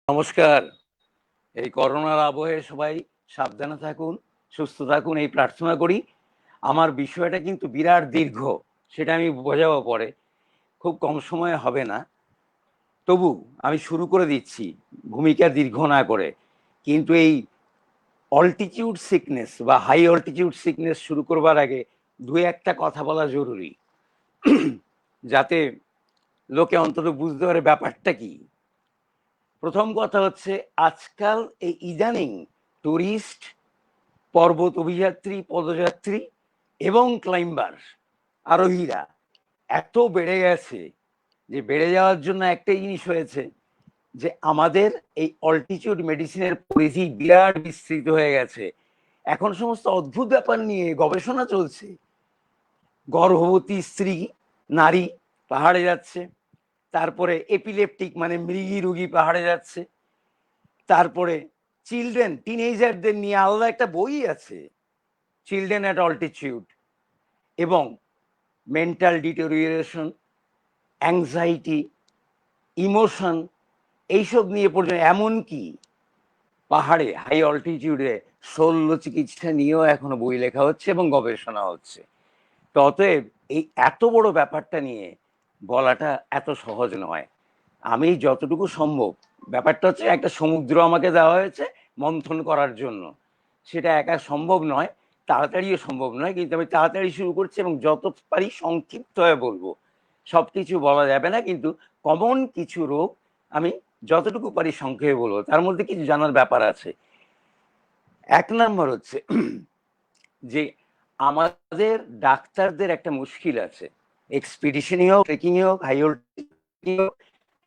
নমস্কার। এই করোনার আবহে সবাই সাবধানে থাকুন, সুস্থ থাকুন এই প্রার্থনা করি। আমার বিষয়টা কিন্তু বিরাট দীর্ঘ, সেটা আমি বোঝাবো পরে। খুব কম সময়ে হবে না, তবু আমি শুরু করে দিচ্ছি ভূমিকা দীর্ঘ না করে। কিন্তু এই অল্টিটিউড সিকনেস বা হাই অল্টিটিউড সিকনেস শুরু করবার আগে দু একটা কথা বলা জরুরি, যাতে লোকে অন্তত বুঝতে পারে ব্যাপারটা কি। প্রথম কথা হচ্ছে, আজকাল এই ইদানিং টুরিস্ট, পর্বত অভিযাত্রী, পদযাত্রী এবং ক্লাইম্বার, আরোহীরা এত বেড়ে গেছে যে বেড়ে যাওয়ার জন্য একটাই জিনিস হয়েছে, যে আমাদের এই অল্টিটিউড মেডিসিনের পরিধি বিরাট বিস্তৃত হয়ে গেছে। এখন সমস্ত অদ্ভুত ব্যাপার নিয়ে গবেষণা চলছে। গর্ভবতী স্ত্রী, নারী পাহাড়ে যাচ্ছে, তারপরে এপিলেপটিক মানে মৃগী রোগী পাহাড়ে যাচ্ছে, তারপরে চিলড্রেন, টিনেজারদের নিয়ে আলাদা একটা বই আছে, চিলড্রেন অ্যাট অল্টিটিউড, এবং মেন্টাল ডিটোরিয়েশন, অ্যাংজাইটি, ইমোশন, এইসব নিয়ে পর্যন্ত, এমনকি পাহাড়ে হাই অল্টিটিউডে শল্য চিকিৎসা নিয়েও এখনো বই লেখা হচ্ছে এবং গবেষণা হচ্ছে। তো অতএব এই এত বড় ব্যাপারটা নিয়ে বলাটা এত সহজ নয়। আমি যতটুকু সম্ভব, ব্যাপারটা হচ্ছে একটা সমুদ্র আমাকে দেওয়া হয়েছে মন্থন করার জন্য, সেটা একা সম্ভব নয়, তাড়াতাড়িও সম্ভব নয়, কিন্তু আমি তাড়াতাড়ি শুরু করছি এবং যত পারি সংক্ষিপ্ত হয়ে বলবো। সব কিছু বলা যাবে না, কিন্তু কমন কিছু রোগ আমি যতটুকু পারি সংক্ষেপে বলবো। তার মধ্যে কিছু জানার ব্যাপার আছে। এক নম্বর হচ্ছে যে আমাদের ডাক্তারদের একটা মুশকিল আছে, এক্সপিডিশনই হোক, ট্রেকিং হোক, হাই হোক,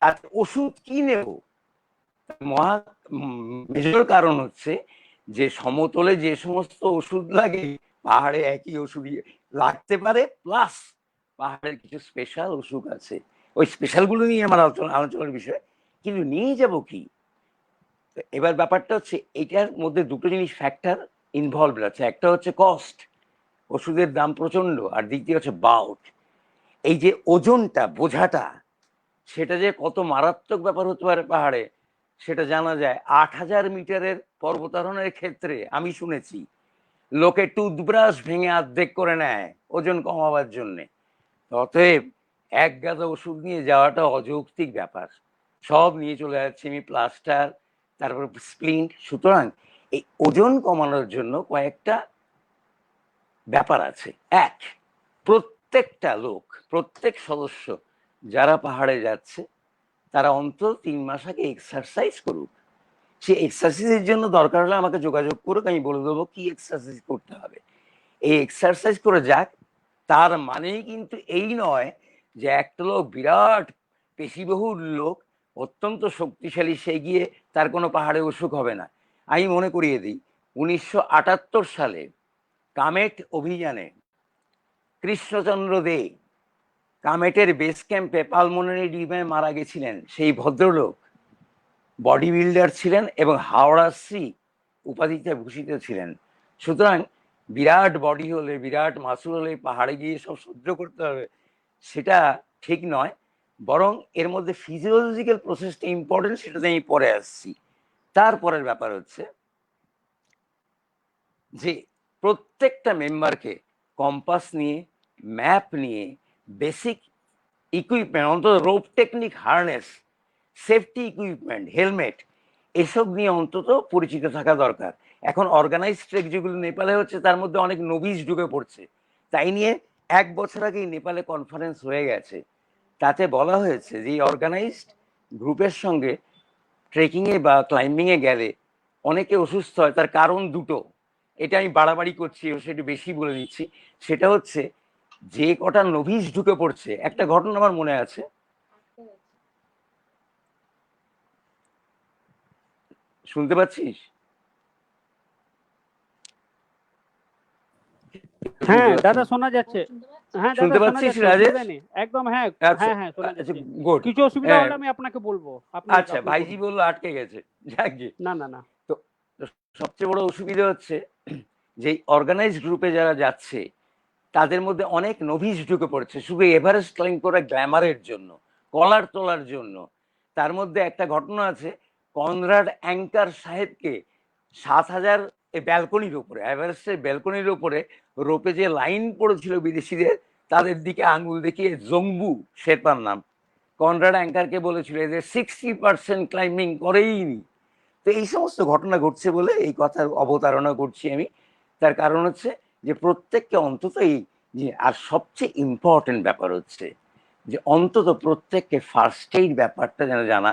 আর ওষুধ কি নেব। মহা মেজর কারণ হচ্ছে যে সমতলে যে সমস্ত ওষুধ লাগে পাহাড়ে একই ওষুধই লাগতে পারে, প্লাস পাহাড়ের কিছু স্পেশাল ওষুধ আছে, ওই স্পেশালগুলো নিয়ে আমার আলোচনার বিষয়। কিন্তু নিয়ে যাব কি? এবার ব্যাপারটা হচ্ছে এটার মধ্যে দুটো জিনিস ফ্যাক্টর ইনভলভড আছে। একটা হচ্ছে কস্ট, ওষুধের দাম প্রচন্ড, আর দ্বিতীয় হচ্ছে বাউট, এই যে ওজনটা, বোঝাটা, সেটা যে কত মারাত্মক ব্যাপার হতে পারে পাহাড়ে, সেটা জানা যায়। 8,000 মিটারের পর্বতারোহণের ক্ষেত্রে আমি শুনেছি লোকে টুথব্রাশ ভেঙে অর্ধেক করে নেয় ওজন কমাবার জন্যে। অতএব এক গাদা ওষুধ নিয়ে যাওয়াটা অযৌক্তিক ব্যাপার। সব নিয়ে চলে যাচ্ছি আমি, প্লাস্টার, তারপর স্প্লিন্ট। সুতরাং এই ওজন কমানোর জন্য কয়েকটা ব্যাপার আছে। এক, প্রত্যেকটা লোক, প্রত্যেক সদস্য যারা পাহাড়ে যাচ্ছে, তারা অন্তত 3 মাস আগে এক্সারসাইজ করুক। সে এক্সারসাইজের জন্য দরকার হলে আমাকে যোগাযোগ করুক, আমি বলে দেবো কি এক্সারসাইজ করতে হবে। এই এক্সারসাইজ করে যাক, তার মানেই কিন্তু এই নয় যে একটা লোক বিরাট পেশিবহুল লোক, অত্যন্ত শক্তিশালী, সে গিয়ে তার কোনো পাহাড়ে অসুখ হবে না। আমি মনে করিয়ে দিই, 1978 সালে কামেট অভিযানে কৃষ্ণচন্দ্র দে কামেটের বেস ক্যাম্পে পালমোনারি ডিমায় মারা গেছিলেন। সেই ভদ্রলোক বডি বিল্ডার ছিলেন এবং হাওড়া শ্রী উপাধিতে ভূষিত ছিলেন। সুতরাং বিরাট বডি হলে, বিরাট মাসুল হলে পাহাড়ে গিয়ে সব সহ্য করতে হবে, সেটা ঠিক নয়। বরং এর মধ্যে ফিজিওলজিক্যাল প্রসেসটা ইম্পর্টেন্ট, সেটাতে আমি পরে আসছি। তারপরের ব্যাপার হচ্ছে যে প্রত্যেকটা মেম্বারকে কম্পাস নিয়ে, ম্যাপ নিয়ে, বেসিক ইকুইপমেন্ট, অন্তত rope technique, harness, safety equipment, helmet, এসব নিয়ে অন্তত পরিচিত থাকা দরকার। এখন অর্গানাইজ ট্রেক যেগুলো নেপালে হচ্ছে, তার মধ্যে অনেক নভিস ঢুকে পড়ছে। তাই নিয়ে 1 বছর আগেই নেপালে কনফারেন্স হয়ে গেছে, তাতে বলা হয়েছে যে অর্গানাইজড গ্রুপের সঙ্গে ট্রেকিংয়ে বা ক্লাইম্বিংয়ে গেলে অনেকে অসুস্থ হয়। তার কারণ দুটো, এটা আমি বাড়াবাড়ি করছি, সেটা বেশি বলে দিচ্ছি। সেটা হচ্ছে যে কটা নভিস ঢুকে পড়ছে, একটা ঘটনা আমার মনে আছে। শুনতে পাচ্ছিস? হ্যাঁ দাদা শোনা যাচ্ছে। হ্যাঁ দাদা শুনতে শোনা পাচ্ছিস যাচ্ছে, রাজেশ? অসুবিধা নেই একদম। হ্যাঁ আচ্ছা, হ্যাঁ হ্যাঁ শোনা আচ্ছা, যাচ্ছে। গুড। কিছু অসুবিধা হলে আমি আপনাকে বলবো, আপনি আচ্ছা, আপনি ভাইজি বলুন। বললো আটকে গেছে, যাক গে। না না না। তো সবচেয়ে বড় অসুবিধা হচ্ছে যে অর্গানাইজ গ্রুপে যারা যাচ্ছে, তাদের মধ্যে অনেক নভিস ঢুকে পড়ছে শুধু এভারেস্ট ক্লাইম্ব করে গ্ল্যামারের জন্য, কলার তোলার জন্য। তার মধ্যে একটা ঘটনা আছে, কনরাড অ্যাঙ্কার সাহেবকে 7,000 ব্যালকনির উপরে, এভারেস্টের ব্যালকনির উপরে রোপে যে লাইন পড়েছিল বিদেশিদের, তাদের দিকে আঙুল দেখিয়ে জম্বু শেরপার নাম, কনরাড অ্যাঙ্কারকে বলেছিল যে 60% ক্লাইম্বিং করেইনি। তো এই সমস্ত ঘটনা ঘটছে বলে এই কথার অবতারণা করছি আমি। তার কারণ হচ্ছে যে প্রত্যেককে অন্তত এই যে, আর সবচেয়ে ইম্পর্টেন্ট ব্যাপার হচ্ছে যে অন্তত প্রত্যেককে ফার্স্ট এইড ব্যাপারটা যেন জানা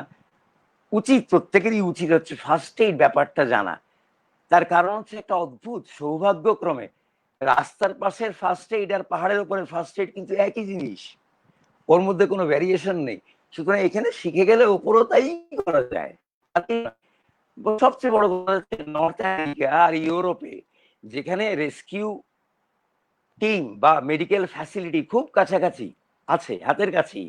উচিত, প্রত্যেকেরই উচিত হচ্ছে ফার্স্ট এইড ব্যাপারটা জানা। তার কারণ হচ্ছে একটা অদ্ভুত সৌভাগ্যক্রমে রাস্তার পাশের ফার্স্ট এইড আর পাহাড়ের উপরের ফার্স্ট এইড কিন্তু একই জিনিস, ওর মধ্যে কোনো ভ্যারিয়েশন নেই। সুতরাং এখানে শিখে গেলে ওপরও তাই করা যায়। সবচেয়ে বড় কথা হচ্ছে নর্থ আমেরিকা আর ইউরোপে, যেখানে রেস্কিউ টিম বা মেডিকেল ফ্যাসিলিটি খুব কাছাকাছি আছে, হাতের কাছেই,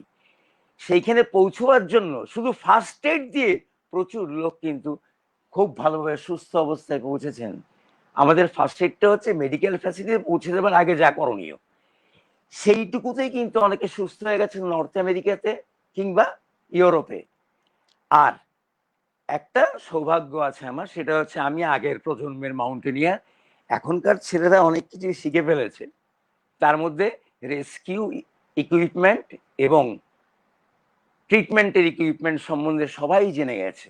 সেইখানে পৌঁছবার জন্য শুধু ফার্স্ট এইড দিয়ে প্রচুর লোক কিন্তু খুব ভালোভাবে সুস্থ অবস্থায় পৌঁছেছেন। আমাদের ফার্স্ট এইডটা হচ্ছে মেডিকেল ফ্যাসিলিটি পৌঁছে দেবার আগে যা করণীয়, সেইটুকুতেই কিন্তু অনেকে সুস্থ হয়ে গেছেন নর্থ আমেরিকাতে কিংবা ইউরোপে। আর একটা সৌভাগ্য আছে আমার, সেটা হচ্ছে আমি আগের প্রজন্মের মাউন্টেনিয়ার, এখনকার ছেলেরা অনেক কিছু শিখে ফেলেছে। তার মধ্যে রেস্কিউ ইকুইপমেন্ট এবং ট্রিটমেন্টের ইকুইপমেন্ট সম্বন্ধে সবাই জেনে গেছে,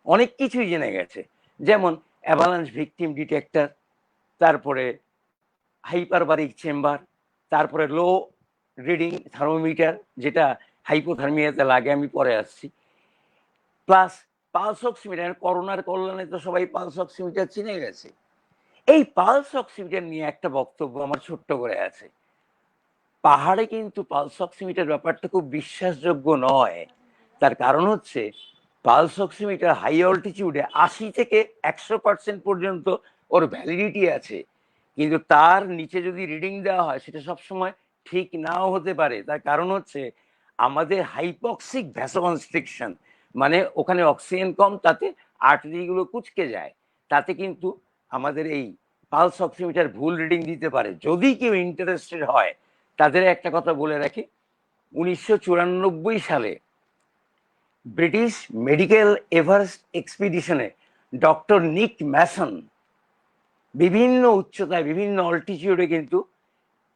অনেক কিছুই জেনে গেছে। যেমন অ্যাভালান্স ভিকটিম ডিটেক্টর, তারপরে হাইপারবারিক চেম্বার, তারপরে লো রিডিং থার্মোমিটার যেটা হাইপোথার্মিয়াতে লাগে, আমি পরে আসছি, প্লাস পালস অক্সিমিটার। করোনার কল্যাণে তো সবাই পালস অক্সিমিটার চিনে গেছে। এই পালস অক্সিমিটার নিয়ে একটা বক্তব্য আমার ছোট্ট করে আছে। পাহাড়ে কিন্তু পালস অক্সিমিটার ব্যাপারটা খুব বিশ্বাসযোগ্য নয়। তার কারণ হচ্ছে পালস অক্সিমিটার হাই অল্টিটিউডে 80 থেকে 100% পর্যন্ত ওর ভ্যালিডিটি আছে, কিন্তু তার নিচে যদি রিডিং দেওয়া হয় সেটা সবসময় ঠিক নাও হতে পারে। তার কারণ হচ্ছে আমাদের হাইপক্সিক ভ্যাসোকনস্ট্রিকশন, মানে ওখানে অক্সিজেন কম, তাতে আর্টারিগুলো কুঁচকে যায়, তাতে কিন্তু আমাদের এই পালস অক্সিমিটার ভুল রিডিং দিতে পারে। যদি কেউ ইন্টারেস্টেড হয় তাদের একটা কথা বলে রাখি, 1994 সালে ব্রিটিশ মেডিকেল এভারেস্ট এক্সপিডিশনে ডক্টর নিক ম্যাসন বিভিন্ন উচ্চতায় বিভিন্ন অল্টিটিউডে কিন্তু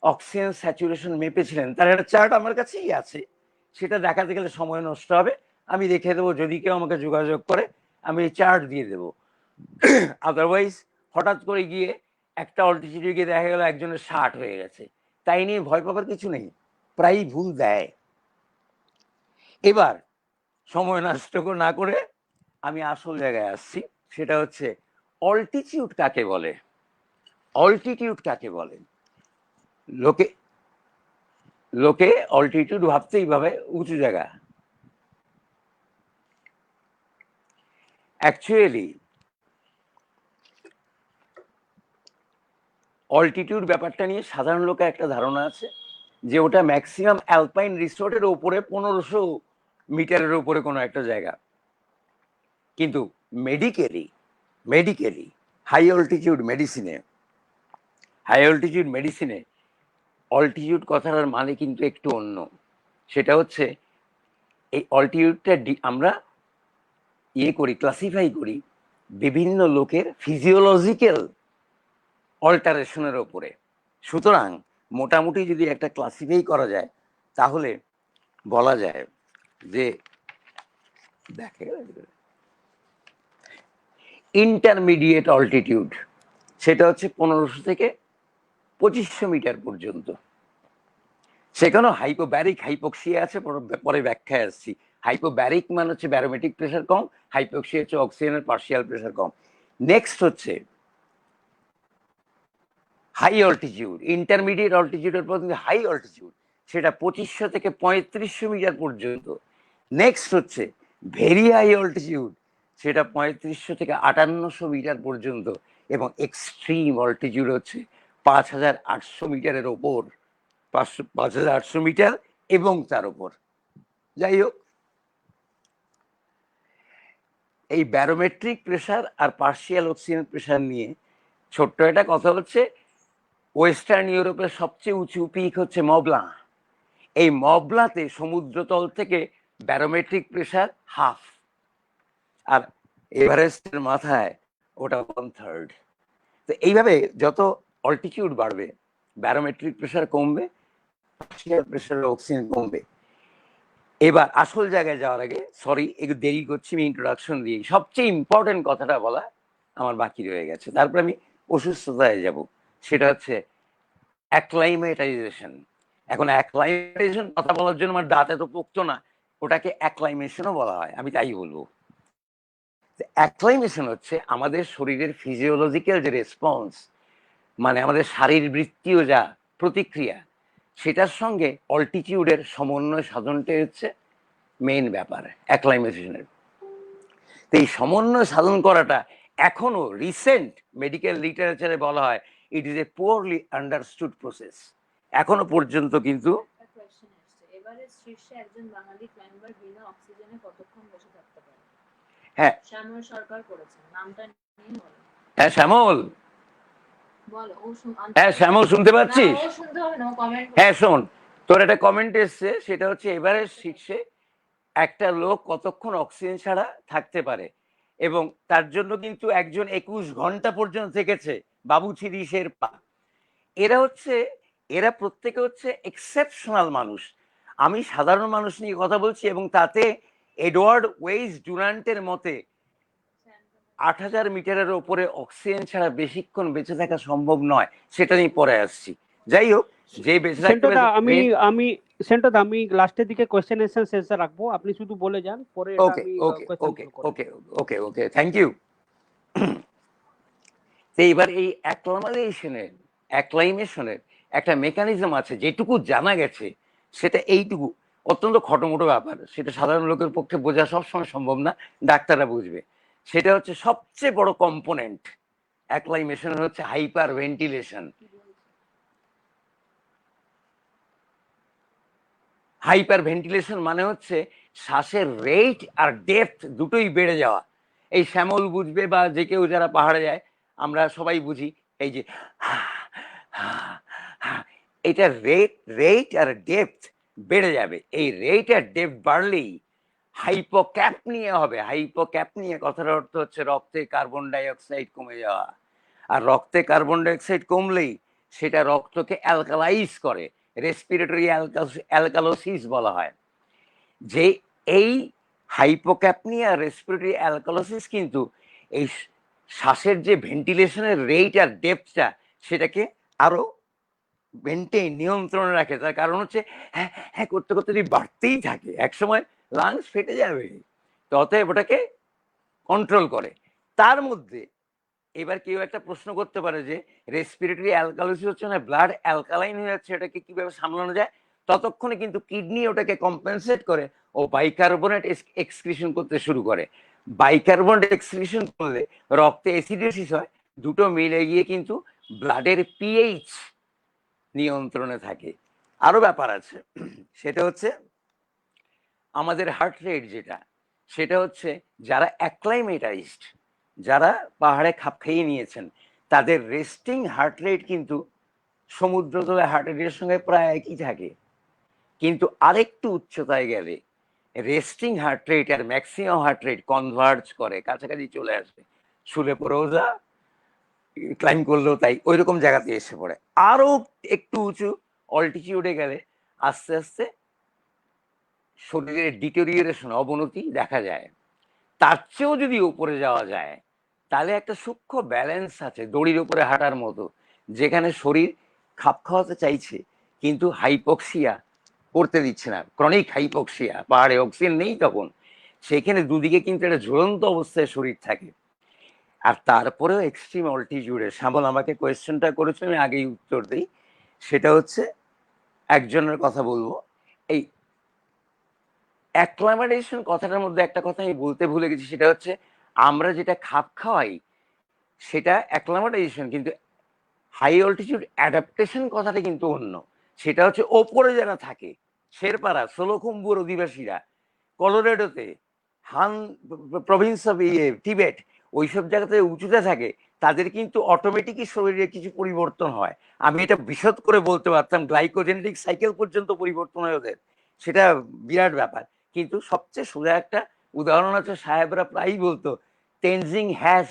অক্সিজেন স্যাচুরেশন মেপেছিলেন। তার একটা চার্ট আমার কাছেই আছে, সেটা দেখাতে গেলে সময় নষ্ট হবে, আমি রেখে দেবো, যদি কেউ আমাকে যোগাযোগ করে আমি এই চার্ট দিয়ে দেবো। আদারওয়াইজ হঠাৎ করে গিয়ে একটা অল্টিটিউডে গিয়ে দেখা গেল একজনের 60 হয়ে গেছে, তাই নিয়ে ভয় পাবার কিছু নেই, প্রায়ই ভুল দেয়। এবার সময় নষ্ট না করে আমি আসল জায়গায় আসছি, সেটা হচ্ছে অল্টিটিউড কাকে বলে। অল্টিটিউড কাকে বলে? লোকে লোকে অল্টিটিউড ভাবতেই ভাবে উঁচু জায়গা। অ্যাকচুয়ালি অল্টিটিউড ব্যাপারটা নিয়ে সাধারণ লোকের একটা ধারণা আছে যে ওটা ম্যাক্সিমাম অ্যালপাইন রিসোর্টের উপরে 1500 মিটারের উপরে কোনো একটা জায়গা। কিন্তু মেডিকেলি হাই অল্টিটিউড মেডিসিনে অল্টিটিউড কথাটার মানে কিন্তু একটু অন্য। সেটা হচ্ছে এই অল্টিটিউডটা আমরা ক্লাসিফাই করি বিভিন্ন লোকের ফিজিওলজিক্যাল অল্টারেশনের ওপরে। সুতরাং মোটামুটি যদি একটা ক্লাসিফাই করা যায় তাহলে বলা যায় যে দেখে ইন্টারমিডিয়েট অল্টিটিউড, সেটা হচ্ছে 1500 থেকে 2500 মিটার পর্যন্ত। সেখানেও হাইপোব্যারিক হাইপোক্সিয়া আছে, পরে ব্যাখ্যায় আসছি। হাইপোব্যারিক মানে হচ্ছে ব্যারোমেট্রিক প্রেশার কম, হাইপোক্সিয়া হচ্ছে অক্সিজেনের পার্শিয়াল প্রেশার কম। নেক্সট হচ্ছে হাই অল্টিটিউড, ইন্টারমিডিয়েট অল্টিটিউডের পর কিন্তু হাই অল্টিটিউড, সেটা 2500 থেকে 3500 মিটার পর্যন্ত। নেক্সট হচ্ছে ভেরি হাই অল্টিটিউড, সেটা 3500 থেকে 5800 মিটার পর্যন্ত। এবং এক্সট্রিম অল্টিটিউড হচ্ছে 5800 মিটারের ওপর, 5800 মিটার এবং তার উপর। যাই হোক, এই ব্যারোমেট্রিক প্রেশার আর পার্শিয়াল অক্সিজেন প্রেশার নিয়ে ছোট্ট একটা কথা হচ্ছে, ওয়েস্টার্ন ইউরোপের সবচেয়ে উঁচু পিক হচ্ছে মবলা। এই মবলাতে সমুদ্রতল থেকে ব্যারোমেট্রিক প্রেশার হাফ, আর এভারেস্টের মাথায় ওটা 1/3। তো এইভাবে যত অল্টিটিউড বাড়বে ব্যারোমেট্রিক প্রেশার কমবে, প্রেশারের অক্সিজেন কমবে। এবার আসল জায়গায় যাওয়ার আগে সরি একটু দেরি করছি, আমি ইন্ট্রোডাকশন দিয়ে সবচেয়ে ইম্পর্টেন্ট কথাটা বলা আমার বাকি রয়ে গেছে, তারপর আমি অসুস্থতায় যাব। সেটা হচ্ছে অ্যাক্লাইমেটাইজেশন। এখন অ্যাক্লাইমেটাইজেশন কথা বলার জন্য আমার দাঁত এত পোক্ত না, ওটাকে অ্যাক্লাইমেশনও বলা হয়, আমি তাই বলবো। অ্যাক্লাইমেশন হচ্ছে আমাদের শরীরের ফিজিওলজিক্যাল যে রেসপন্স, মানে আমাদের শারীরবৃত্তীয় যা প্রতিক্রিয়া, সেটার সঙ্গে অল্টিটিউডের সমন্বয় সাধনটাই হচ্ছে মেইন ব্যাপার অ্যাক্লাইমেশনের। তো এই সমন্বয় সাধন করাটা এখনো রিসেন্ট মেডিকেল লিটারেচারে বলা হয় it is a poorly understood process. এখনো পর্যন্ত কিন্তু হ্যাঁ হ্যাঁ শ্যামল, হ্যাঁ শ্যামল শুনতে পাচ্ছিস? হ্যাঁ শোন, তোর একটা কমেন্ট এসছে, সেটা হচ্ছে এভারেস্ট শীর্ষে একটা লোক কতক্ষণ অক্সিজেন ছাড়া থাকতে পারে, এবং তার জন্য কিন্তু একজন 21 ঘন্টা পর্যন্ত থেকেছে, বাবুছিরি শেরপা। এরা প্রত্যেকে হচ্ছে এক্সেপশনাল মানুষ। আমি সাধারণ মানুষ নিয়ে কথা বলছি, এবং তাতে এডওয়ার্ড ওয়েইস ডুরান্টের মতে 8,000 মিটারের ওপরে অক্সিজেন ছাড়া বেশিক্ষণ বেঁচে থাকা সম্ভব নয়, সেটা নিয়ে পরে আসছি। যাই হোক, যে বেঁচে থাকতে আমি লাস্টের দিকে কোশ্চেন অ্যান্সার রাখবো, আপনি শুধু বলে যান, পরে এটা ওকে আমি ওকে কোশ্চেন ওকে শুরু করব। ওকে ওকে ওকে থ্যাংক ইউ। তো এবার এই অ্যাক্লাইমেশনের একটা মেকানিজম আছে, যেটুকু জানা গেছে সেটা এইটুকু, অত্যন্ত খটোমটো ব্যাপার, সেটা সাধারণ লোকের পক্ষে বোঝা সবসময় সম্ভব না, ডাক্তাররা বুঝবে। সেটা হচ্ছে সবচেয়ে বড় কম্পোনেন্ট অ্যাক্লাইমেশন হচ্ছে হাইপার ভেন্টিলেশন। হাইপার ভেন্টিলেশন মানে হচ্ছে শ্বাসের রেট আর ডেপথ দুটোই বেড়ে যাওয়া। এই শ্যামল বুঝবে বা যে কেউ যারা পাহাড়ে যায়, আমরা সবাই বুঝি এই যে এটা রেট আর ডেপথ বেড়ে যাবে। এই রেট আর ডেপথ বাড়লেই হাইপোক্যাপনিয়া হবে। হাইপোক্যাপনিয়া কথার অর্থ হচ্ছে রক্তে কার্বন ডাই অক্সাইড কমে যাওয়া, আর রক্তে কার্বন ডাই অক্সাইড কমলেই সেটা রক্তকে অ্যালকালাইজ করে, রেসপিরেটরি অ্যালকালোসিস বলা হয়। যে এই হাইপোক্যাপনিয়া রেসপিরেটরি অ্যালকালোসিস কিন্তু এই শ্বাসের যে ভেন্টিলেশনের রেট আর ডেপথটা সেটাকে আরো মেনটেন নিয়ন্ত্রণে রাখে। তার কারণ হচ্ছে হ্যাঁ হ্যাঁ করতে করতে যদি বাড়তেই থাকে, একসময় লাংস ফেটে যাবে। তো অতএব ওটাকে কন্ট্রোল করে। তার মধ্যে এবার কেউ একটা প্রশ্ন করতে পারে যে রেসপিরেটরি অ্যালকালোসিস হচ্ছে না, ব্লাড অ্যালকালাইন হয়ে যাচ্ছে, এটাকে কিভাবে সামলানো যায়? ততক্ষণে কিন্তু কিডনি ওটাকে কম্পেনসেট করে ও বাইকার্বনেট এক্সক্রিশন করতে শুরু করে। বাইকার্বনেট এক্সক্রিশন করলে রক্তে অ্যাসিডোসিস হয়, দুটো মিলে গিয়ে কিন্তু ব্লাডের পিএইচ নিয়ন্ত্রণে থাকে। আরো ব্যাপার আছে, সেটা হচ্ছে আমাদের হার্ট রেট যেটা, সেটা হচ্ছে যারা অ্যাক্লাইমেটাইজড, যারা পাহাড়ে খাপ খাইয়ে নিয়েছেন, তাদের রেস্টিং হার্ট রেট কিন্তু সমুদ্রতলে হার্ট রেটের সঙ্গে প্রায় একই থাকে। কিন্তু আরেকটু উচ্চতায় গেলে রেস্টিং হার্ট রেট আর ম্যাক্সিমাম হার্ট রেট কনভার্জ করে, কাছাকাছি চলে আসে। শুলে পড়েও যা, ক্লাইম করলেও তাই, ওই রকম জায়গাতে এসে পড়ে। আরো একটু উঁচু অল্টিটিউডে গেলে আস্তে আস্তে শরীরের ডিটোরিয়েশন, অবনতি দেখা যায়। তার চেয়েও যদি উপরে যাওয়া যায়, তাহলে একটা সূক্ষ্ম ব্যালেন্স আছে দড়ির উপরে হাঁটার মতো, যেখানে শরীর খাপ খাওয়াতে চাইছে কিন্তু হাইপক্সিয়া করতে দিচ্ছে না, ক্রনিক হাইপক্সিয়া, পাহাড়ে অক্সিজেন নেই তখন, সেখানে দুদিকে কিন্তু একটা ঝুলন্ত অবস্থায় শরীর থাকে। আর তারপরেও এক্সট্রিম অল্টিটিউডে, শ্যামল আমাকে কোয়েশ্চেনটা করেছে, আমি আগেই উত্তর দিই। সেটা হচ্ছে একজনের কথা বলবো, এই অ্যাক্লামেটেশন কথাটার মধ্যে একটা কথা আমি বলতে ভুলে গেছি, সেটা হচ্ছে আমরা যেটা খাপ খাওয়াই সেটা অ্যাক্লামেটাইজেশন, কিন্তু হাই অল্টিটিউড অ্যাডাপ্টেশন কথাটা কিন্তু অন্য। সেটা হচ্ছে ওপরে যারা থাকে, শেরপারা, সোলোখুম্বুর অধিবাসীরা, কলোরাডোতে, হান প্রভিন্স অফ টিবেট, ওইসব জায়গাতে উঁচুতে থাকে, তাদের কিন্তু অটোমেটিকই শরীরে কিছু পরিবর্তন হয়। আমি এটা বিশদ করে বলতে পারতাম, গ্লাইকোজেনেটিক সাইকেল পর্যন্ত পরিবর্তন হয় ওদের, সেটা বিরাট ব্যাপার। কিন্তু সবচেয়ে সোজা একটা উদাহরণ আছে, সাহেবরা প্রায়ই বলতো তেনজিং হ্যাজ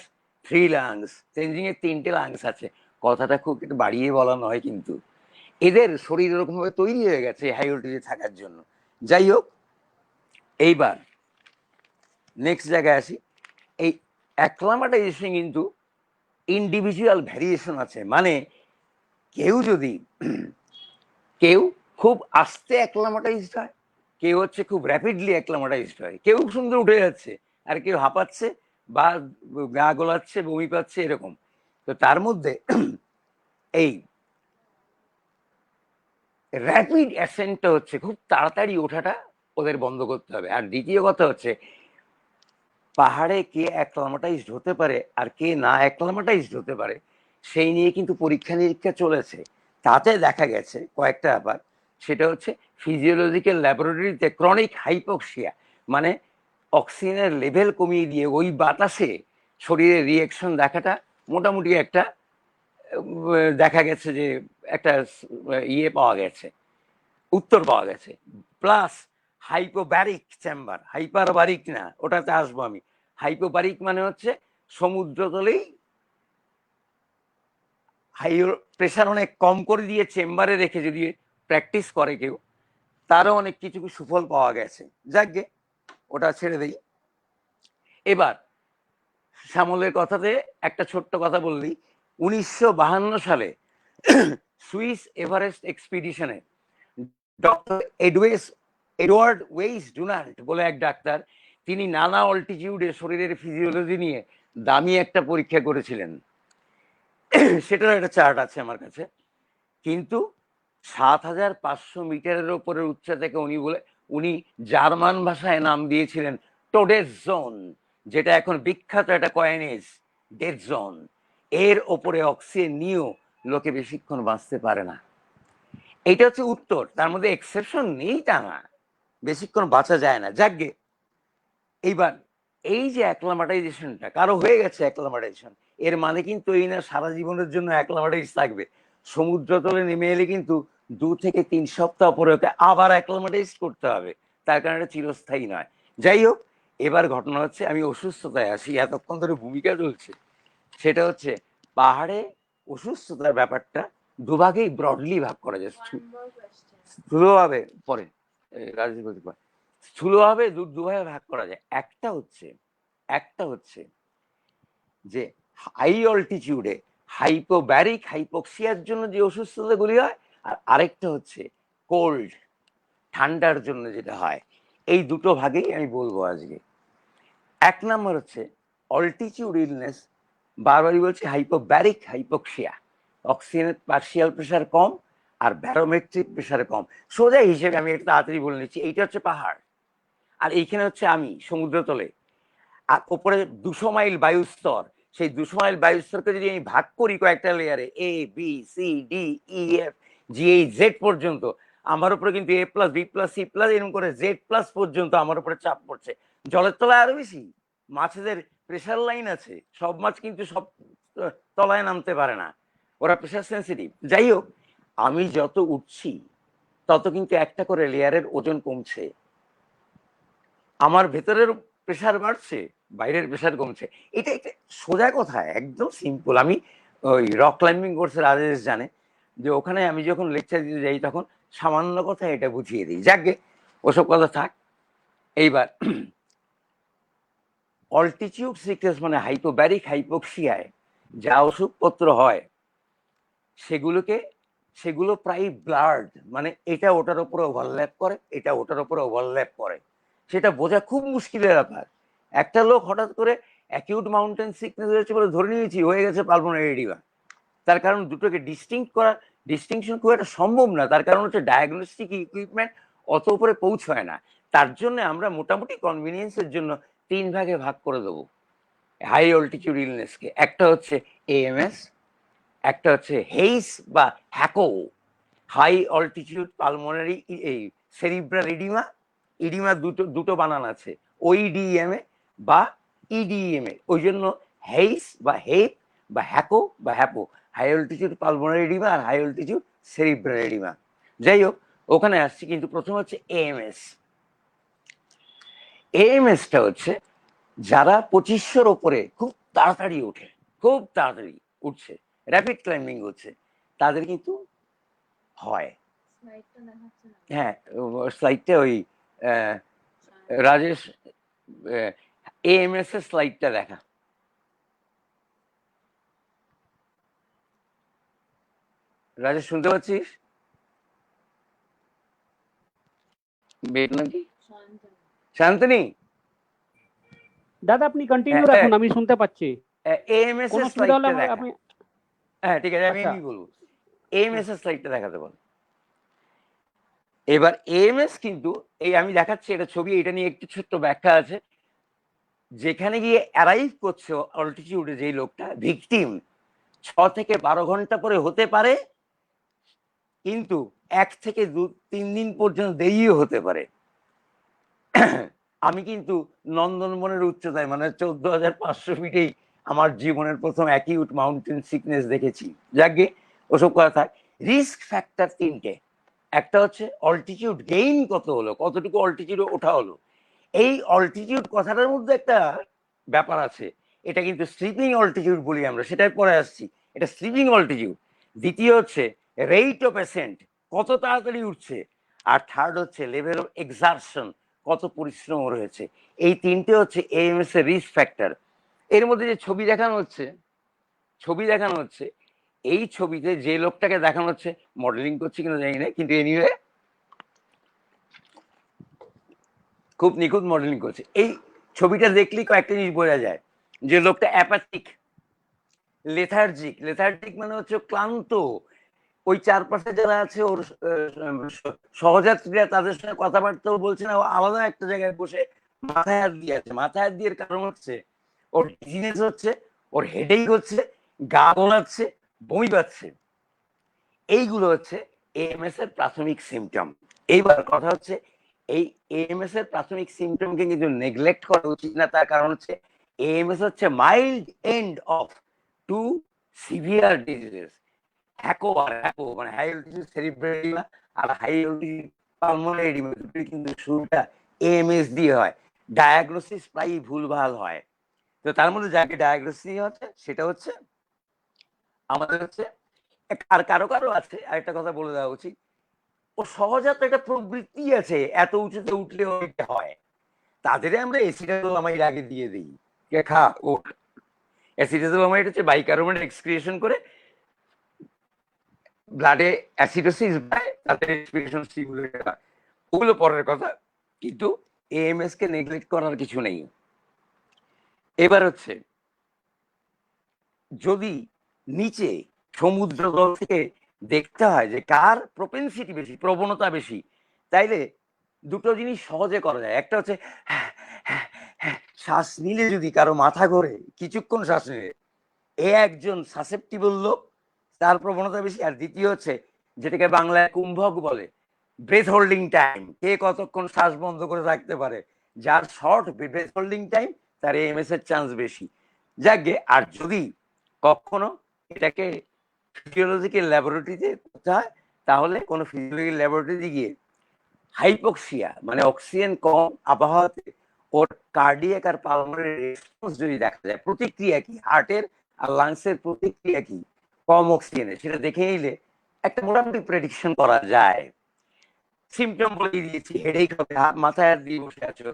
3 লাংস, তেনজিং এর 3টে লাংস আছে। কথাটা খুব একটু বাড়িয়ে বলা নয়, কিন্তু এদের শরীর এরকম ভাবে তৈরি হয়ে গেছে হাই অল্টিটিউডে থাকার জন্য। যাই হোক, এইবার নেক্সট জায়গায় আসি। এই অ্যাক্লামাটাইজেশন কিন্তু ইন্ডিভিজুয়াল ভ্যারিয়েশন আছে, মানে কেউ খুব আস্তে অ্যাক্লামাটাইজড হয়, কেউ হচ্ছে খুব র্যাপিডলি অ্যাক্লামাটাইজড হয়, কেউ সুন্দর উঠে যাচ্ছে, আর কেউ হাঁপাচ্ছে বা গা গোলাচ্ছে, বমি পাচ্ছে, এরকম। তো তার মধ্যে এই র্যাপিড অ্যাসেন্টটা হচ্ছে খুব তাড়াতাড়ি ওঠাটা ওদের বন্ধ করতে হবে। আর দ্বিতীয় কথা হচ্ছে, পাহাড়ে কে অ্যাক্লামাটাইজড হতে পারে আর কে না অ্যাক্লামাটাইজড হতে পারে, সেই নিয়ে কিন্তু পরীক্ষা নিরীক্ষা চলেছে। তাতে দেখা গেছে কয়েকটা ব্যাপার। সেটা হচ্ছে ফিজিওলজিক্যাল ল্যাবরেটরিতে ক্রনিক হাইপক্সিয়া, মানে অক্সিজেনের লেভেল কমিয়ে দিয়ে ওই বাতাসে শরীরের রিয়েকশন দেখাটা মোটামুটি একটা দেখা গেছে যে একটা ইয়ে পাওয়া গেছে, উত্তর পাওয়া গেছে। প্লাস হাইপোব্যারিক চেম্বার, হাইপারবারিক না, ওটাতে আসবো আমি। হাইপোব্যারিক মানে হচ্ছে সমুদ্রতলেই হাই প্রেশার অনেক কম করে দিয়ে চেম্বারে রেখে যদি প্র্যাকটিস করে কেউ, তারও অনেক কিছু সুফল পাওয়া গেছে। যাকগে, ওটা ছেড়ে দেই। এবার শ্যামলের কথাতে একটা ছোট্ট কথা বললি। 1952 সালে Swiss Everest এক্সপিডিশনে doctor Edward Weiss Donald বলে এক ডাক্তার, তিনি নানা অল্টিটিউডে শরীরের ফিজিওলজি নিয়ে দামি একটা পরীক্ষা করেছিলেন। সেটার একটা চার্ট আছে আমার কাছে। কিন্তু 7500 মিটারের ওপরের উচ্চতা থেকে উনি জার্মান ভাষায় নাম দিয়েছিলেন টোডেস জোন, যেটা এখন বিখ্যাত একটা কয়েনেজ, ডেড জোন। এর ওপরে অক্সিজেন নিয়েও লোকে বেশিক্ষণ বাঁচতে পারে না। এইটা হচ্ছে উত্তর, তার মধ্যে এক্সেপশন নেই তা না, বেশিক্ষণ বাঁচা যায় না। যাকগে, এইবার এই যে অ্যাক্লামাটাইজেশনটা কারো হয়ে গেছে অ্যাক্লামাটাইজেশন, এর মানে কিন্তু এই না সারা জীবনের জন্য অ্যাক্লামাটাইজ থাকবে। সমুদ্রতলে নেমে এলে কিন্তু 2 থেকে 3 সপ্তাহ পরে ওকে আবার অ্যাক্লামাটাইজ করতে হবে, তার কারণে এটা চিরস্থায়ী নয়। যাই হোক, এবার ঘটনা হচ্ছে আমি অসুস্থতায় আসি, এতক্ষণ ধরে ভূমিকা চলছে। সেটা হচ্ছে পাহাড়ে অসুস্থতার ব্যাপারটা দুভাগেই ব্রডলি ভাগ করা যায়। স্থূলভাবে পরে রাজনীতি বলতে পারে, স্থূলভাবে দুভাবে ভাগ করা যায়। একটা হচ্ছে যে হাই অল্টিটিউডে হাইপোব্যারিক হাইপক্সিয়ার জন্য যে অসুস্থতাগুলি হয়, আর আরেকটা হচ্ছে কোল্ড, ঠান্ডার জন্য যেটা হয়। এই দুটো ভাগেই আমি বলবো আজকে। 1 নম্বর হচ্ছে অল্টিটিউড ইলনেস, বারবারই বলছি হাইপোব্যারিক হাইপক্সিয়া, অক্সিজেনের পার্শিয়াল প্রেশার কম আর ব্যারোমেট্রিক প্রেশার কম। সোজা হিসেবে আমি একটু তাড়াতাড়ি বলে নিচ্ছি, এইটা হচ্ছে পাহাড়, আর এইখানে হচ্ছে আমি সমুদ্রতলে। আর ওপরে 200 মাইল বায়ুস্তর, সেই 200 মাইল বায়ুস্তরকে যদি আমি ভাগ করি কয়েকটা লেয়ারে, A B C D E F G এই জেড পর্যন্ত, আমার উপরে কিন্তু A plus B plus C plus এরকম করে জেড প্লাস পর্যন্ত আমার উপরে চাপ পড়ছে। জলের তলায় আরো বেশি, মাছেদের প্রেশার লাইন আছে, সব মাছ কিন্তু সব তলায় নামতে পারে না, ওরা প্রেশার সেন্সিটিভ। যাই হোক, আমি যত উঠছি তত কিন্তু একটা করে লেয়ারের ওজন কমছে, আমার ভেতরের প্রেশার বাড়ছে, বাইরের প্রেশার কমছে। এটা একটা সোজা কথা, একদম সিম্পল। আমি ওই রক ক্লাইম্বিং কোর্সের আদেশ জানে যে ওখানে আমি যখন লেকচার দিতে যাই তখন সামান্য কথা এটা বুঝিয়ে দিই। যাকে ওসব কথা থাক। এইবার অল্টিটিউড সিকনেস মানে হাইপোব্যারিক হাইপোক্সিয়ায় যা ওষুধপত্র হয় সেগুলো প্রায় ব্লার্ড, মানে এটা ওটার উপরে ওভারল্যাপ করে, এটা ওটার উপরে ওভারল্যাপ করে, সেটা বোঝা খুব মুশকিলের ব্যাপার। একটা লোক হঠাৎ করে অ্যাকিউট মাউন্টেন সিকনেস হয়েছে বলে ধরে নিয়েছি হয়ে গেছে পালমোনারি এডিমা, তার কারণ দুটোকে ডিস্টিংশন খুব একটা সম্ভব না। তার কারণ হচ্ছে ডায়াগনস্টিক ইকুইপমেন্ট অত উপরে পৌঁছায় না। তার জন্য আমরা মোটামুটি কনভিনিয়েন্সের জন্য 3 ভাগে ভাগ করে দেবো হাই অল্টিটিউড ইলনেসকে। একটা হচ্ছে এএমএস, একটা হচ্ছে হেইস বা হ্যাকো, হাই অল্টিটিউড পালমোনারি এই সেরিব্রাল ইডিমা। ইডিমা দুটো বানান আছে, ওইডিএমএ বা ইডিএমএ, ওই জন্য হেইস বা হেপ বা হ্যাকো বা হ্যাপো, হাই অল্টিটিউড পালমোনারি এডিমা আর হাই অল্টিটিউড সেরিব্রাল এডিমা। যাই হোক, ওখানে আসছি। কিন্তু প্রথম হচ্ছে এএমএস। এএমএসটা হচ্ছে যারা 2500-র ওপরে খুব তাড়াতাড়ি ওঠে, খুব তাড়াতাড়ি উঠছে, র্যাপিড ক্লাইম্বিং হচ্ছে, তাদের কিন্তু হয়। হ্যাঁ, স্লাইডটা ওই রাজেশ এএমএস এর স্লাইডটা দেখা। রাজেশ শুনতে পাচ্ছিস? নাকি শান্তনী? দাদা আপনি কন্টিনিউ রাখুন, আমি শুনতে পাচ্ছি। এএমএস কোনো এর অসুবিধা হলে স্লাইডটা দেখা। আপনি হ্যাঁ ঠিক আছে, আমি আচ্ছা। এমনি বলবো। এএমএস এর স্লাইডটা দেখাতে বল। এবার এএমএস কিন্তু এই আমি দেখাচ্ছি এটা ছবি, এটা নিয়ে একটু ছোট্ট ব্যাখ্যা আছে। যেখানে গিয়ে অ্যারাইভ করছে অল্টিটিউডে যেই লোকটা, ভিকটিম 6 থেকে 12 ঘন্টা পরে হতে পারে, কিন্তু 1 থেকে 2-3 দিন পর্যন্ত দেরিও হতে পারে। আমি কিন্তু নন্দনবনের উচ্চতায় মানে 14,500 ফিটেই আমার জীবনের প্রথম অ্যাকিউট মাউন্টেন সিকনেস দেখেছি। যাকে ওসব কথা থাক, রিস্ক ফ্যাক্টর 3টে। একটা হচ্ছে অল্টিটিউড গেইন কত হলো, কতটুকু অল্টিটিউডে ওঠা হলো। এই অল্টিটিউড কথাটার মধ্যে একটা ব্যাপার আছে, এটা কিন্তু স্লিপিং অল্টিটিউড বলি আমরা, সেটাই পরে আসছি, এটা স্লিপিং অল্টিটিউড। দ্বিতীয় হচ্ছে রেট অফ অ্যাসেন্ট, কত তাড়াতাড়ি উঠছে। আর থার্ড হচ্ছে লেভেল অফ এক্সারশন, কত পরিশ্রম রয়েছে। এই তিনটে হচ্ছে এএমএস এর রিস্ক ফ্যাক্টর। এর মধ্যে যে ছবি দেখানো হচ্ছে, এই ছবিতে যে লোকটাকে দেখানো হচ্ছে, মডেলিং করছে কিনা জানি না, কিন্তু এনিওয়ে খুব নিখুঁত মডেলিং করছে। এই ছবিটা দেখলেই কয়েকটা জিনিস বোঝা যায়, যে লোকটা অ্যাপাথিক, লেথার্জিক মানে হচ্ছে ক্লান্ত। ওই চারপাশে যারা আছে ওর সহযাত্রীরা, তাদের সঙ্গে কথাবার্তাও বলছে না, ও আলাদা একটা জায়গায় বসে মাথায় হাত দিয়ে আছে। মাথায় হাত দিয়ে কারণ হচ্ছে ওর ডিজিনেস হচ্ছে, ওর হেডেক হচ্ছে, গা গোলাচ্ছে, বমি পাচ্ছে। এইগুলো হচ্ছে এএমএস এর প্রাথমিক সিমটম। এইবার কথা হচ্ছে এই এএমএস এর প্রাথমিক সিমটমকে কিন্তু নেগলেক্ট করা উচিত না। তার কারণ হচ্ছে এএমএস হচ্ছে mild end of 2 severe diseases, হ্যাকো মানে হাই অল্টিটিউড সেরিব্রাল এডিমা আর হাই অল্টিটিউড পালমোনারি এডিমা, দুটোই কিন্তু শুরুটা এএমএস দিয়ে হয়। ডায়াগনোসিস প্রায়ই ভুলভাল হয়। তো তার মধ্যে যাকে ডায়াগনোসিস হচ্ছে সেটা হচ্ছে আমাদের হচ্ছে, আর কারো আছে আরেকটা কথা বলে দেওয়া উচিত, ও সহজাত একটা প্রবৃত্তি আছে, এত উঁচুতে উঠলে ওইটা হয়। তাদের আমরা অ্যাসিটাজোলামাইড আগে দিয়ে দিই, খা ওঠ। অ্যাসিটাজোলামাইড হচ্ছে বাইকার্বনেট এক্সক্রিয়েশন করে ব্লাডে অ্যাসিডোসিস হয়, তাদের এক্সক্রিয়েশন স্টিমুলেট হয়। ওগুলো পরের কথা, কিন্তু এএমএস কে নেগলেক্ট করার কিছু নেই। এবার হচ্ছে যদি নিচে সমুদ্র তল থেকে দেখতে হয় যে কার প্রপেন্সিটি বেশি, প্রবণতা বেশি, তাইলে দুটো জিনিস সহজে করা যায়। একটা হচ্ছে শ্বাস নিলে যদি কারো মাথা ঘোরে, কিছুক্ষণ শ্বাস নিলে, এ একজন সাসেপ্টিবল লোক, তার প্রবণতা বেশি। আর দ্বিতীয় হচ্ছে যেটাকে বাংলায় কুম্ভক বলে, ব্রেথ হোল্ডিং টাইম, কে কতক্ষণ শ্বাস বন্ধ করে রাখতে পারে, যার শর্ট ব্রেথ হোল্ডিং টাইম তার এএমএস এর চান্স বেশি। যাকে আর যদি কখনো এটাকে ফিজিওলজিক্যাল ল্যাবরেটরিতে করতে হয়, তাহলে কোনো ফিজিওলজিক্যাল ল্যাবরেটরিতে গিয়ে হাইপক্সিয়া মানে অক্সিজেন কম আবহাওয়াতে ওর কার্ডিয়াক আর পালমোনারি রেসপন্স যদি দেখা যায়, প্রতিক্রিয়া কি, হার্টের আর লাংসের প্রতিক্রিয়া কি কম অক্সিজেনে, সেটা দেখে নিলে একটা মোটামুটি প্রেডিকশন করা যায়। সিমটম বলে দিয়েছি, হেডেক হবে, মাথায় হাত দিয়ে বসে আছো,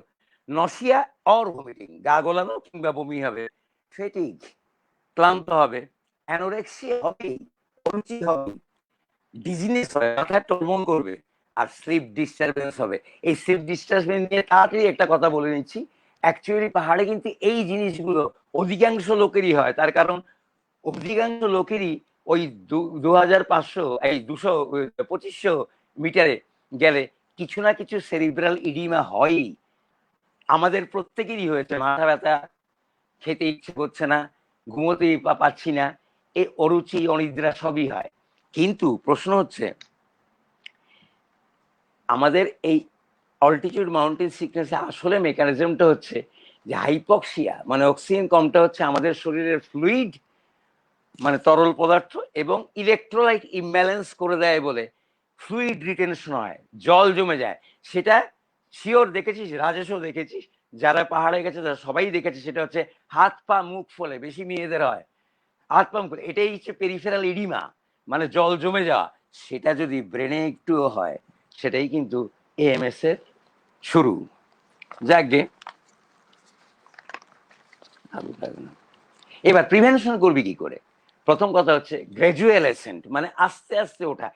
নসিয়া অর ভমিটিং, গা গোলানো কিংবা বমি হবে, ফেটিগ ক্লান্ত হবে, অ্যানোরেক্সিয়া হবে, অরুচি হবে, ডিজিনেস হবে, মাথায় টলমল করবে, আর স্লিপ ডিস্টারবেন্স হবে। এই স্লিপ ডিস্টারবেন্স নিয়ে তাড়াতাড়ি একটা কথা বলে নিচ্ছি। অ্যাকচুয়ালি পাহাড়ে কিন্তু এই জিনিসগুলো অধিকাংশ লোকেরই হয়। তার কারণ অধিকাংশ লোকেরই ওই 2500 এই 2500 মিটারে গেলে কিছু না কিছু সেরিব্রাল ইডিমা হয়ই। আমাদের প্রত্যেকেরই হয়েছে, মাথা ব্যথা, খেতে ইচ্ছে করছে না, ঘুমোতেই পাচ্ছি না, এই অরুচি অনিদ্রা সবই হয়। কিন্তু প্রশ্ন হচ্ছে আমাদের এই অল্টিটিউড মাউন্টেন সিকনেসে আসলে মেকানিজমটা হচ্ছে যে হাইপক্সিয়া মানে অক্সিজেন কমটা হচ্ছে আমাদের শরীরের ফ্লুইড মানে তরল পদার্থ এবং ইলেকট্রোলাইট ইমব্যালেন্স করে দেয় বলে ফ্লুইড রিটেনশন হয়, জল জমে যায়। সেটা শিওর দেখেছিস, রাজেশও দেখেছিস, যারা পাহাড়ে গেছে তারা সবাই দেখেছে, সেটা হচ্ছে হাত পা মুখ ফোলে, বেশি মেয়েদের হয় হাত পা মুখ ফোলে। এটাই হচ্ছে পেরিফেরাল ইডিমা, মানে জল জমে যাওয়া। সেটা যদি ব্রেনে একটুও হয়, সেটাই কিন্তু এএমএস এর শুরু। যাকগে, এবার প্রিভেনশন করবি কি করে? প্রথম কথা হচ্ছে গ্রাজুয়াল অ্যাসেন্ট, মানে আস্তে আস্তে ওঠা।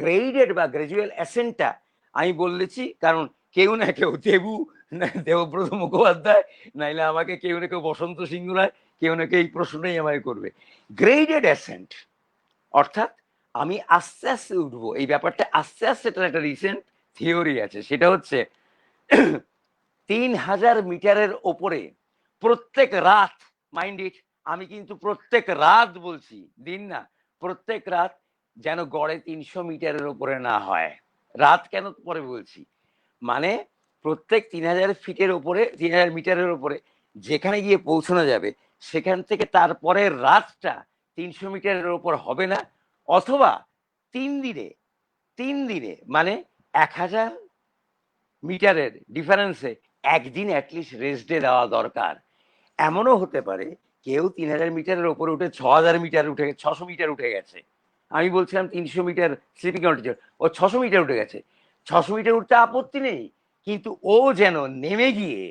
গ্রেডেড বা গ্রাজুয়াল অ্যাসেন্টটা আমি বলেছি কারণ কেউ না কেউ, দেবু না দেবব্রত মুখোপাধ্যায়, নাইলে আমাকে কেউ না কেউ বসন্ত সিংহ রায়, কেউ না কেউ এই প্রশ্নটাই আমাকে করবে। গ্রেডেড অ্যাসেন্ট অর্থাৎ আমি আস্তে আস্তে উঠবো, এই ব্যাপারটা আস্তে আস্তে একটা রিসেন্ট থিওরি আছে, সেটা হচ্ছে 3000 মিটারের ওপরে প্রত্যেক রাত, মাইন্ড ইট, আমি কিন্তু প্রত্যেক রাত বলছি, দিন না, প্রত্যেক রাত যেন গড়ে 300 মিটারের ওপরে না হয়। রাত কেন পরে বলছি, মানে প্রত্যেক 3000 ফিটের ওপরে, 3000 মিটারের ওপরে যেখানে গিয়ে পৌঁছানো যাবে, সেখান থেকে তারপরের রাতটা 300 মিটারের ওপর হবে না, অথবা 3 দিনে মানে 1000 মিটারের ডিফারেন্সে একদিন অ্যাটলিস্ট রেস্ট ডে দেওয়া দরকার। এমনও হতে পারে কেউ 3000 মিটারের ওপরে উঠে 6000 মিটার উঠে, 600 মিটার উঠে গেছে। আমি বলছিলাম 300 মিটার স্লিপিং অল্টিটিউড, ও 600 মিটার উঠে গেছে। 600 মিটার উঠতে আপত্তি নেই, কিন্তু ও যেন নেমে গিয়ে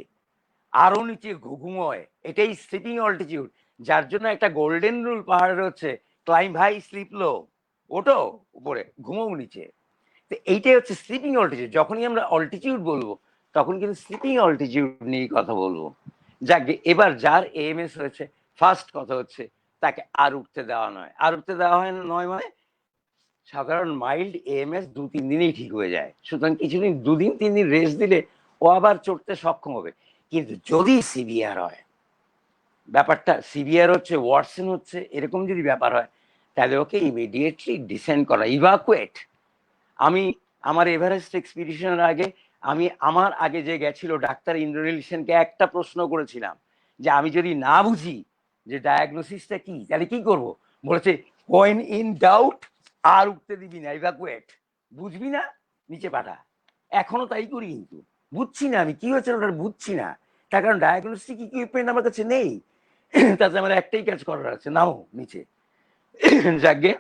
আরো নিচে ঘুমোয়, এটাই স্লিপিং অল্টিটিউড। যার জন্য একটা গোল্ডেন রুল পাহাড়ের হচ্ছে ক্লাইম্ব হাই স্লিপ লো, ওটো উপরে ঘুমো নিচে। তো এইটাই হচ্ছে স্লিপিং অল্টিটিউড। যখনই আমরা অল্টিটিউড বলবো তখন কিন্তু স্লিপিং অল্টিটিউড নিয়ে কথা বলবো। যাকে এবার যার এএমএস হয়েছে, ফার্স্ট কথা হচ্ছে তাকে আর উঠতে দেওয়া নয়। আর উঠতে দেওয়া হয় নয় মানে সাধারণ মাইল্ড এএমএস 2-3 দিনেই ঠিক হয়ে যায়, সুতরাং কিছুদিন 2-3 দিন রেস্ট দিলে ও আবার চড়তে সক্ষম হবে। কিন্তু যদি সিভিয়ার হয়, ব্যাপারটা সিভিয়ার হচ্ছে, ওয়ার্সেন হচ্ছে, এরকম যদি ব্যাপার হয়, তাহলে ওকে ইমিডিয়েটলি ডিসেন্ড করা, ইভাকুয়েট। আমি আমার এভারেস্ট এক্সপিডিশনের আগে, আমি আমার আগে যে গেছিল ডাক্তার ইন্দ্রনীল সেনকে একটা প্রশ্ন করেছিলাম, যে আমি যদি না বুঝি যে ডায়াগনোসিসটা কি, তাহলে কি করব? বলেছে হোয়েন ইন ডাউট, আর উঠতে দিবি না, ইভাকুয়েট, বুঝবি না নিচে পাঠা। এখনো তাই করি, কিন্তু বুঝছি না আমি কি হয়েছে ওটা বুঝছি না, তার কারণ ডায়াগনোস্টিক ইকুইপমেন্ট আমার কাছে নেই। তাতে আমার একটাই কাজ করার আছে, নাও নিচে। যাকে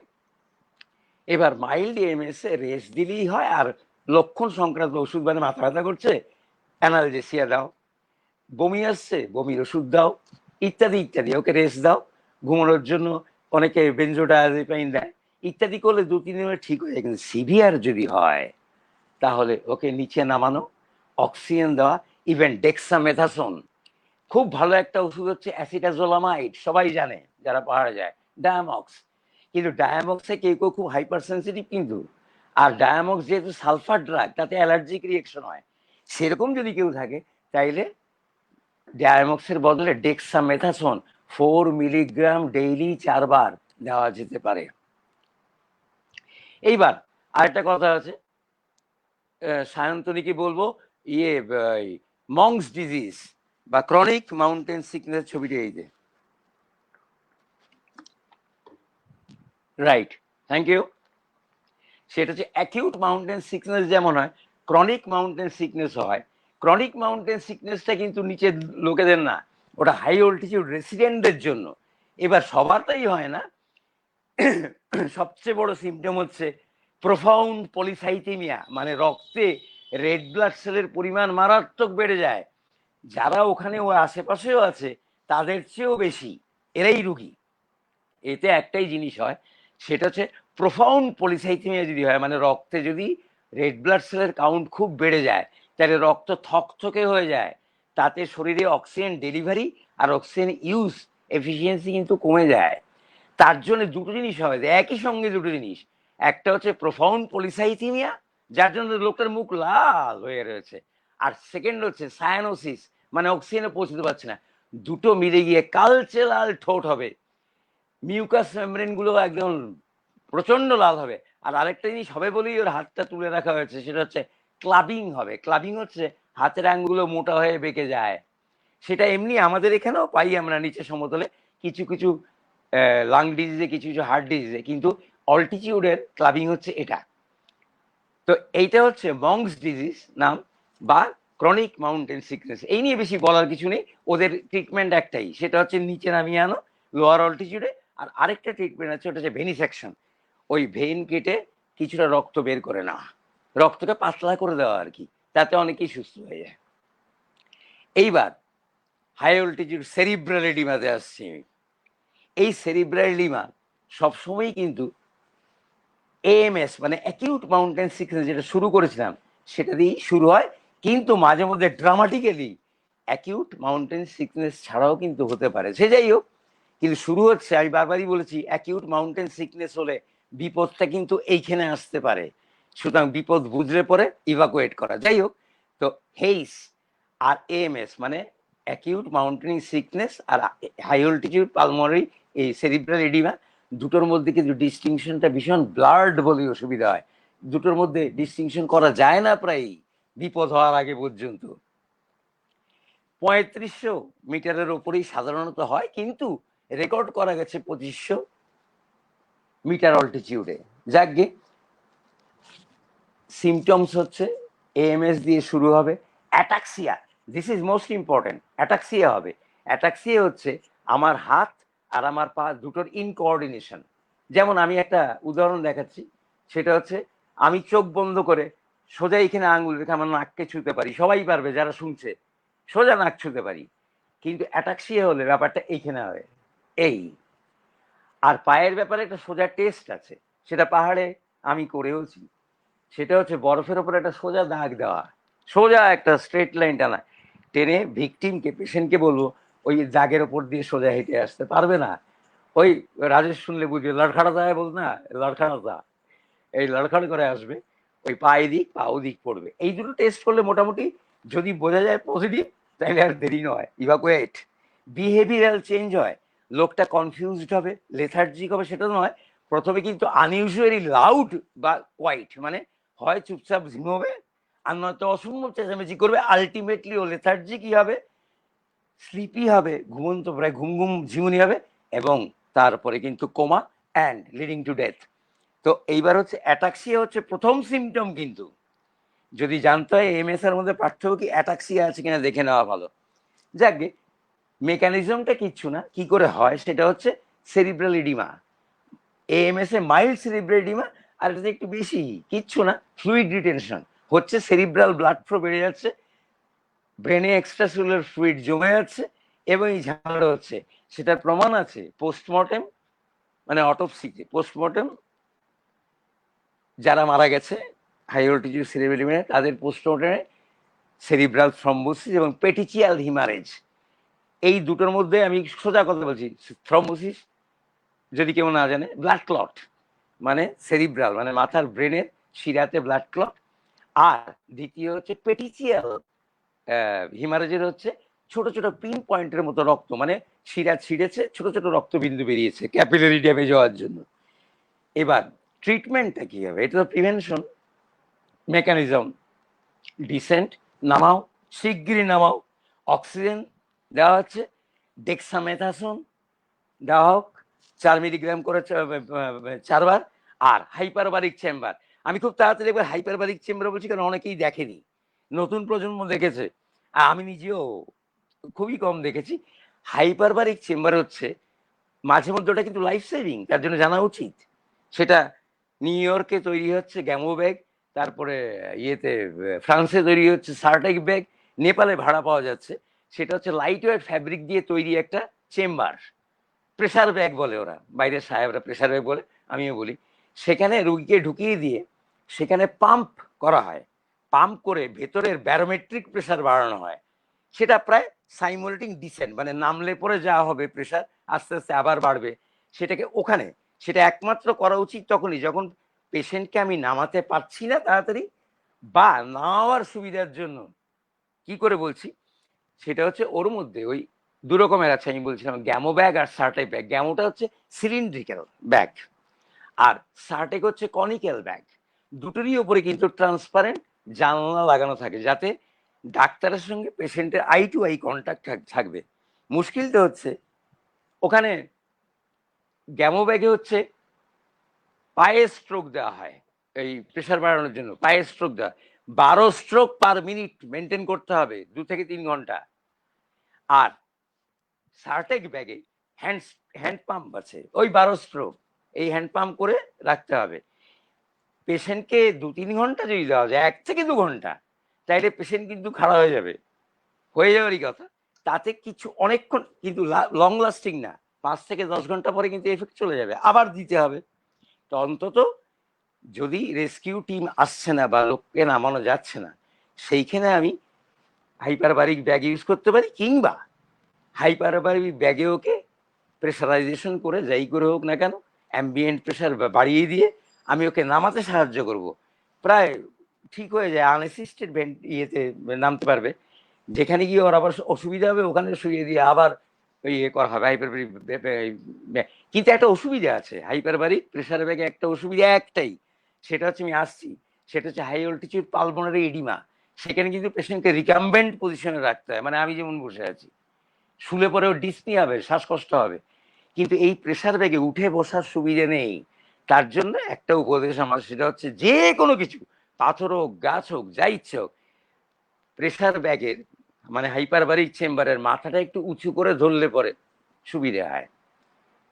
এবার মাইল্ড এএমএস এ রেস্ট দিলেই হয়, আর লক্ষণ সংক্রান্ত ওষুধ, মানে মাথা ব্যথা করছে অ্যানালজেসিয়া দাও, বমি আসছে বমির ওষুধ দাও, ইত্যাদি ইত্যাদি, ওকে রেস্ট দাও। ঘুমানোর জন্য অনেকে বেনজোডায়াজেপাইন দেয়, ইত্যাদি করলে 2-3 দিনে ঠিক হয়ে যায়। কিন্তু সিভিয়ার যদি হয় তাহলে ওকে নিচে নামানো, অক্সিজেন দেওয়া, ইভেন ডেক্সামেথাসোন। খুব ভালো একটা ওষুধ হচ্ছে অ্যাসিটাজোলামাইড, সবাই জানে যারা পাহাড়ে যায়, ডায়ামক্স। কিন্তু ডায়ামক্সে কেউ কেউ খুব হাইপার সেন্সিটিভ, কিন্তু আর ডায়ামক্স যেহেতু সালফার ড্রাগ, তাতে অ্যালার্জিক রিয়েকশন হয়, সেরকম যদি কেউ থাকে তাইলে ডায়ামক্সের বদলে ডেক্সামেথাসোন 4 মিলিগ্রাম ডেইলি 4 বার দেওয়া যেতে পারে। এইবার আরেকটা কথা আছে, সায়ন্তনীকে বলবো, ইয়ে মংস ডিজিজ বা ক্রনিক মাউন্টেন সিকনেস ছবিটা এই যে, রাইট, থ্যাংক ইউ। সেটা হচ্ছে অ্যাকিউট মাউন্টেন সিকনেস যেমন হয়, ক্রনিক মাউন্টেন সিকনেস হয়। ক্রনিক মাউন্টেন সিকনেসটা কিন্তু নিচের লোকেদের না, ওটা হাই অল্টিটিউড রেসিডেন্টদের জন্য। এবার সবার তাই হয় না। সবচেয়ে বড় সিমটম হচ্ছে প্রোফাউন্ড পলিসাইথেমিয়া, মানে রক্তে রেড ব্লাড সেলের পরিমাণ মারাত্মক বেড়ে যায়। যারা ওখানে ওর আশেপাশেও আছে তাদের চেয়েও বেশি এরাই রুগী। এতে একটাই জিনিস হয়, সেটা হচ্ছে প্রোফাউন্ড পলিসাইথেমিয়া যদি হয়, মানে রক্তে যদি রেড ব্লাড সেলের কাউন্ট খুব বেড়ে যায়, তাহলে রক্ত থকথকে হয়ে যায়, তাতে শরীরে অক্সিজেন ডেলিভারি আর অক্সিজেন ইউজ এফিসিয়েন্সি কিন্তু কমে যায়। তার জন্য দুটো জিনিস হয়, একই সঙ্গে দুটো জিনিস। একটা হচ্ছে প্রোফাউন্ড পলিসাইথেমিয়া, যার জন্য লোকটার মুখ লাল হয়ে রয়েছে, আর সেকেন্ড হচ্ছে সায়ানোসিস, মানে অক্সিজেনে পৌঁছতে পারছে না। দুটো মিলে গিয়ে কালচে লাল ঠোঁট হবে, মিউকাস মেমব্রেন গুলো একদম প্রচন্ড লাল হবে। আর আরেকটা জিনিস হবে বলেই ওর হাতটা তুলে রাখা হয়েছে, সেটা হচ্ছে ক্লাবিং হবে। ক্লাবিং হচ্ছে হাতের আঙ্গুলো মোটা হয়ে বেঁকে যায়। সেটা এমনি আমাদের এখানেও পাই আমরা নিচে সমতলে, কিছু কিছু লাং ডিজিজে, কিছু কিছু হার্ট ডিজিজে, কিন্তু অল্টিটিউডের ক্লাবিং হচ্ছে এটা। তো এইটা হচ্ছে মংস ডিজিজ নাম, বা ক্রনিক মাউন্টেন সিকনেস, এই নিয়ে বেশি বলার কিছু নেই। ওদের ট্রিটমেন্ট একটাই, সেটা হচ্ছে নিচে নামিয়ে আনো লোয়ার অল্টিটিউডে। আর আরেকটা ট্রিটমেন্ট আছে, ওটা হচ্ছে ভেনিসেকশন, ওই ভেইন কেটে কিছুটা রক্ত বের করে নেওয়া, রক্তটা পাতলা করে দেওয়া আর কি, তাতে অনেকেই সুস্থ হয়ে যায়। এইবার হাই অল্টিটিউড সেরিব্রাল এডিমাতে আসছি আমি। এই সেরিব্রাল এডিমা সবসময়ই কিন্তু এএমএস মানে অ্যাকিউট মাউন্টেন সিকনেস যেটা শুরু করেছিলাম সেটা দিয়েই শুরু হয়, কিন্তু মাঝে মধ্যে ড্রামাটিক্যালি অ্যাকিউট মাউন্টেন সিকনেস ছাড়াও কিন্তু হতে পারে। সে যাই হোক, কিন্তু শুরু হচ্ছে, আমি বারবারই বলেছি, অ্যাকিউট মাউন্টেন সিকনেস হলে বিপদটা কিন্তু এইখানে আসতে পারে। সুতরাং বিপদ বুঝলে পরে ইভাকুয়েট করা। যাই হোক, তো হেইস আর এএমএস মানে অ্যাকিউট মাউন্টেনিং সিকনেস আর হাই অল্টিটিউড পালমোনারি এই সেরিব্রাল এডিমা, দুটোর মধ্যে কিন্তু ডিস্টিংশনটা ভীষণ ব্লার্ড বলে অসুবিধা হয়। দুটোর মধ্যে ডিস্টিংশন করা যায় না প্রায় বিপদ হওয়ার আগে পর্যন্ত। 3500 মিটারের ওপরেই সাধারণত হয়, কিন্তু রেকর্ড করা গেছে 2500 মিটার অল্টিটিউডে। যাকগে, সিমটমস হচ্ছে এএমএস দিয়ে শুরু হবে, ataxia, this is most important, ataxia হবে। অ্যাটাক্সিয়া হচ্ছে আমার হাত আর আমার পা দুটোর ইনকোঅর্ডিনেশন। যেমন আমি একটা উদাহরণ দেখাচ্ছি, সেটা হচ্ছে আমি চোখ বন্ধ করে সোজা এখানে আঙুল রেখে আমার নাককে ছুঁতে পারি, সবাই পারবে যারা শুনছে, সোজা নাক ছুঁতে পারি। কিন্তু অ্যাটাক্সিয়া হলে ব্যাপারটা এইখানে হয়, এই। আর পায়ের ব্যাপারে একটা সোজা টেস্ট আছে, সেটা পাহাড়ে আমি করেওছি। সেটা হচ্ছে বরফের ওপর একটা সোজা দাগ দেওয়া, সোজা একটা স্ট্রেট লাইন টানা, টেনে ভিকটিমকে, পেশেন্টকে বলবো ওই দাগের ওপর দিয়ে সোজা হেঁটে আসতে পারবে না। ওই রাজেশ শুনলে বুঝবে, লড়খাড়া যায় বল না, লড়খাড়া যা, এই লড়খাড় করে আসবে, ওই পায়ে দিক পা দিক পড়বে। এই দুটো টেস্ট করলে মোটামুটি যদি বোঝা যায় পজিটিভ, তাহলে আর দেরি নয়, ইভাকুয়েট। বিহেভিয়ারাল চেঞ্জ হয়, লোকটা কনফিউজড হবে, লেথার্জিক হবে, সেটা নয়। প্রথমে কিন্তু আনইউজুয়ালি লাউড বা কোয়াইট, মানে হয় চুপচাপ ঝিমোবে আর নয়তো অসম্ভব চেঁচামেচি করবে। আলটিমেটলি ও লেথার্জি কি হবে, স্লিপি হবে, ঘুমন্ত, প্রায় ঘুম ঘুম ঝিমুনি হবে, এবং তারপরে কিন্তু coma and leading to death. তো এইবার হচ্ছে অ্যাটাক্সিয়া হচ্ছে প্রথম সিমটম, কিন্তু যদি জানতে হয় এমএস এর মধ্যে পার্থক্য কি, অ্যাটাক্সিয়া আছে কিনা দেখে নেওয়া ভালো। যাকে মেকানিজমটা কিচ্ছু না, কি করে হয় সেটা হচ্ছে cerebral oedema, AMS a mild cerebral oedema, আর এটাতে একটু বেশি, কিচ্ছু না, ফ্লুইড রিটেনশন হচ্ছে, সেরিব্রাল ব্লাড ফ্লো বেড়ে যাচ্ছে, ব্রেনে এক্সট্রা সেলুলার ফ্লুইড জমে যাচ্ছে, এবং এই ঝামেলা হচ্ছে। সেটার প্রমাণ আছে পোস্টমর্টেম, মানে অটোপসিতে পোস্টমর্টেম, যারা মারা গেছে হাই অল্টিটিউড সেরিব্রাল এডিমা, তাদের পোস্টমর্টেমে সেরিব্রাল থ্রম্বোসিস এবং পেটিচিয়াল হিমারেজ, এই দুটোর মধ্যে আমি সোজা কথা বলছি। থ্রম্বোসিস যদি কেউ না জানে, ব্লাড ক্লট, মানে সেরিব্রাল মানে মাথার ব্রেনের শিরাতে ব্লাড ক্লট। আর দ্বিতীয় হচ্ছে পেটিচিয়াল হিমারেজের হচ্ছে ছোট ছোট পিন পয়েন্টের মতো রক্ত, মানে শিরা ছিঁড়েছে, ছোট ছোট রক্তবিন্দু বেরিয়েছে ক্যাপিলারি ড্যামেজ হওয়ার জন্য। এবার ট্রিটমেন্টটা কি হবে, এটা তো প্রিভেনশন মেকানিজম। ডিসেন্ট, নামাও, শিগগিরই নামাও, অক্সিজেন দেওয়া হচ্ছে, ডেক্সামেথাসোন দেওয়া হোক 4 মিলিগ্রাম করে 4 বার। আর হাইপারবারিক চেম্বার, আমি খুব তাড়াতাড়ি একবার হাইপারবারিক চেম্বার বলছি কারণ অনেকেই দেখেনি, নতুন প্রজন্ম দেখেছে, আর আমি নিজেও খুবই কম দেখেছি। হাইপারবারিক চেম্বার হচ্ছে মাঝে মধ্যে, ওটা কিন্তু লাইফ সেভিং, তার জন্য জানা উচিত। সেটা নিউ ইয়র্কে তৈরি হচ্ছে গ্যামো ব্যাগ, তারপরে ইয়েতে ফ্রান্সে তৈরি হচ্ছে সার্টেক ব্যাগ, নেপালে ভাড়া পাওয়া যাচ্ছে। সেটা হচ্ছে লাইট ওয়েট ফ্যাব্রিক দিয়ে তৈরি একটা চেম্বার, প্রেসার ব্যাগ বলে ওরা, বাইরের সাহেবরা প্রেসার ব্যাগ বলে, আমিও বলি। সেখানে রুগীকে ঢুকিয়ে দিয়ে সেখানে পাম্প করা হয়, পাম্প করে ভেতরের ব্যারোমেট্রিক প্রেসার বাড়ানো হয়। সেটা প্রায় সাইমুলেটিং ডিসেন্ট, মানে নামলে পরে যা হবে প্রেসার আস্তে আস্তে আবার বাড়বে। সেটাকে ওখানে, সেটা একমাত্র করা উচিত তখনই যখন পেশেন্টকে আমি নামাতে পারছি না তাড়াতাড়ি, বা নামাবার সুবিধার জন্য। কি করে বলছি, সেটা হচ্ছে ওর মধ্যে ওই দু রকমের আছে, আমি বলছিলাম গ্যামো ব্যাগ আর সার্টেক ব্যাগ। গ্যামোটা হচ্ছে সিলিন্ড্রিক্যাল ব্যাগ, আর সার্টেক হচ্ছে কনিক্যাল ব্যাগ। দুটোরই উপরে কিন্তু ট্রান্সপারেন্ট জানলা লাগানো থাকে, যাতে ডাক্তারের সঙ্গে পেশেন্টের আই টু আই কন্ট্যাক্ট থাকবে। মুশকিলটা হচ্ছে ওখানে গ্যামো ব্যাগে হচ্ছে পায়ে স্ট্রোক দেওয়া হয়, এই প্রেশার বাড়ানোর জন্য পায়ে স্ট্রোক দেওয়া। 12 স্ট্রোক পার মিনিট মেনটেন করতে হবে 2 থেকে 3 ঘন্টা। আর সার্টেক ব্যাগে হ্যান্ড পাম্প আছে, ওই 12 স্ট্রোক এই হ্যান্ড পাম্প করে রাখতে হবে। পেশেন্টকে 2-3 ঘন্টা যদি দেওয়া যায়, 1 থেকে 2 ঘন্টা, তাইলে পেশেন্ট কিন্তু খারাপ হয়ে যাওয়ারই কথা। তাতে কিছু অনেকক্ষণ কিন্তু লং লাস্টিং না, 5 থেকে 10 ঘন্টা পরে কিন্তু এফেক্ট চলে যাবে, আবার দিতে হবে। তো অন্তত যদি রেস্কিউ টিম আসছে না বা লোককে নামানো যাচ্ছে না, সেইখানে আমি হাইপারবারিক ব্যাগ ইউজ করতে পারি, কিংবা হাইপারবারিক ব্যাগে ওকে প্রেশারাইজেশন করে, যাই করে হোক না কেন, অ্যাম্বিয়েন্ট প্রেশার বাড়িয়ে দিয়ে আমি ওকে নামাতে সাহায্য করব। প্রায় ঠিক হয়ে যায়, আনঅ্যাসিস্টেড ইয়েতে নামতে পারবে। যেখানে গিয়ে ওর আবার অসুবিধা হবে, ওখানে শুয়ে দিয়ে আবার ইয়ে করা হবে হাইপারবারিক। কিন্তু একটা অসুবিধা আছে হাইপারবারিক প্রেশার ব্যাগে, একটা অসুবিধা একটাই, সেটা হচ্ছে, আমি আসছি, সেটা হচ্ছে হাই অল্টিটিউড পালমোনারি এডিমা। সেখানে কিন্তু পেশেন্টকে রিকাম্বেন্ট পজিশনে রাখতে হয়, মানে আমি যেমন বসে আছি, শুলে পরেও ডিসনি হবে, শ্বাসকষ্ট হবে। কিন্তু এই প্রেশার ব্যাগে উঠে বসার সুবিধা নেই। তার জন্য একটা উপদেশ আমার, সেটা হচ্ছে যে কোনো কিছু, পাথর হোক, গাছ হোক, যা ইচ্ছে হোক, প্রেশার ব্যাগের মানে হাইপারবারিক চেম্বারের মাথাটা একটু উঁচু করে ধরলে পরে সুবিধা হয়।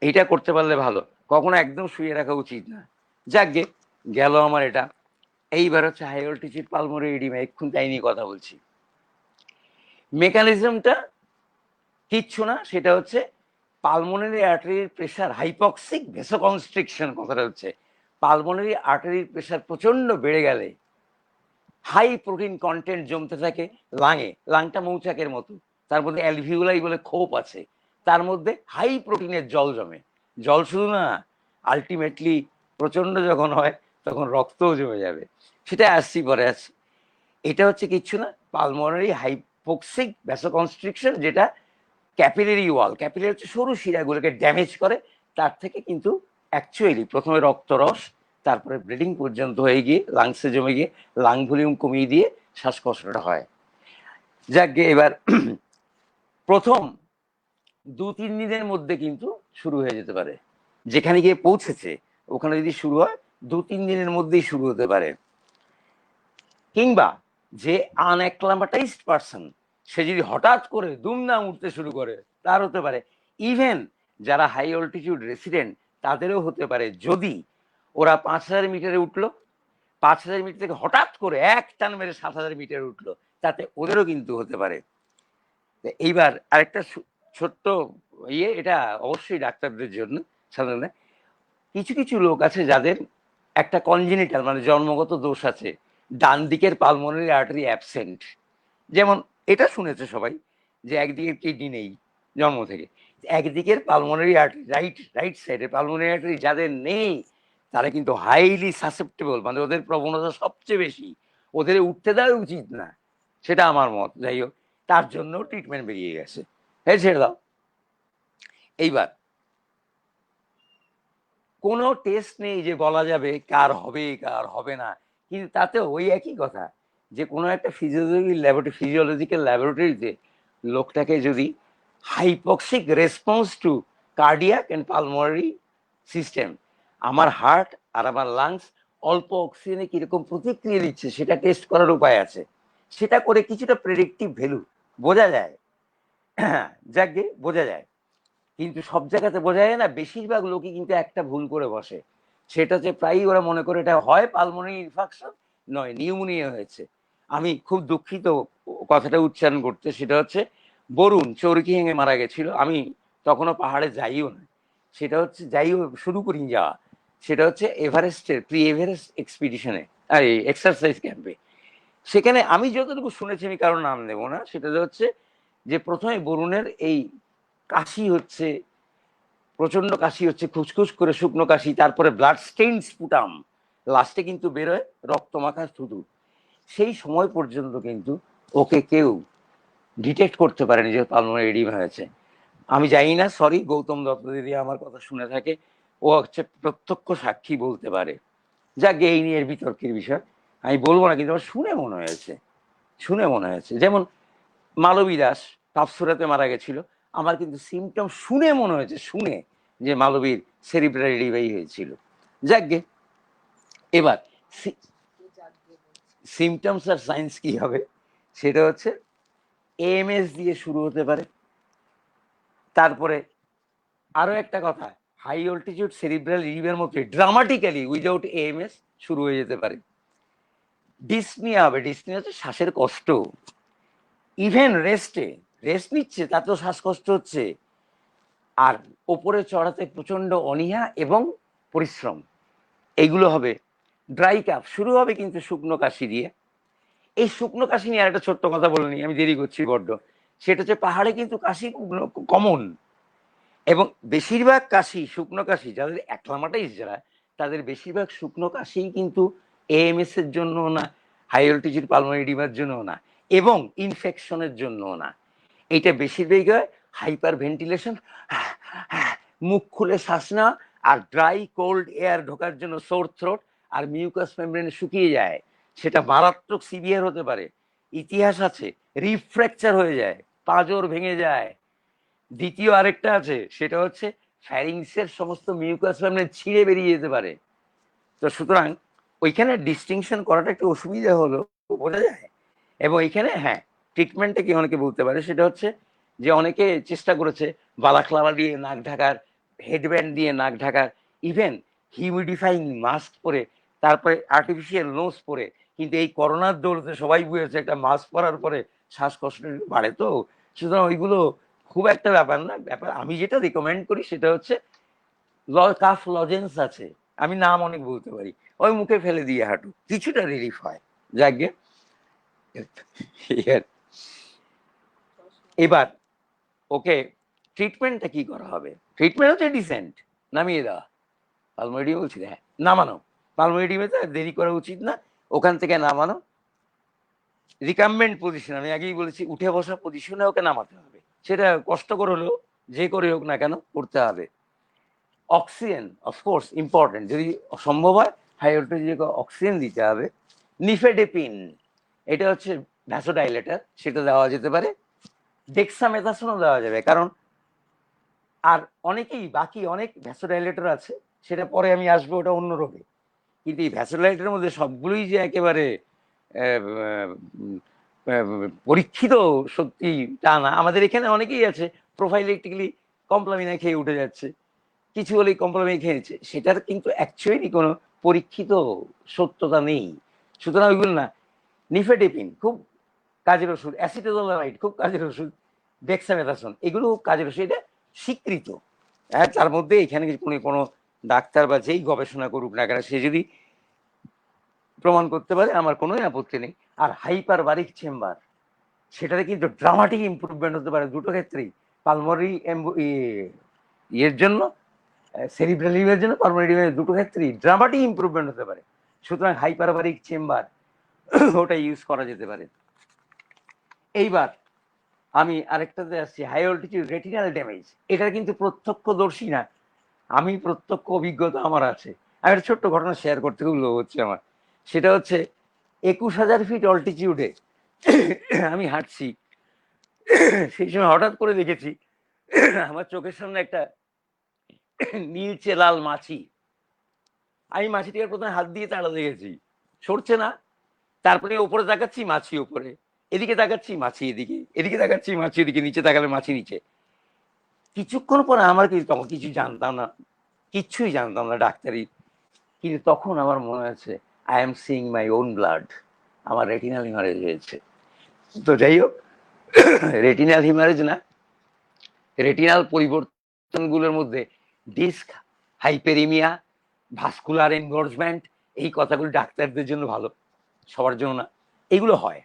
এইটা করতে পারলে ভালো, কখনো একদম শুয়ে রাখা উচিত না। যাকগে, গেল আমার এটা। এইবার হচ্ছে হাই অল্টিটিউড পালমোনারি এডিমা, এক্ষুনি তাই নিয়ে কথা বলছি। মেকানিজমটা কিচ্ছু না, সেটা হচ্ছে পালমোনারি আর্টারির প্রেশার হাইপক্সিক ভেসোকনস্ট্রিকশন। কথাটা হচ্ছে পালমোনারি আর্টারির প্রেশার প্রচন্ড বেড়ে গেলে হাই প্রোটিন কন্টেন্ট জমতে থাকে লাংটা মৌচাকের মতো, তার মধ্যে অ্যালভিউলাই বলে খোপ আছে, তার মধ্যে হাই প্রোটিনের জল জমে। জল শুধু না, আলটিমেটলি প্রচন্ড যখন হয় তখন রক্তও জমে যাবে, সেটা আসছি পরে আসছি। এটা হচ্ছে কিচ্ছু না, পালমোনারি হাইপক্সিক ভ্যাসোকনস্ট্রিকশন, যেটা ক্যাপিলারি ওয়াল, ক্যাপিলারি হচ্ছে সরু শিরাগুলোকে ড্যামেজ করে। তার থেকে কিন্তু অ্যাকচুয়ালি প্রথমে রক্তরস, তারপরে ব্লিডিং পর্যন্ত হয়ে গিয়ে লাংসে জমে গিয়ে লাং ভলিউম কমিয়ে দিয়ে শ্বাসকষ্টটা হয়। যাকে এবার প্রথম 2-3 দিনের মধ্যে কিন্তু শুরু হয়ে যেতে পারে, যেখানে গিয়ে পৌঁছেছে ওখানে যদি শুরু হয় 2-3 দিনের মধ্যেই শুরু হতে পারে। কিংবা যে আনঅ্যাক্লামাটাইজড পারসন, সে যদি হঠাৎ করে দুমদাম উঠতে শুরু করে, তার হতে পারে। ইভেন যারা হাই অল্টিটিউড রেসিডেন্ট, তাদেরও হতে পারে, যদি ওরা 5000 মিটারে উঠলো, 5000 মিটার থেকে হঠাৎ করে এক টান মেরে 7000 মিটারে উঠলো, তাতে ওদেরও কিন্তু হতে পারে। এইবার আরেকটা ছোট্ট ইয়ে, এটা অবশ্যই ডাক্তারদের জন্য সাধারণত, কিছু কিছু লোক আছে যাদের একটা কনজেনিটাল মানে জন্মগত দোষ আছে, ডান দিকের পালমোনারি আর্টারি অ্যাবসেন্ট। যেমন এটা শুনেছে সবাই যে একদিকে কিডনি নেই জন্ম থেকে, একদিকের পালমোনারি আর্টারি রাইট সাইডের পালমোনারি আর্টারি যাদের নেই, তারা কিন্তু হাইলি সাসেপ্টেবল, মানে ওদের প্রবণতা সবচেয়ে বেশি, ওদের উঠতে দেওয়া উচিত না, সেটা আমার মত। যাই হোক, তার জন্য ট্রিটমেন্ট বেরিয়ে গেছে, হ্যাঁ ছেড়ে দাও। এইবার কোনো টেস্ট নেই যে বলা যাবে কার হবে কার হবে না, কিন্তু তাতে ওই একই কথা, যে কোনো একটা ফিজিওলজিক্যাল ল্যাবরেটরিতে লোকটাকে যদি hypoxic response to cardiac and pulmonary system, আমার হার্ট আর আমার লাংস অল্প অক্সিজেনে কিরকম প্রতিক্রিয়া দিচ্ছে, সেটা টেস্ট করার উপায় আছে। সেটা করে কিছুটা প্রেডিক্টিভ ভ্যালু বোঝা যায়, যাকে বোঝা যায়। কিন্তু সব জায়গাতে বোঝা যায় না, বেশিরভাগ লোকই কিন্তু একটা ভুল করে বসে, সেটা হচ্ছে প্রায়ই ওরা মনে করে এটা হয় পালমোনারি ইনফেকশন, নয় নিউমোনিয়া হয়েছে। আমি খুব দুঃখিত কথাটা উচ্চারণ করতে, সেটা হচ্ছে বরুণ চরকিহ্যাঙে মারা গেছিল, আমি তখনও পাহাড়ে যাইও না, সেটা হচ্ছে যাইও শুরু করি যাওয়া, সেটা হচ্ছে এভারেস্টের প্রি এভারেস্ট এক্সপিডিশনে, আর এই এক্সারসাইজ ক্যাম্পে। সেখানে আমি যতটুকু শুনেছি, আমি কারোর নাম নেব না, সেটা হচ্ছে যে প্রথমে বরুণের এই কাশি হচ্ছে, প্রচন্ড কাশি হচ্ছে, খুসখুস করে শুকনো কাশি, তারপরে ব্লাড স্টেইন স্পুটাম, লাস্টে কিন্তু বেরোয় রক্তমাখা থুতু। সেই সময় পর্যন্ত কিন্তু ওকে কেউ ডিটেক্ট করতে পারেনি যে পালমোনারি এডিমা হয়েছে। আমি জানি না, সরি, গৌতম দত্ত দিদি আমার কথা শুনে থাকে, ও হচ্ছে প্রত্যক্ষ সাক্ষী বলতে পারে। যাক, এই নিয়ে বিতর্কের বিষয় আমি বলবো না, কিন্তু আমার শুনে মনে হয়েছে যেমন মালবী দাস কাপসুরাতে মারা গেছিল, আমার কিন্তু সিমটম শুনে মনে হয়েছে, যে মালবীর সেরিব্রাল এডিমাই হয়েছিল। যাকগে, এবার সিমটমস আর সাইন্স কি হবে, সেটা হচ্ছে এএমএস দিয়ে শুরু হতে পারে। তারপরে আরো একটা কথা, হাই অল্টিটিউড সেরিব্রাল ইডিমার মতো ড্রামাটিক্যালি উইদাউট এএমএস শুরু হয়ে যেতে পারে। ডিসনিয়া হবে, ডিসনিয়া হচ্ছে শ্বাসের কষ্ট। ইভেন রেস্ট নিচ্ছে তাতেও শ্বাসকষ্ট হচ্ছে। আর ওপরে চড়াতে প্রচন্ড অনীহা এবং পরিশ্রম, এইগুলো হবে। ড্রাই কাফ শুরু হবে কিন্তু শুকনো কাশি দিয়ে। এই শুকনো কাশি নিয়ে আরেকটা ছোট্ট কথা বলে নিই, আমি দেরি করছি বড্ড। সেটা হচ্ছে পাহাড়ে কিন্তু কাশি কমন, এবং বেশিরভাগ কাশি, শুকনো কাশি, যাদের অ্যাক্লামাটাইজ যারা, তাদের বেশিরভাগ শুকনো কাশিই কিন্তু এএমএস এর জন্য না, হাই অল্টিটিউড পালমোনারি এডিমার জন্য না, এবং ইনফেকশনের জন্য না। এটা বেশিরভাগ হয় হাইপার ভেন্টিলেশন, মুখ খুলে শ্বাস নেওয়া, আর ড্রাই কোল্ড এয়ার ঢোকার জন্য সোর থ্রোট আর মিউকাস মেমব্রেন শুকিয়ে যায়, সেটা মারাত্মক সিভিয়ার হতে পারে। ইতিহাস আছে, রিব ফ্র্যাকচার হয়ে যায়, পাঁজর ভেঙে যায়। দ্বিতীয় আরেকটা আছে, সেটা হচ্ছে ফ্যারিংসের সমস্ত মিউকাস মেমব্রেন ছিঁড়ে বেরিয়ে যেতে পারে। তো সুতরাং ওইখানে ডিস্টিংশন করাটা একটু অসুবিধা হলো, বোঝা যায়। এবং এখানে হ্যাঁ, ট্রিটমেন্টটা কি অনেকে বলতে পারে, সেটা হচ্ছে যে অনেকে চেষ্টা করেছে বালাক্লাভা দিয়ে নাক ঢাকার, হেডব্যান্ড দিয়ে নাক ঢাকার, ইভেন হিউমিডিফাইং মাস্ক পরে, তারপরে আর্টিফিশিয়াল নোজ পরে। কিন্তু এই করোনার দৌড়তে সবাই বুঝেছে একটা মাস্ক পরার পরে শ্বাসকষ্ট বাড়ে, তো সুতরাং ওইগুলো খুব একটা ব্যাপার না। ব্যাপার আমি যেটা রিকমেন্ড করি সেটা হচ্ছে কাফ লজেন্স আছে, আমি নাম অনেক বলতে পারি, ওই মুখে ফেলে দিয়ে হাঁটু, কিছুটা রিলিফ হয়। যাকে এবার ওকে ট্রিটমেন্টটা কি করা হবে? ট্রিটমেন্ট হচ্ছে ডিসেন্ট, নামিয়ে দেওয়া। পালমোনারি বলছি, হ্যাঁ নামানো, পালমোনারিতে দেরি করা উচিত না, ওখান থেকে নামানো। রিকাম্বেন্ট পজিশন, আমি আগেই বলেছি, উঠে বসা পজিশনে ওকে নামাতে হবে, সেটা কষ্টকর হলেও যে করে হোক না কেন করতে হবে। অক্সিজেন অফকোর্স ইম্পর্টেন্ট, যদি সম্ভব হয় হাই ভোল্টেজে অক্সিজেন দিতে হবে। নিফেডেপিন, এটা হচ্ছে ভ্যাসোডাইলেটার, সেটা দেওয়া যেতে পারে। ডেক্সামেথাসনও দেওয়া যাবে, কারণ আর অনেকেই বাকি অনেক ভ্যাসোডাইলেটর আছে, সেটা পরে আমি আসবো, ওটা অন্য রোগে। কিন্তু এই ভ্যাসোডাইলেটরের মধ্যে সবগুলোই যে একেবারে পরীক্ষিত সত্যি তা না। আমাদের এখানে অনেকেই আছে প্রোফাইলেকটিক্যালি কমপ্লামিনা খেয়ে উঠে যাচ্ছে, কিছু হলেই কমপ্লামিনা খেয়েছে, সেটার কিন্তু অ্যাকচুয়ালি কোনো পরীক্ষিত সত্যতা নেই। সুতরাং ওইগুলো না। নিফেডেপিন খুব কাজের ওষুধ, অ্যাসিটোজোলামাইড খুব কাজের ওষুধ, ডেক্সামেথাসন এগুলো কাজের ওষুধ, এটা স্বীকৃত। হ্যাঁ, তার মধ্যে এখানে কোনো ডাক্তার বা যেই গবেষণা করুক না কেন, সে যদি প্রমাণ করতে পারে, আমার কোনো আপত্তি নেই। আর হাইপার বারিক চেম্বার, সেটাতে কিন্তু ড্রামাটিক ইম্প্রুভমেন্ট হতে পারে দুটো ক্ষেত্রেই, পালমোনারি এর জন্য, সেরিব্রাল এর জন্য, পালমোনারি দুটো ক্ষেত্রেই ড্রামাটিক ইম্প্রুভমেন্ট হতে পারে। সুতরাং হাইপারবারিক চেম্বার ওটা ইউজ করা যেতে পারে। এইবার আমি আরেকটাতে আসছি, হাই অল্টিটিউড রেটিনাল ড্যামেজ। এটা কিন্তু প্রত্যক্ষদর্শী না, আমি প্রত্যক্ষ অভিজ্ঞতা আমার আছে। আমি একটা ছোট্ট ঘটনা শেয়ার করতে খুব লোভ হচ্ছে আমার। সেটা হচ্ছে 21,000 ফিট অল্টিটিউডে আমি হাঁটছি, সেই সময় হঠাৎ করে দেখেছি আমার চোখের সামনে একটা নীলচে লাল মাছি। আমি মাছিটিকে প্রথমে হাত দিয়ে তাড়া দেখেছি, সরছে না। তারপরে ওপরে তাকাচ্ছি, মাছি ওপরে, এদিকে তাকাচ্ছি মাছি এদিকে, এদিকে তাকাচ্ছি মাছি এদিকে, নিচে তাকালে মাছি নিচে। কিছুক্ষণ পরে আমার কিছু, তখন কিছু জানতাম না, কিচ্ছুই জানতাম না ডাক্তারি, কিন্তু তখন আমার মনে হচ্ছে I am seeing my own blood, আমার রেটিনাল হিমারেজ হয়েছে। তো যাই হোক, রেটিনাল হিমারেজ না, রেটিনাল পরিবর্তনগুলোর মধ্যে ডিস্ক, হাইপেরিমিয়া, ভাস্কুলার এনগর্জমেন্ট, এই কথাগুলো ডাক্তারদের জন্য ভালো, সবার জন্য না। এগুলো হয়।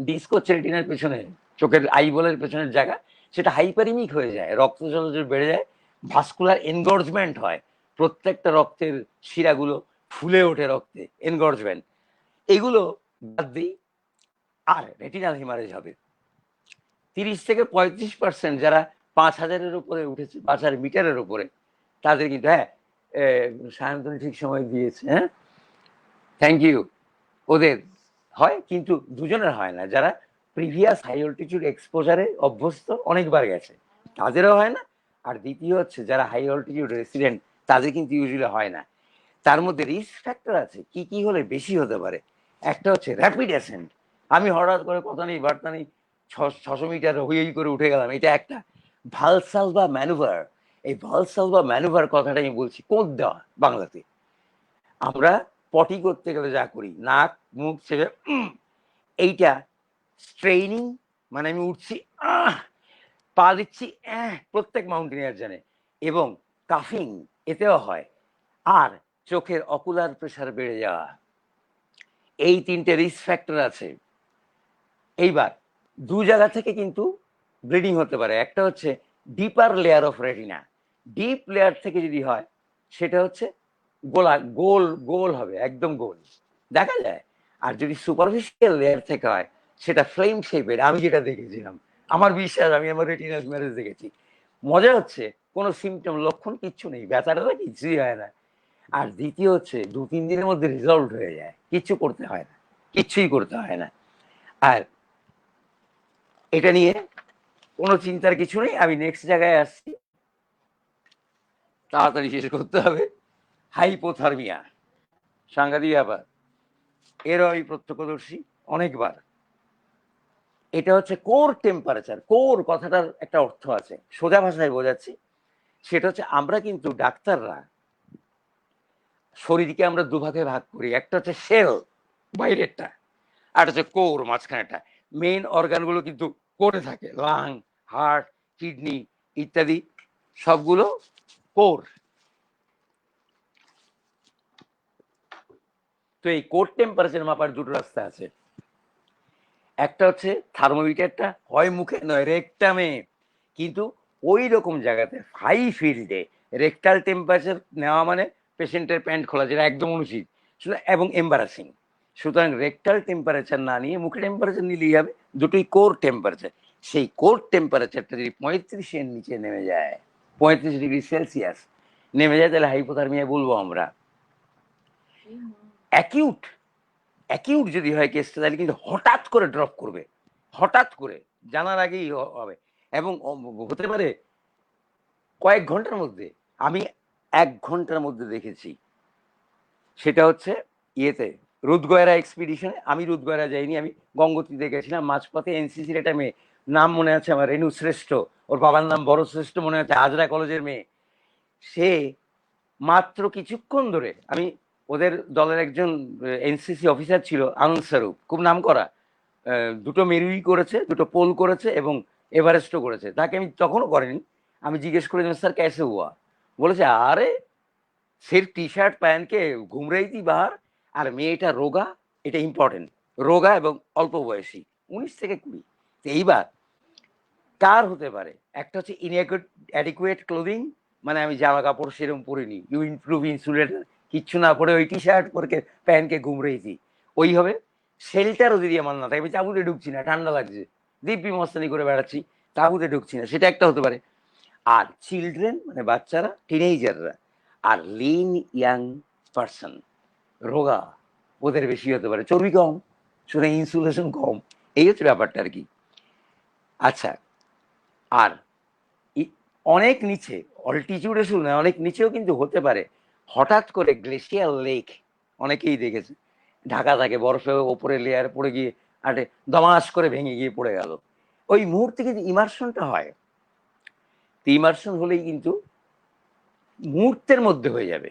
ডিস্ক হচ্ছে রেটিনার পেছনে, চোখের আইবলের পেছনের জায়গা, সেটা হাইপারিমিক হয়ে যায়, রক্ত চলাচল বেড়ে যায়, ভাস্কুলার এনগর্জমেন্ট হয়, প্রত্যেকটা রক্তের শিরাগুলো ফুলে ওঠে রক্তে, এনগর্জমেন্ট। এগুলো বাদ দিই, আর রেটিনাল হিমারেজ হবে 30-35% যারা 5,000-এর উপরে উঠেছে, 5,000 মিটারের উপরে, তাদের কিন্তু, হ্যাঁ সায়ন্তনী ঠিক সময় দিয়েছে, হ্যাঁ থ্যাংক ইউ। ওদের হয়, কিন্তু দুজনের হয় না। যারা প্রিভিয়াস হাই অল্টিটিউড এক্সপোজারে অভ্যস্ত, অনেকবার গেছে, তাদেরও হয় না। আর দ্বিতীয় হচ্ছে যারা হাই অল্টিটিউড রেসিডেন্ট, তাদের কিন্তু ইউজুয়ালি হয় না। তার মধ্যে রিস্ক ফ্যাক্টর আছে, কি কি হলে বেশি হতে পারে। একটা হচ্ছে র্যাপিড অ্যাসেন্ট, আমি হঠাৎ করে কথা নেই বার্তা নেই 600 মিটার হই করে উঠে গেলাম, এটা একটা ভালসালভা ম্যানুভার। এই ভালসালভা ম্যানুভার কথাটা আমি বলছি কোদ দেওয়া বাংলাতে। আমরা পটি করতে গেলে যা করি নাক মুখ ছেড়ে এইটা স্ট্রেইনিং, মানে আমি উঠছি পা দিচ্ছি প্রত্যেক মাউন্টেনিয়ার জানে, এবং কাফিং এতেও হয়, আর চোখের অকুলার প্রেসার বেড়ে যাওয়া, এই 3টে রিস্ক ফ্যাক্টর আছে। এইবার দু জায়গা থেকে কিন্তু ব্লিডিং হতে পারে, একটা হচ্ছে deeper layer of retina, deep layer থেকে যদি হয় সেটা হচ্ছে গোলা গোল গোল হবে, একদম গোল দেখা যায়। আর যদি সুপারফিশিয়াল লেয়ার থেকে হয় সেটা ফ্লেম শেপের, আমি যেটা দেখেছিলাম, আমার বিশ্বাস আমি আমার রেটিনাল ম্যারেজ দেখেছি। মজা হচ্ছে কোনো সিমটম লক্ষণ কিচ্ছু নেই, ব্যথাটা কিছুই হয় না। আর দ্বিতীয় হচ্ছে 2-3 দিনের মধ্যে রেজাল্ট হয়ে যায়, কিচ্ছু করতে হয় না, কিচ্ছুই করতে হয় না। আর এটা নিয়ে কোনো চিন্তার কিছু নেই। আমি নেক্সট জায়গায় আসছি, তাড়াতাড়ি শেষ করতে হবে। হাইপোথার্মিয়া সাংঘাতিক ব্যাপার, এরও আমি প্রত্যক্ষদর্শী অনেকবার। এটা হচ্ছে কোর টেম্পারেচার। কোর কথাটার একটা অর্থ আছে, সোজা ভাষায় বোঝাচ্ছি, সেটা হচ্ছে আমরা কিন্তু ডাক্তাররা শরীরকে আমরা দুভাগে ভাগ করি, একটা হচ্ছে সেল বাইরেরটা, আর হচ্ছে কোর মাঝখানেটা। মেইন অর্গানগুলো কিন্তু কোরে থাকে, লাং, হার্ট, কিডনি ইত্যাদি সবগুলো কোর। তো এই কোর টেম্পারেচার মাপার দুটো রাস্তা আছে, একটা হচ্ছে থার্মোমিটারটা হয় মুখে নয় রেকটামে, কিন্তু ওই রকম জায়গাতে হাই ফিল্ডে রেকটাল টেম্পারেচার নেওয়া মানে পেশেন্টের প্যান্ট খোলা, যেটা একদম অনুচিত এবং এম্বারাসিং। সুতরাং রেকটাল টেম্পারেচার না নিয়ে মুখে টেম্পারেচার নিলেই হবে, দুটোই কোর টেম্পারেচার। সেই কোর টেম্পারেচারটা যদি 35-এর নিচে নেমে যায়, 35 ডিগ্রি সেলসিয়াস নেমে যায়, তাহলে হাইপোথার্মিয়া বলবো আমরা। অ্যাকিউট অ্যাকিউট যদি হয় কেসটা, তাহলে কিন্তু হঠাৎ করে ড্রপ করবে, হঠাৎ করে জানার আগেই হবে, এবং হতে পারে কয়েক ঘন্টার মধ্যে। আমি 1 ঘন্টার মধ্যে দেখেছি, সেটা হচ্ছে ইয়েতে রুদগয়রা এক্সপিডিশনে। আমি রুদগয়রা যাইনি, আমি গঙ্গোত্রীতে গেছিলাম। মাঝপথে এনসিসির একটা মেয়ে, নাম মনে আছে আমার, রেণু শ্রেষ্ঠ, ওর বাবার নাম বড় শ্রেষ্ঠ মনে আছে, হাজরা কলেজের মেয়ে। সে মাত্র কিছুক্ষণ ধরে, আমি ওদের দলের একজন এনসিসি অফিসার ছিল আনন্দ স্বরূপ, খুব নাম করা, 2টো মেরুই করেছে, 2টো পোল করেছে এবং এভারেস্টও করেছে। তাকে আমি তখনও করেনি, আমি জিজ্ঞেস করেছিলাম স্যার कैसे हुआ, বলেছে আরে सिर्फ टी শার্ট पहन के घूम रही थी बाहर, আর মেয়েটা রোগা, এটা ইম্পর্টেন্ট, রোগা এবং অল্প বয়সী, 19 থেকে 20। এইবার কার হতে পারে, একটা হচ্ছে ইনঅ্যাডিকুয়েট ক্লোদিং, মানে আমি জামা কাপড় সেরকম পরিনি, ইউ ইমপ্রুভ ইনসুলেটর কিচ্ছু না পরে ওই টি শার্ট পরে প্যান্টকে ঘুম রয়েছি, ওই হবে। শেল্টারও যদি আমার না থাকে, আমি তাঁবুতে ঢুকছি না, ঠান্ডা লাগছে, দিব্যি মস্তানি করে বেড়াচ্ছি, তাঁবুতে ঢুকছি না, সেটা একটা হতে পারে। আর চিলড্রেন মানে বাচ্চারা, টিনেজাররা, আর লিন ইয়াং পার্সন, রোগা, ওদের বেশি হতে পারে, চর্বি কম, সুতরাং ইনসুলেশন কম, এই হচ্ছে ব্যাপারটা আর কি। আচ্ছা, আর অনেক নিচে অল্টিটিউডে শুরু না, অনেক নিচেও কিন্তু হতে পারে হঠাৎ করে গ্লেশিয়াল লেক, অনেকেই দেখেছে, ঢাকা থাকে বরফে, ওপরে লেয়ার পড়ে গিয়ে আটে দমাস করে ভেঙে গিয়ে পড়ে গেল, ওই মুহূর্তে কিন্তু ইমার্শনটা হয়। ইমার্শন হলেই কিন্তু মুহূর্তের মধ্যে হয়ে যাবে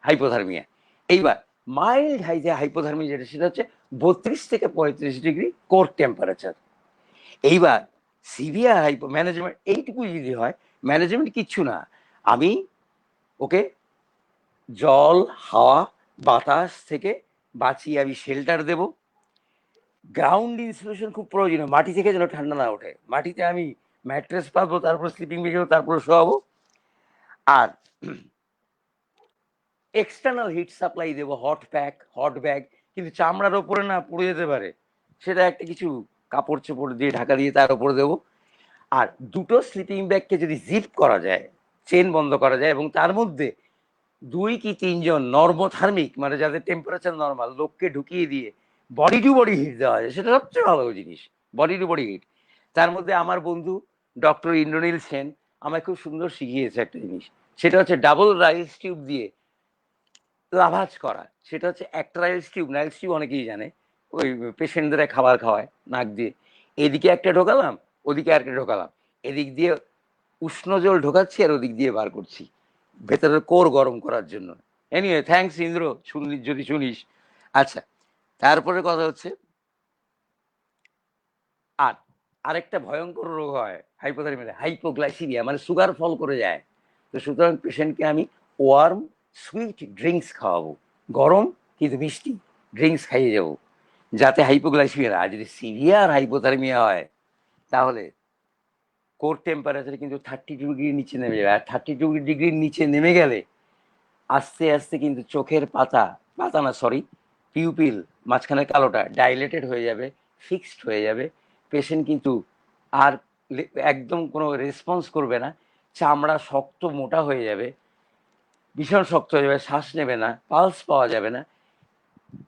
হাইপোথার্মিয়া। এইবার মাইল্ড হাইপোথার্মিয়া যেটা, সেটা হচ্ছে 32 থেকে 35 ডিগ্রি কোর টেম্পারেচার। এইবার সিভিয়ার হাইপো ম্যানেজমেন্ট এইটুকু যদি হয়, ম্যানেজমেন্ট কিচ্ছু না, আমি ওকে জল, হাওয়া, বাতাস থেকে বাঁচিয়ে আমি শেল্টার দেব। গ্রাউন্ড ইনসুলেশন খুব প্রয়োজনীয়, মাটি থেকে যেন ঠান্ডা না ওঠে, মাটিতে আমি ম্যাট্রেস পাবো, তারপর স্লিপিং ব্যাগ, তারপরে শোয়াবো। আর এক্সটার্নাল হিট সাপ্লাই দেবো, হট প্যাক, হট ব্যাগ, কিন্তু চামড়ার ওপরে না পড়ে যেতে পারে, সেটা একটা কিছু কাপড় চোপড় দিয়ে ঢাকা দিয়ে তার উপরে দেবো। আর 2টো স্লিপিং ব্যাগকে যদি জিপ করা যায়, চেন বন্ধ করা যায়, এবং তার মধ্যে 2 কি 3 জন নর্মোথার্মিক, মানে যাদের টেম্পারেচার নর্মাল, লোককে ঢুকিয়ে দিয়ে বডি টু বডি হিট দেওয়া যায়, সেটা সবচেয়ে ভালো জিনিস, বডি টু বডি হিট। তার মধ্যে আমার বন্ধু ডক্টর ইন্দ্রনীল সেন আমায় খুব সুন্দর শিখিয়েছে একটা জিনিস, সেটা হচ্ছে ডাবল রাইস টিউব দিয়ে লাভাজ করা। সেটা হচ্ছে একটা রাইস টিউব, রাইস টিউব অনেকেই জানে, ওই পেশেন্টদের খাবার খাওয়ায় নাক দিয়ে, এদিকে একটা ঢোকালাম, ওদিকে একটা ঢোকালাম, এদিক দিয়ে উষ্ণ জল ঢোকাচ্ছি আর ওদিক দিয়ে বার করছি ভেতরের কোর গরম করার জন্য। এনিওয়ে থ্যাঙ্কস ইন্দ্র, শুনলি যদি শুনিস। আচ্ছা, তারপরে কথা হচ্ছে আর আরেকটা ভয়ঙ্কর রোগ হয় হাইপোথাইরয়েডিজম, হাইপোগ্লাইসিমিয়া, মানে সুগার ফল করে যায়। তো সুতরাং পেশেন্টকে আমি ওয়ার্ম সুইট ড্রিঙ্কস খাওয়াবো, গরম কিন্তু মিষ্টি ড্রিঙ্কস খাইয়ে যাবো, যাতে হাইপোগ্লাইসিমিয়া। আর যদি সিভিয়ার হাইপোথার্মিয়া হয় তাহলে কোর টেম্পারেচার কিন্তু 32 ডিগ্রির নিচে নেমে যাবে। আর 32 ডিগ্রির নিচে নেমে গেলে আস্তে আস্তে কিন্তু চোখের পাতা, পাতা না সরি, পিউপিল মাঝখানে কালোটা ডাইলেটেড হয়ে যাবে, ফিক্সড হয়ে যাবে। পেশেন্ট কিন্তু আর একদম কোনো রেসপন্স করবে না, চামড়া শক্ত মোটা হয়ে যাবে, ভীষণ শক্ত হয়ে যাবে, শ্বাস নেবে না, পালস পাওয়া যাবে না,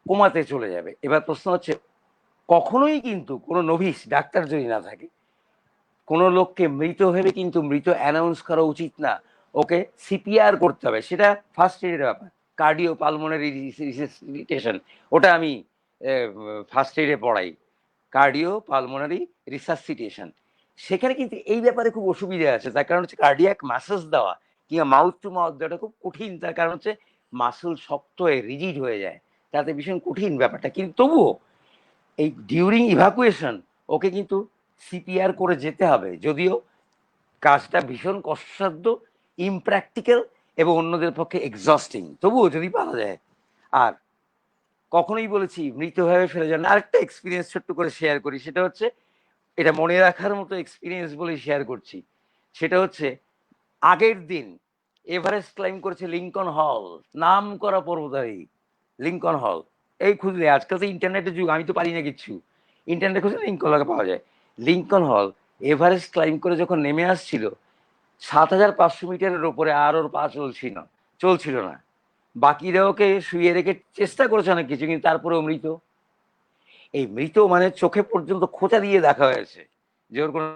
কোমাতে চলে যাবে। এবার প্রশ্ন হচ্ছে, কখনোই কিন্তু কোনো নভিস ডাক্তার যদি না থাকে, কোনো লোককে মৃত ভেবে কিন্তু মৃত অ্যানাউন্স করা উচিত না, ওকে সিপিআর করতে হবে। সেটা ফার্স্ট এডের ব্যাপার, কার্ডিও পালমোনারি রিসাসিটেশন, ওটা আমি ফার্স্ট এডে পড়াই, কার্ডিও পালমোনারি রিসাসিটেশন। সেখানে কিন্তু এই ব্যাপারে খুব অসুবিধা আছে, তার কারণ হচ্ছে কার্ডিয়াক মাসেলস দেওয়া কিংবা মাউথ টু মাউথ দেওয়াটা খুব কঠিন, তার কারণ হচ্ছে মাসেল শক্ত হয়ে রিজিড হয়ে যায়, তাতে ভীষণ কঠিন ব্যাপারটা। কিন্তু তবুও এই ডিউরিং ইভাকুয়েশন ওকে কিন্তু সিপিআর করে যেতে হবে, যদিও কাজটা ভীষণ কষ্টসাধ্য, ইমপ্র্যাকটিক্যাল এবং অন্যদের পক্ষে এক্সস্টিং, তবুও যদি পারা যায়। আর কখনোই বলেছি মৃতভাবে ফেলে যান। আরেকটা এক্সপিরিয়েন্স ছোট্ট করে শেয়ার করি, সেটা হচ্ছে, এটা মনে রাখার মতো এক্সপিরিয়েন্স বলেই শেয়ার করছি। সেটা হচ্ছে আগের দিন এভারেস্ট ক্লাইম করেছে লিঙ্কন হল, নাম করা পর্বতারোহী লিঙ্কন হল, এই খুঁজলে, আজকাল তো ইন্টারনেটের যুগ, আমি তো পারি না কিচ্ছু, ইন্টারনেটে খুঁজলে লিঙ্কন হলকে পাওয়া যায়। লিঙ্কন হল এভারেস্ট ক্লাইম করে যখন নেমে আসছিল 7,500 মিটারের ওপরে, আর ওর পা চলছিল না, বাকিরা ওকে শুয়ে রেখে চেষ্টা করেছে অনেক কিছু, কিন্তু তারপরেও মৃত। এই মৃত মানে চোখে পর্যন্ত খোঁচা দিয়ে দেখা হয়েছে যে ওর কোনো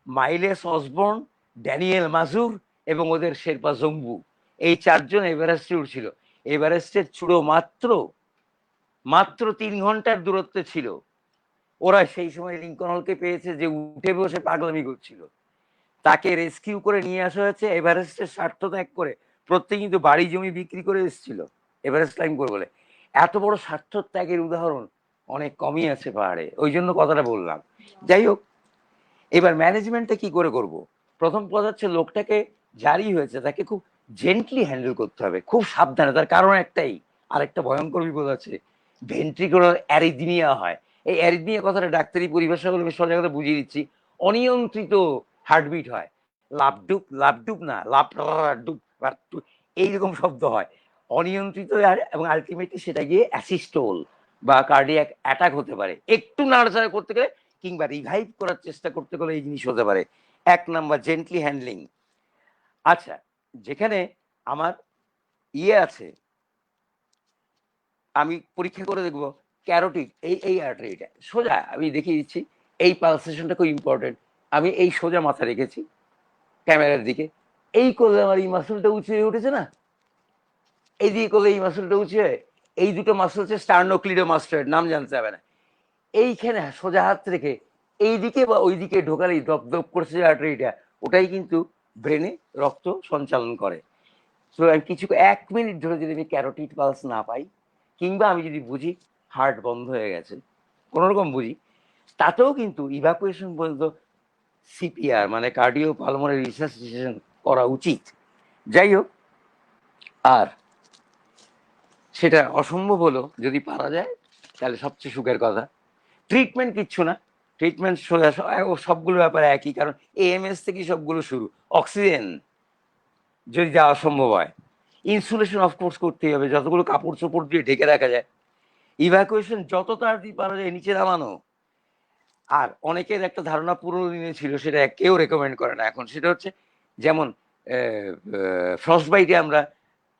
মাইলেস অসবর্ন, ড্যানিয়েল মাজুর এবং ওদের শেরপা জম্বু, এই চারজন এভারেস্টে উঠছিল। এভারেস্টের চূড়ো মাত্র 3 ঘন্টার দূরত্বে ছিল। ওরা সেই সময় লিঙ্কন হলকে পেয়েছে যে উঠে বসে পাগলামি করছিল, তাকে রেস্কিউ করে নিয়ে আসা হয়েছে এভারেস্টের স্বার্থ ত্যাগ করে। প্রত্যেকে কিন্তু বাড়ি জমি বিক্রি করে এসেছিল এভারেস্ট ক্লাইম করে বলে। এত বড় স্বার্থ ত্যাগের উদাহরণ অনেক কমই আছে পাহাড়ে, ওই জন্য কথাটা বললাম। যাই হোক, এবার ম্যানেজমেন্টটা কি করে করব? প্রথম কথা হচ্ছে, লোকটাকে জারি হয়েছে তাকে খুব জেন্টলি হ্যান্ডেল করতে হবে, খুব সাবধানে। তার কারণ একটাই, আরেকটা ভয়ঙ্কর বিপদ আছে, ভেন্ট্রিকুলার অ্যারিথমিয়া হয়। এই অ্যারিথমিয়া কথাটা ডাক্তারি পরিভাষা বলে আমি সোজা কথা বুঝিয়ে দিচ্ছি, অনিয়ন্ত্রিত হার্টবিট হয়, লাপডুপ লাপডুপ না লাপ ডুপ, এইরকম শব্দ হয়, অনিয়ন্ত্রিত, এবং আলটিমেটলি সেটা গিয়ে অ্যাসিস্টোল বা কার্ডিয়াক অ্যাটাক হতে পারে। একটু নাড়াচাড়া করতে গেলে কিংবা রিভাইভ করার চেষ্টা করতে গেলে এই জিনিস হতে পারে। 1 নাম্বার জেন্টলি হ্যান্ডলিং। আচ্ছা, যেখানে আমার আছে, আমি পরীক্ষা করে দেখবো ক্যারোটিড, এই আর্টারিটা সোজা আমি দেখিয়ে দিচ্ছি, এই পালসেশনটা খুব ইম্পর্টেন্ট। আমি এই সোজা মাথা রেখেছি ক্যামেরার দিকে, এই করলে আমার এই মাসলটা উঁচু হয়ে উঠেছে না, এই দিকে করলে এই মাসলটা উঁচু হয়ে, এই দুটো মাসল হচ্ছে স্টার্নোক্লিডোমাস্টয়েড, নাম জানতে হবে না। এইখানে সোজা হাত রেখে এইদিকে বা ওইদিকে ঢোকালেই দপ দপ করছে যে আর্টারিটা, ওটাই কিন্তু ব্রেনে রক্ত সঞ্চালন করে। তো আমি কিছু 1 মিনিট ধরে যদি আমি ক্যারোটিড পালস না পাই, কিংবা আমি যদি বুঝি হার্ট বন্ধ হয়ে গেছে, কোনো রকম বুঝি, তাতেও কিন্তু ইভাকুয়েশন পর্যন্ত সিপিআর মানে কার্ডিও পালমোনারি রিসাসিটেশন করা উচিত। যাই হোক, আর সেটা অসম্ভব হলো যদি পারা যায় তাহলে সবচেয়ে সুখের কথা। ট্রিটমেন্ট কিচ্ছু না, ট্রিটমেন্ট সবগুলো ব্যাপারে একই, কারণ এএমএস থেকে সবগুলো শুরু। অক্সিজেন যদি দেওয়া সম্ভব হয়, ইনসুলেশন অফকোর্স করতেই হবে, যতগুলো কাপড় চোপড় দিয়ে ঢেকে রাখা যায়, ইভ্যাকুয়েশন যত তাড়াতাড়ি পারা যায় নিচে নামানো। আর অনেকের একটা ধারণা পুরোনো দিনে ছিল, সেটা কেউ রেকমেন্ড করে না এখন, সেটা হচ্ছে যেমন ফ্রস্ট বাইটে আমরা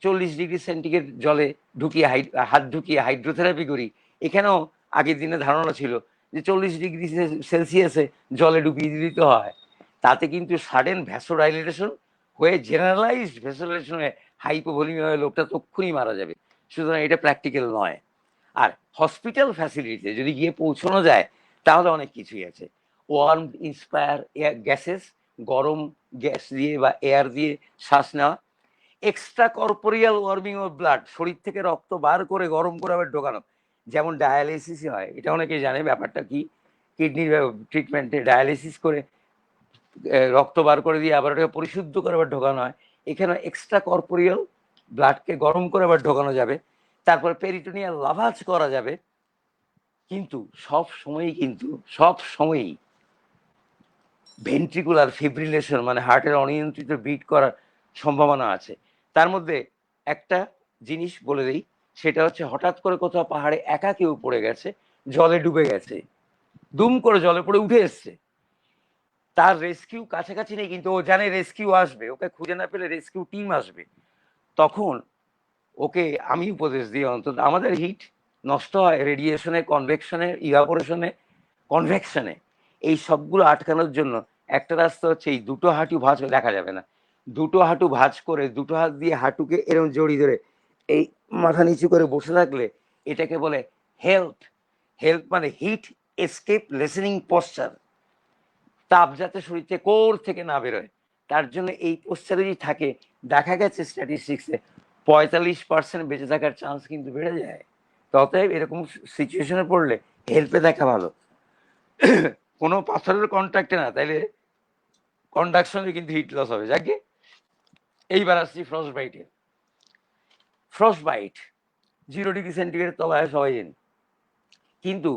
40 ডিগ্রি সেন্টিগ্রেড জলে ঢুকিয়ে হাত ঢুকিয়ে হাইড্রোথেরাপি করি, এখানেও আগের দিনে ধারণা ছিল যে 40 ডিগ্রি সেলসিয়াসে জলে ডুবিয়ে দিতে হয়, তাতে কিন্তু সাডেন ভ্যাসোডাইলেটেশন হয়ে জেনারেলাইজড ভ্যাসোডাইলেশন হয়ে হাইপোভলিমিয়া হয়ে লোকটা তক্ষুনি মারা যাবে। সুতরাং এটা প্র্যাকটিক্যাল নয়। আর হসপিটাল ফ্যাসিলিটিতে যদি গিয়ে পৌঁছানো যায় তাহলে অনেক কিছুই আছে। ওয়ার্ম ইন্সপায়ার গ্যাসেস, গরম গ্যাস দিয়ে বা এয়ার দিয়ে শ্বাস নেওয়া, extra corporeal warming of blood, শরীর থেকে রক্ত বার করে গরম করে আবার ঢোকানো, যেমন ডায়ালিসিস হয়, এটা অনেকেই জানে ব্যাপারটা কি, কিডনির ট্রিটমেন্টে ডায়ালিসিস করে রক্ত বার করে দিয়ে আবার ওটাকে পরিশুদ্ধ করে আবার ঢোকানো হয়। এখানে এক্সট্রা কর্পোরিয়াল ব্লাডকে গরম করে আবার ঢোকানো যাবে, তারপর পেরিটোনিয়াল লাভাজ করা যাবে। কিন্তু সব সময়ই ভেন্ট্রিকুলার ফিব্রিলেশন মানে হার্টের অনিয়ন্ত্রিত বিট করার সম্ভাবনা আছে। তার মধ্যে একটা জিনিস বলে দিই, সেটা হচ্ছে হঠাৎ করে কোথাও পাহাড়ে একা কেউ পড়ে গেছে, জলে ডুবে গেছে, দুম করে জলে পড়ে উঠে এসছে, তার রেস্কিউ কাছাকাছি নেই, কিন্তু ও জানে রেস্কিউ আসবে, ওকে খুঁজে না পেলে রেস্কিউ টিম আসবে। তখন ওকে আমি উপদেশ দিই, অন্তত আমাদের হিট নষ্ট হয় রেডিয়েশনে, কনভেকশনে, ইভাপোরেশনে, কনভেকশনে, এই সবগুলো আটকানোর জন্য একটা রাস্তা হচ্ছে এই দুটো হাঁটু ভাঁজ দেখা যাবে না, দুটো হাঁটু ভাঁজ করে দুটো হাত দিয়ে হাঁটুকে এরকম জড়িয়ে ধরে এই মাথা নিচু করে বসে থাকলে এটাকে বলে হেল্প। হেল্প মানে হিট এসকেপ লিসেনিং পশ্চার, তাপ যাতে শরীর থেকে কোর থেকে না বেরোয়, তার জন্য এই পোস্টারে যদি থাকে, দেখা গেছে স্ট্যাটিস্টিক্সে 45% বেঁচে থাকার চান্স কিন্তু বেড়ে যায়। ততএব এরকম সিচুয়েশনে পড়লে হেল্পে দেখা ভালো, কোনো পাথরের কন্ট্যাক্টে না, তাইলে কন্ডাকশনে কিন্তু হিট লস হবে। যাকে এইবার আসছি ফ্রস্ট বাইটে। ফ্রস্ট বাইট 0 ডিগ্রি সেন্টিগ্রেড তলায় সবাই জানি, কিন্তু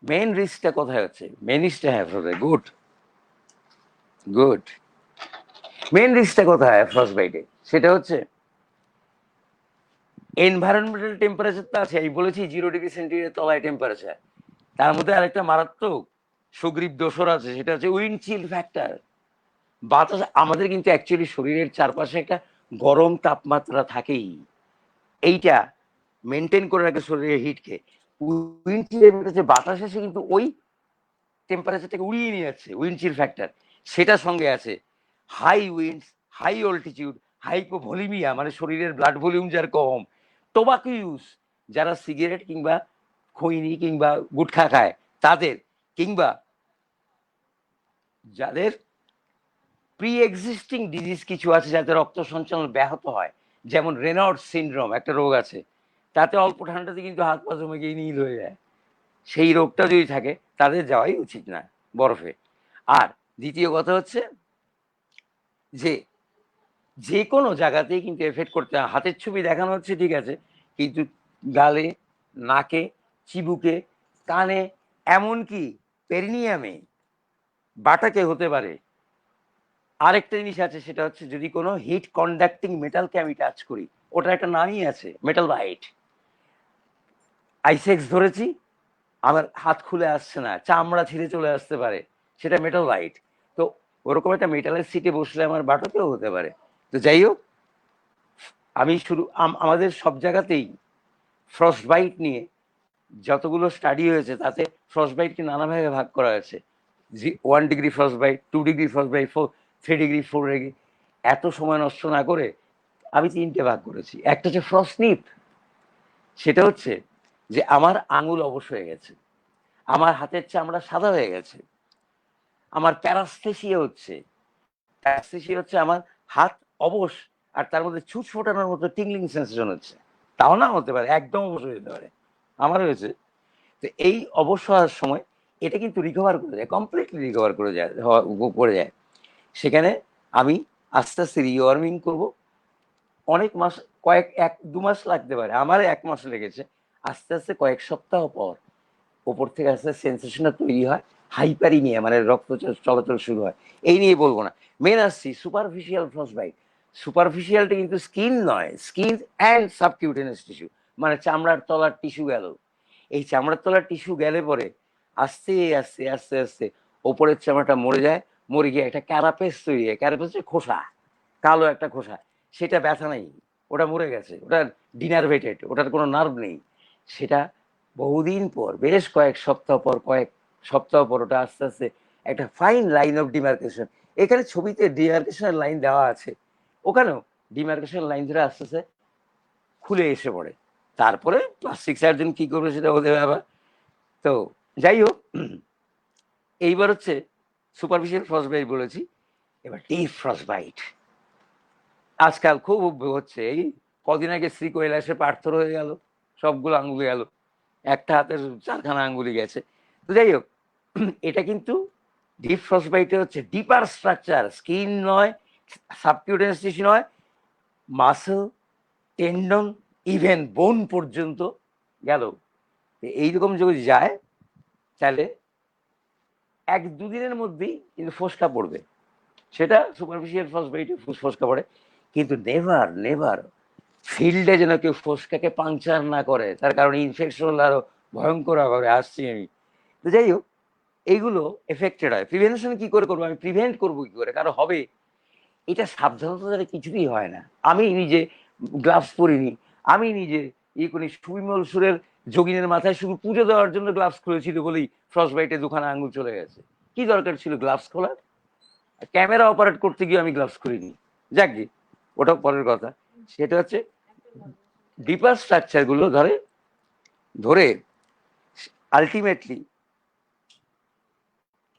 মেন রিস্কটা কোথায় হচ্ছে? মেন রিস্কটা, হ্যাঁ গুড গুড, মেন রিস্কটা কোথায় ফ্রস্ট বাইটে? সেটা হচ্ছে এনভায়রনমেন্টাল টেম্পারেচার তো আছে, এই বলেছি 0 ডিগ্রি সেন্টিগ্রেড তলায় টেম্পারেচার, তার মধ্যে আরেকটা মারাত্মক সুগ্রীব দোসর আছে, সেটা হচ্ছে উইন্ড চিল ফ্যাক্টর। বাতাস, আমাদের কিন্তু অ্যাকচুয়ালি শরীরের চারপাশে একটা গরম তাপমাত্রা থাকেই, এইটা মেনটেন করে রাখে শরীরের হিটকে। উইন্ড চিল হচ্ছে বাতাস এসে কিন্তু ওই টেম্পারেচারটাকে উড়িয়ে নিয়ে যাচ্ছে, উইন্ড চিল ফ্যাক্টর। সেটার সঙ্গে আছে high winds, high altitude, hypovolaemia মানে শরীরের ব্লাড ভলিউম যার কম, টোবাকো ইউজ, যারা সিগারেট কিংবা খৈনি কিংবা গুটখা খায় তাদের, কিংবা যাদের প্রি এক্সিস্টিং ডিজিজ কিছু আছে, যাতে রক্ত সঞ্চালন ব্যাহত হয়, যেমন রেনল্ডস সিনড্রোম একটা রোগ আছে, তাতে অল্প ঠান্ডাতে কিন্তু হাত পা জমে গিয়ে নীল হয়ে যায়, সেই রোগটা যদি থাকে তাদের যাওয়াই উচিত না বরফে। আর দ্বিতীয় কথা হচ্ছে যে যে কোনো জায়গাতেই কিন্তু এফেক্ট করতে, হাতের ছবি দেখানো হচ্ছে ঠিক আছে, কিন্তু গালে, নাকে, চিবুকে, কানে, এমনকি পেরিনিয়ামে, বাটাকে হতে পারে। আরেকটা জিনিস আছে, সেটা হচ্ছে যদি কোনো হিট কন্ডাক্টিং মেটালকে আমি টাচ করি, ওটার একটা নামই আছে, মেটাল বাইট। আইসেক্স ধরেছি, আমার হাত খুলে আসছে না, চামড়া ছিঁড়ে চলে আসতে পারে, সেটা মেটাল বাইট। তো ওরকম একটা মেটালের সিটে বসলে আমার বাটাকেও হতে পারে। তো যাই হোক, আমি শুরু আমাদের সব জায়গাতেই ফ্রস্ট বাইট নিয়ে যতগুলো স্টাডি হয়েছে তাতে ফ্রস্ট বাইটকে নানা ভাগে ভাগ করা হয়েছে। 1 degree frost bite, 2 degree frost bite, 3 degree, 4 degree. এত সময় নষ্ট না করে আমি 3টে ভাগ করেছি। একটা হচ্ছে ফ্রস্ট নিপ, সেটা হচ্ছে যে আমার আঙুল অবশ হয়ে গেছে, আমার হাতের চামড়া সাদা হয়ে গেছে, আমার প্যারাস্থেসিয়া হচ্ছে, প্যারাস্থেসিয়া হচ্ছে আমার হাত অবশ, আর তার মধ্যে ছুট ফোটানোর মতো টিংলিং সেন্সেশন হচ্ছে, তাও না হতে পারে একদম অবশ হয়ে যেতে পারে, আমার হয়েছে। তো এই অবশ্য হওয়ার সময় এটা কিন্তু রিকভার করে যায়, কমপ্লিটলি রিকভার করে যায়, করে যায়। সেখানে আমি আস্তে আস্তে রিওয়ার্মিং করব, অনেক মাস, এক দু মাস লাগতে পারে, আমার 1 মাস লেগেছে। আস্তে আস্তে কয়েক সপ্তাহ পর ওপর থেকে আস্তে সেন্সেশনটা তৈরি হয়, হাইপারিমিয়া মানে রক্ত চলাচল শুরু হয়। এই নিয়ে বলবো না, মেন আসছি সুপারফিশিয়াল ফ্রস্টবাইট। সুপারফিশিয়ালটা কিন্তু স্কিন নয়, স্কিন অ্যান্ড সাবকিউটেনিয়াস টিস্যু, মানে চামড়ার তলার টিস্যু গেল। এই চামড়ার তলার টিস্যু গেলে পরে আস্তে আস্তে আস্তে আস্তে ওপরের চামড়াটা মরে যায়, মরে গিয়ে একটা ক্যারাপেস তৈরি হয়, ক্যারাপেস হচ্ছে খোসা, কালো একটা খোসা, সেটা ব্যথা নেই, ওটা মরে গেছে, ওটা ডিনার্ভেটেড, ওটার কোনো নার্ভ নেই। সেটা বহুদিন পর, বেশ কয়েক সপ্তাহ পর, কয়েক সপ্তাহ পর ওটা আস্তে আস্তে একটা ফাইন লাইন অফ ডিমার্কেশন, এখানে ছবিতে ডিমার্কেশনের লাইন দেওয়া আছে, ওখানেও ডিমার্কেশন লাইন ধরে আস্তে আস্তে খুলে এসে পড়ে। তারপরে প্লাস্টিক সার্জন কি করবে সেটা ওদের ব্যাপার। তো যাই হোক, এইবার হচ্ছে সুপারফিশিয়াল ফ্রস্টবাইট বলেছি, এবার ডিপ ফ্রস্টবাইট আজকাল খুব হচ্ছে। এই কদিন আগে শ্রী কৈলাসে পার্থর হয়ে গেল, সবগুলো আঙ্গুলি গেল, একটা হাতের 4খানা আঙ্গুলি গেছে। তো যাই হোক, এটা কিন্তু ডিপ ফ্রস্টবাইটে হচ্ছে ডিপার স্ট্রাকচার, স্কিন নয়, সাবকিউটেনিয়াস টিস্যু নয়, মাসল, টেন্ডন, ইভেন বোন পর্যন্ত গেল। এইরকম যদি যায় তাহলে 1-2 দিনের মধ্যেই কিন্তু ফোসকা পড়বে। সেটা সুপারফিশিয়াল ফ্রস্টবাইটে ফোসকা পড়ে, কিন্তু নেভার নেভার ফিল্ডে যেন কেউ ফোসকাকে পাংচার না করে, তার কারণে ইনফেকশন হলে আরো ভয়ঙ্কর ভাবে আসছি আমি। তো যাই হোক, এইগুলো এফেক্টেড হয়। প্রিভেনশন কি করে করবো, আমি প্রিভেন্ট করবো কি করে, কারো হবে, এটা সাবধানতা দ্বারা কিছুতেই হয় না। আমি নিজে গ্লাভস পরিনি, আমি নিজে করি, সুবিমল সুরের যোগিনের মাথায় শুধু পুজো দেওয়ার জন্য গ্লাভস খুলেছিল বলেই ফ্রস্টবাইটে 2খানা আঙুল চলে গেছে। কি দরকার ছিল গ্লাভস খোলার? ক্যামেরা অপারেট করতে গিয়ে আমি গ্লাভস খুলিনি, যাক ওটা পরের কথা। সেটা হচ্ছে ডিপার স্ট্রাকচার গুলো ধরে আলটিমেটলি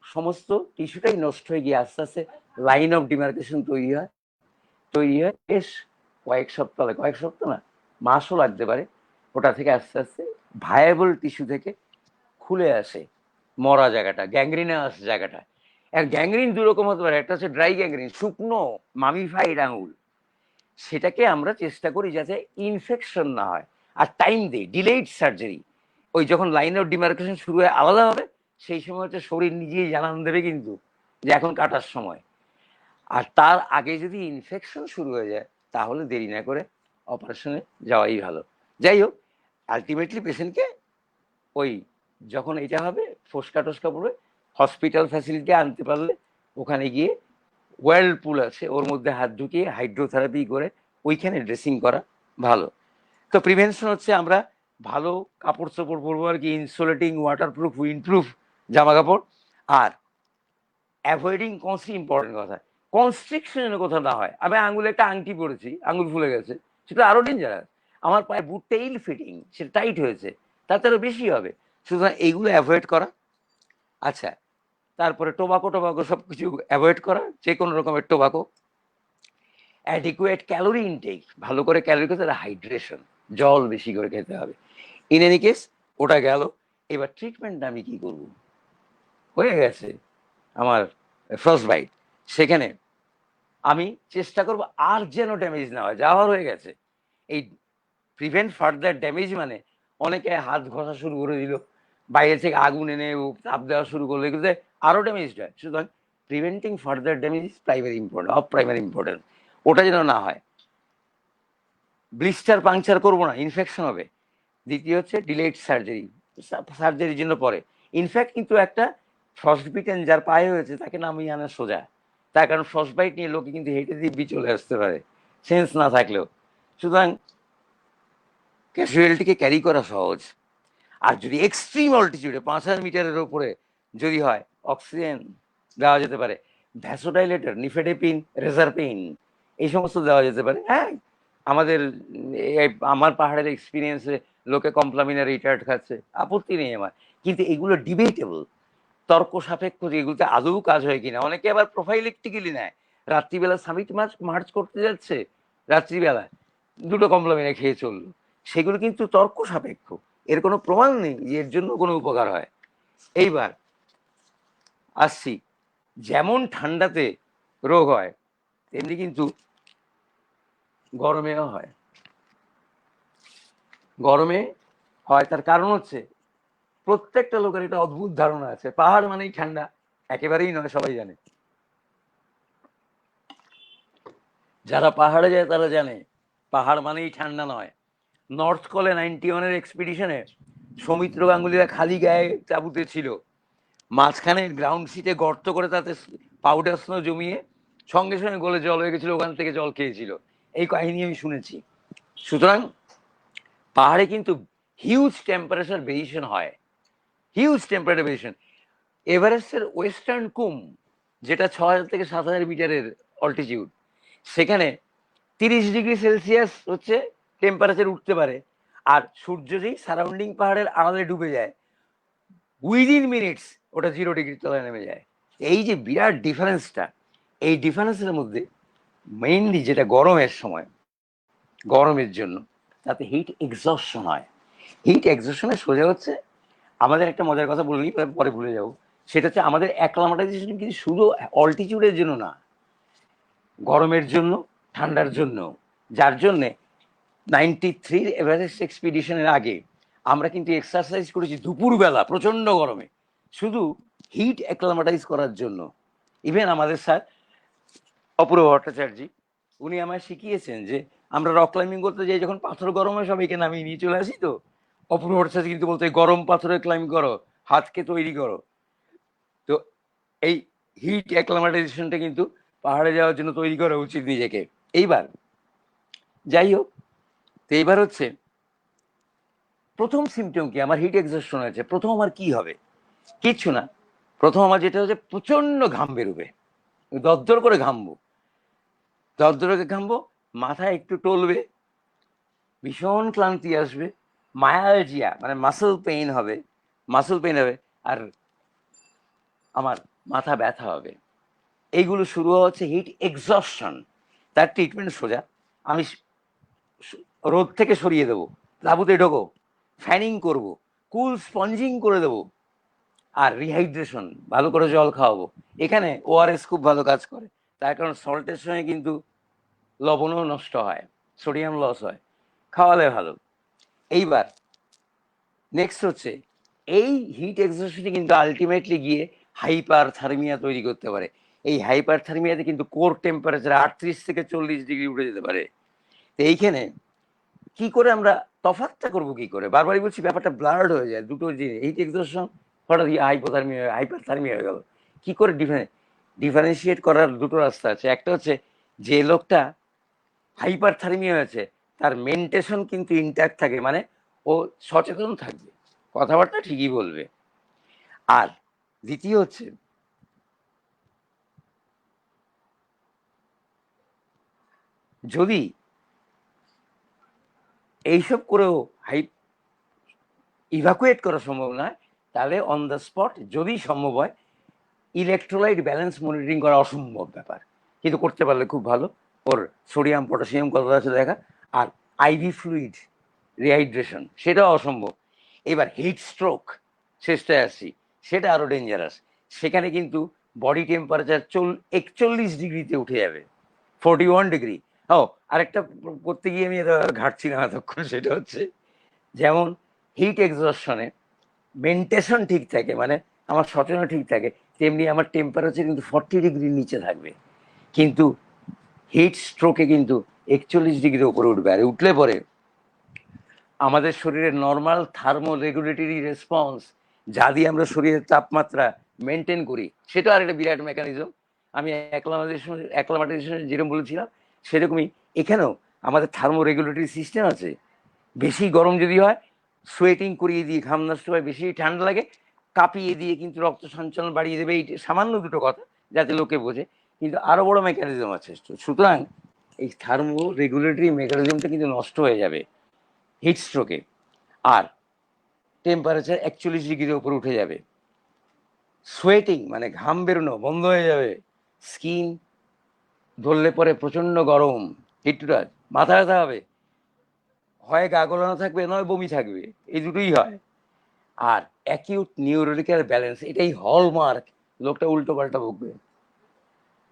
সমস্ত টিস্যুটাই নষ্ট হয়ে গিয়ে আস্তে আস্তে লাইন অফ ডিমার্কেশন তৈরি হয় বেশ কয়েক সপ্তাহ না, মাসও লাগতে পারে। ওটা থেকে আস্তে আস্তে ভায়াবল টিস্যু থেকে খুলে আসে মরা জায়গাটা, গ্যাংগ্রিনাস জায়গাটা। গ্যাংগ্রিন 2 রকম হতে পারে, একটা হচ্ছে ড্রাই গ্যাংগ্রিন, শুকনো মামিফাইড আঙুল, সেটাকে আমরা চেষ্টা করি যাতে ইনফেকশন না হয়, আর টাইম দিই, ডিলেইড সার্জারি। ওই যখন লাইন অফ ডিমার্কেশন শুরু হয় আলাদা হবে, সেই সময় হচ্ছে শরীর নিজেই জানান দেবে কিন্তু যে এখন কাটার সময়। আর তার আগে যদি ইনফেকশন শুরু হয়ে যায় তাহলে দেরি না করে অপারেশনে যাওয়াই ভালো। যাই হোক, আলটিমেটলি পেশেন্টকে ওই যখন এটা হবে, ফোসকা টোসকা পড়বে, হসপিটাল ফ্যাসিলিটি আনতে পারলে ওখানে গিয়ে ওয়ার্লপুল আছে, ওর মধ্যে হাত ঢুকিয়ে হাইড্রোথেরাপি করে ওইখানে ড্রেসিং করা ভালো। তো প্রিভেনশন হচ্ছে আমরা ভালো কাপড় চোপড় পরবো আর কি, ইনসুলেটিং, ওয়াটারপ্রুফ, উইন্ডপ্রুফ জামা কাপড়, আর অ্যাভয়েডিং ইম্পর্টেন্ট কথা, কনস্ট্রিকশনের কথা না হয়। আমি আঙুলে একটা আংটি পরেছি, আঙুল ফুলে গেছে, সেটা আরো ডেঞ্জারাস। আমার পায়ে বুটটা ইল ফিটিং, সেটা টাইট হয়েছে, তাতে আরো বেশি হবে। সুতরাং এইগুলো অ্যাভয়েড করা। আচ্ছা, তারপরে টোবাকো সবকিছু অ্যাভয়েড করা, যে কোনো রকমের টোবাকো। অ্যাডিকুয়েট ক্যালোরি ইনটেক, ভালো করে ক্যালোরি খেতে, হাইড্রেশন, জল বেশি করে খেতে হবে। ইন এনি কেস, ওটা গেল। এবার ট্রিটমেন্ট আমি কি করব, হয়ে গেছে আমার ফ্রস্টবাইট, সেখানে আমি চেষ্টা করব আর যেন ড্যামেজ না হয়, যাওয়ার হয়ে গেছে। এই প্রিভেন্ট ফার্দার ড্যামেজ মানে অনেকে হাত ঘষা শুরু করে দিল, বাইরে থেকে আগুন এনে তাপ দেওয়া শুরু করলো, এগুলোতে আরো ড্যামেজ হয়। সুতরাং preventing further damage is primary important, of primary important, ওটা যেন না হয়। ব্লিস্টার পাংচার করবো না, ইনফেকশন হবে। দ্বিতীয় হচ্ছে ডিলেড সার্জারি, সার্জারির জন্য পরে। ইনফ্যাক্ট কিন্তু একটা ফ্রস্টবিটেন যার পায়ে হয়েছে তাকে নামিয়ে আনা সোজা, তার কারণ ফ্রস্টবাইট নিয়ে লোকে কিন্তু হেঁটে দিব্যি চলে আসতে পারে সেন্স না থাকলেও। সুতরাং ক্যাজুয়ালিটিকে ক্যারি করা সহজ। আর যদি এক্সট্রিম অল্টিটিউডে 5000 মিটারের উপরে যদি হয়, অক্সিজেন দেওয়া যেতে পারে, ভ্যাসোডাইলেটর, নিফেডেপিন, রেজারপিন, এই সমস্ত দেওয়া যেতে পারে। হ্যাঁ, আমার পাহাড়ের এক্সপিরিয়েন্সে লোকে কমপ্লামিনা রিটায়ার্ড খাচ্ছে, আপত্তি নেই আমার, কিন্তু এগুলো ডিবেটেবল, তর্ক সাপেক্ষ যে এগুলোতে আদৌ কাজ হয় কিনা। অনেকে আবার প্রোফাইলেকটিক্যালি নেয়, রাত্রিবেলা সামিট মার্চ করতে যাচ্ছে, রাত্রিবেলা 2টো কমপ্লামিনা খেয়ে চললো, সেগুলো কিন্তু তর্ক সাপেক্ষ, এর কোনো প্রমাণ নেই যে এর জন্য কোনো উপকার হয়। এইবার আসছি, যেমন ঠান্ডাতে রোগ হয় তেমনি কিন্তু গরমেও হয়। গরমে হয় তার কারণ হচ্ছে প্রত্যেকটা লোকের একটা অদ্ভুত ধারণা আছে, পাহাড় মানেই ঠান্ডা। একেবারেই নয়, সবাই জানে, যারা পাহাড়ে যায় তারা জানে পাহাড় মানেই ঠান্ডা নয়। নর্থ কলে 91-এর এক্সপিডিশনে সৌমিত্র গাঙ্গুলিরা খালি গায়ে তাঁবুতে ছিল, মাঝখানে গ্রাউন্ড সিটে গর্ত করে তাতে পাউডার স্নো জমিয়ে সঙ্গে সঙ্গে গলে জল হয়ে গেছিল, ওখান থেকে জল খেয়েছিল, এই কাহিনী আমি শুনেছি। সুতরাং পাহাড়ে কিন্তু হিউজ টেম্পারেচার ভেরিয়েশন হয়, হিউজ টেম্পারেচার ভেরিয়েশন। এভারেস্টের ওয়েস্টার্ন কুম, যেটা 6000 থেকে 7000 মিটারের অল্টিটিউড, সেখানে 30 ডিগ্রি সেলসিয়াস হচ্ছে টেম্পারেচার উঠতে পারে, আর সূর্য যেই সারাউন্ডিং পাহাড়ের আড়ালে ডুবে যায়, উইদিন মিনিটস ওটা 0 ডিগ্রি তলায় নেমে যায়। এই যে বিরাট ডিফারেন্সটা, এই ডিফারেন্সের মধ্যে মেইনলি যেটা গরমের সময়, গরমের জন্য তাতে হিট এক্সস্টন হয়। হিট এক্সস্টনের সোজা হচ্ছে, আমাদের একটা মজার কথা বলে নিই, পরে ভুলে যাবো, সেটা হচ্ছে আমাদের অ্যাক্লামাটাইজেশন কিন্তু শুধু অল্টিটিউডের জন্য না, গরমের জন্য, ঠান্ডার জন্য। যার জন্যে 93 এভারেস্ট এক্সপিডিশনের আগে আমরা কিন্তু এক্সারসাইজ করেছি দুপুরবেলা প্রচন্ড গরমে, শুধু হিট অ্যাক্লামাটাইজ করার জন্য। ইভেন আমাদের স্যার অপূর্ব ভট্টাচার্য, উনি আমায় শিখিয়েছেন যে আমরা রক ক্লাইম্বিং করতে যাই, যখন পাথর গরম হয় সবাইকে নামিয়ে নিয়ে চলে আসি, তো অপূর্ব ভট্টাচার্য কিন্তু বলতে, গরম পাথরে ক্লাইম্ব করো, হাতকে তৈরি করো। তো এই হিট অ্যাক্লামাটাইজেশনটা কিন্তু পাহাড়ে যাওয়ার জন্য তৈরি করা উচিত নিজেকে। এইবার যাই হোক, তো এইবার হচ্ছে প্রথম সিমটম কি, আমার হিট এক্সস্টন হয়েছে, প্রথম আমার কি হবে? কিচ্ছু না, প্রথম আমার যেটা হচ্ছে প্রচন্ড ঘাম বেরোবে, দরদর করে ঘামবো, দরদর করে ঘামবো, মাথা একটু টলবে, ভীষণ ক্লান্তি আসবে, মায়ালজিয়া মানে মাসল পেইন হবে, মাসল পেইন হবে, আর আমার মাথা ব্যথা হবে। এইগুলো শুরু হচ্ছে হিট এক্সস্টন। তার ট্রিটমেন্ট সোজা, আমি রোদ থেকে সরিয়ে দেবো, তাঁবুতে ঢোকো, ফ্যানিং করব, কুল স্পঞ্জিং করে দেবো, আর রিহাইড্রেশন, ভালো করে জল খাওয়াবো। এখানে ওআরএস খুব ভালো কাজ করে, তার কারণ সল্টের সঙ্গে কিন্তু লবণও নষ্ট হয়, সোডিয়াম লস হয়, খাওয়ালে ভালো। এইবার নেক্সট হচ্ছে, এই হিট এক্সস্টনটি কিন্তু আলটিমেটলি গিয়ে হাইপার থার্মিয়া তৈরি করতে পারে। এই হাইপার থার্মিয়াতে কিন্তু কোর টেম্পারেচার 38 থেকে 40 ডিগ্রি উঠে যেতে পারে। তো এইখানে কি করে আমরা তফাৎটা করবো, কি করে? বারবারই বলছি, ব্যাপারটা ব্লার্ড হয়ে যায়, দুটো জিনিস, হিট এক্সস্টন হঠাৎ হাইপোথার্মিয়া, হাইপার থার্মিয়া হয়ে গেল। কি করে ডিফারেন্সিয়েট করার দুটো রাস্তা আছে। একটা হচ্ছে, যে লোকটা হাইপার থার্মিয়া হয়েছে তার মেন্টেশন কিন্তু ইনট্যাক্ট থাকে, মানে ও সচেতন থাকবে, কথাবার্তা ঠিকই বলবে। আর দ্বিতীয় হচ্ছে, যদি এইসব করেও ইভাকুয়েট করা সম্ভব নয়, তাহলে অন দ্য স্পট যদি সম্ভব হয়, ইলেকট্রোলাইট ব্যালেন্স মনিটরিং করা অসম্ভব ব্যাপার, কিন্তু করতে পারলে খুব ভালো। ওর সোডিয়াম পটাশিয়াম কত আছে দেখা, আর আইভি ফ্লুইড রিহাইড্রেশন, সেটাও অসম্ভব। এবার হিট স্ট্রোক, শেষটায় আসছি, সেটা আরো ডেঞ্জারাস। সেখানে কিন্তু বডি টেম্পারেচার 41 ডিগ্রিতে উঠে যাবে, 41 ডিগ্রি। ও, আরেকটা করতে গিয়ে আমি এটা ঘাটছি না এতক্ষণ, সেটা হচ্ছে, যেমন হিট এক্সস্টনে মেন্টেশন ঠিক থাকে, মানে আমার সচেতন ঠিক থাকে, তেমনি আমার টেম্পারেচার কিন্তু 40 ডিগ্রির নিচে থাকবে, কিন্তু হিট স্ট্রোকে কিন্তু 41 ডিগ্রির উপরে উঠবে। আর উঠলে পরে আমাদের শরীরের নর্মাল থার্মো রেগুলেটরি রেসপন্স, যা দিয়ে আমরা শরীরের তাপমাত্রা মেনটেন করি, সেটা আর একটা বিরাট মেকানিজম। আমি অ্যাক্লামাটাইজেশন যেরকম বলেছিলাম, সেরকমই এখানেও আমাদের থার্মো রেগুলেটরি সিস্টেম আছে। বেশি গরম যদি হয়, সোয়েটিং করিয়ে দিয়ে ঘাম নষ্ট হয়, বেশি ঠান্ডা লাগে কাঁপিয়ে দিয়ে কিন্তু রক্ত সঞ্চালন বাড়িয়ে দেবে। এই সামান্য দুটো কথা যাতে লোকে বোঝে, কিন্তু আরো বড় মেকানিজম আছে। সুতরাং এই থার্মো রেগুলেটরি মেকানিজমটা কিন্তু নষ্ট হয়ে যাবে হিট স্ট্রোকে, আর টেম্পারেচার 41 ডিগ্রির উপর উঠে যাবে, সোয়েটিং মানে ঘাম বেরোনো বন্ধ হয়ে যাবে, স্কিন ধরলে পরে প্রচন্ড গরম, হিটটাচ, মাথা ব্যথা হবে, হয় গা গলানো থাকবে, নয় বমি থাকবে, এই দুটোই হয়। আর অ্যাকিউট নিউরোলজিক্যাল ব্যালেন্স, এটাই হলমার্ক, লোকটা উল্টো পাল্টা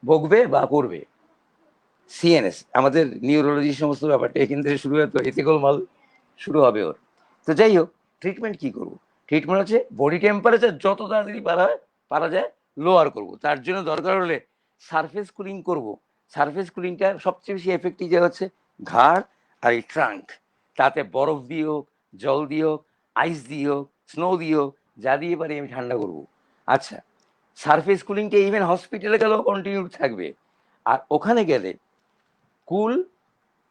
বকবে বা করবে। সিএনএস আমাদের নিউরোলজি সমস্ত ব্যাপারটা এখান থেকে শুরু হয়, তো এতে গোলমাল শুরু হবে ওর। তো যাই হোক, ট্রিটমেন্ট কি করবো? ট্রিটমেন্ট হচ্ছে বডি টেম্পারেচার যত তাড়াতাড়ি পারা যায় লোয়ার করব। তার জন্য দরকার হলে সারফেস কুলিং করব। সারফেস কুলিংটা সবচেয়ে বেশি এফেক্টিভ যা হচ্ছে ঘাড় আর এই ট্রাঙ্ক, তাতে বরফ দিয়ে হোক, জল দিয়ে হোক, আইস দিয়ে হোক, স্নো দিয়ে হোক, যা দিয়ে পারি আমি ঠান্ডা করব। আচ্ছা, সারফেস কুলিংটা ইভেন হসপিটালে গেলেও কন্টিনিউ থাকবে। আর ওখানে গেলে কুল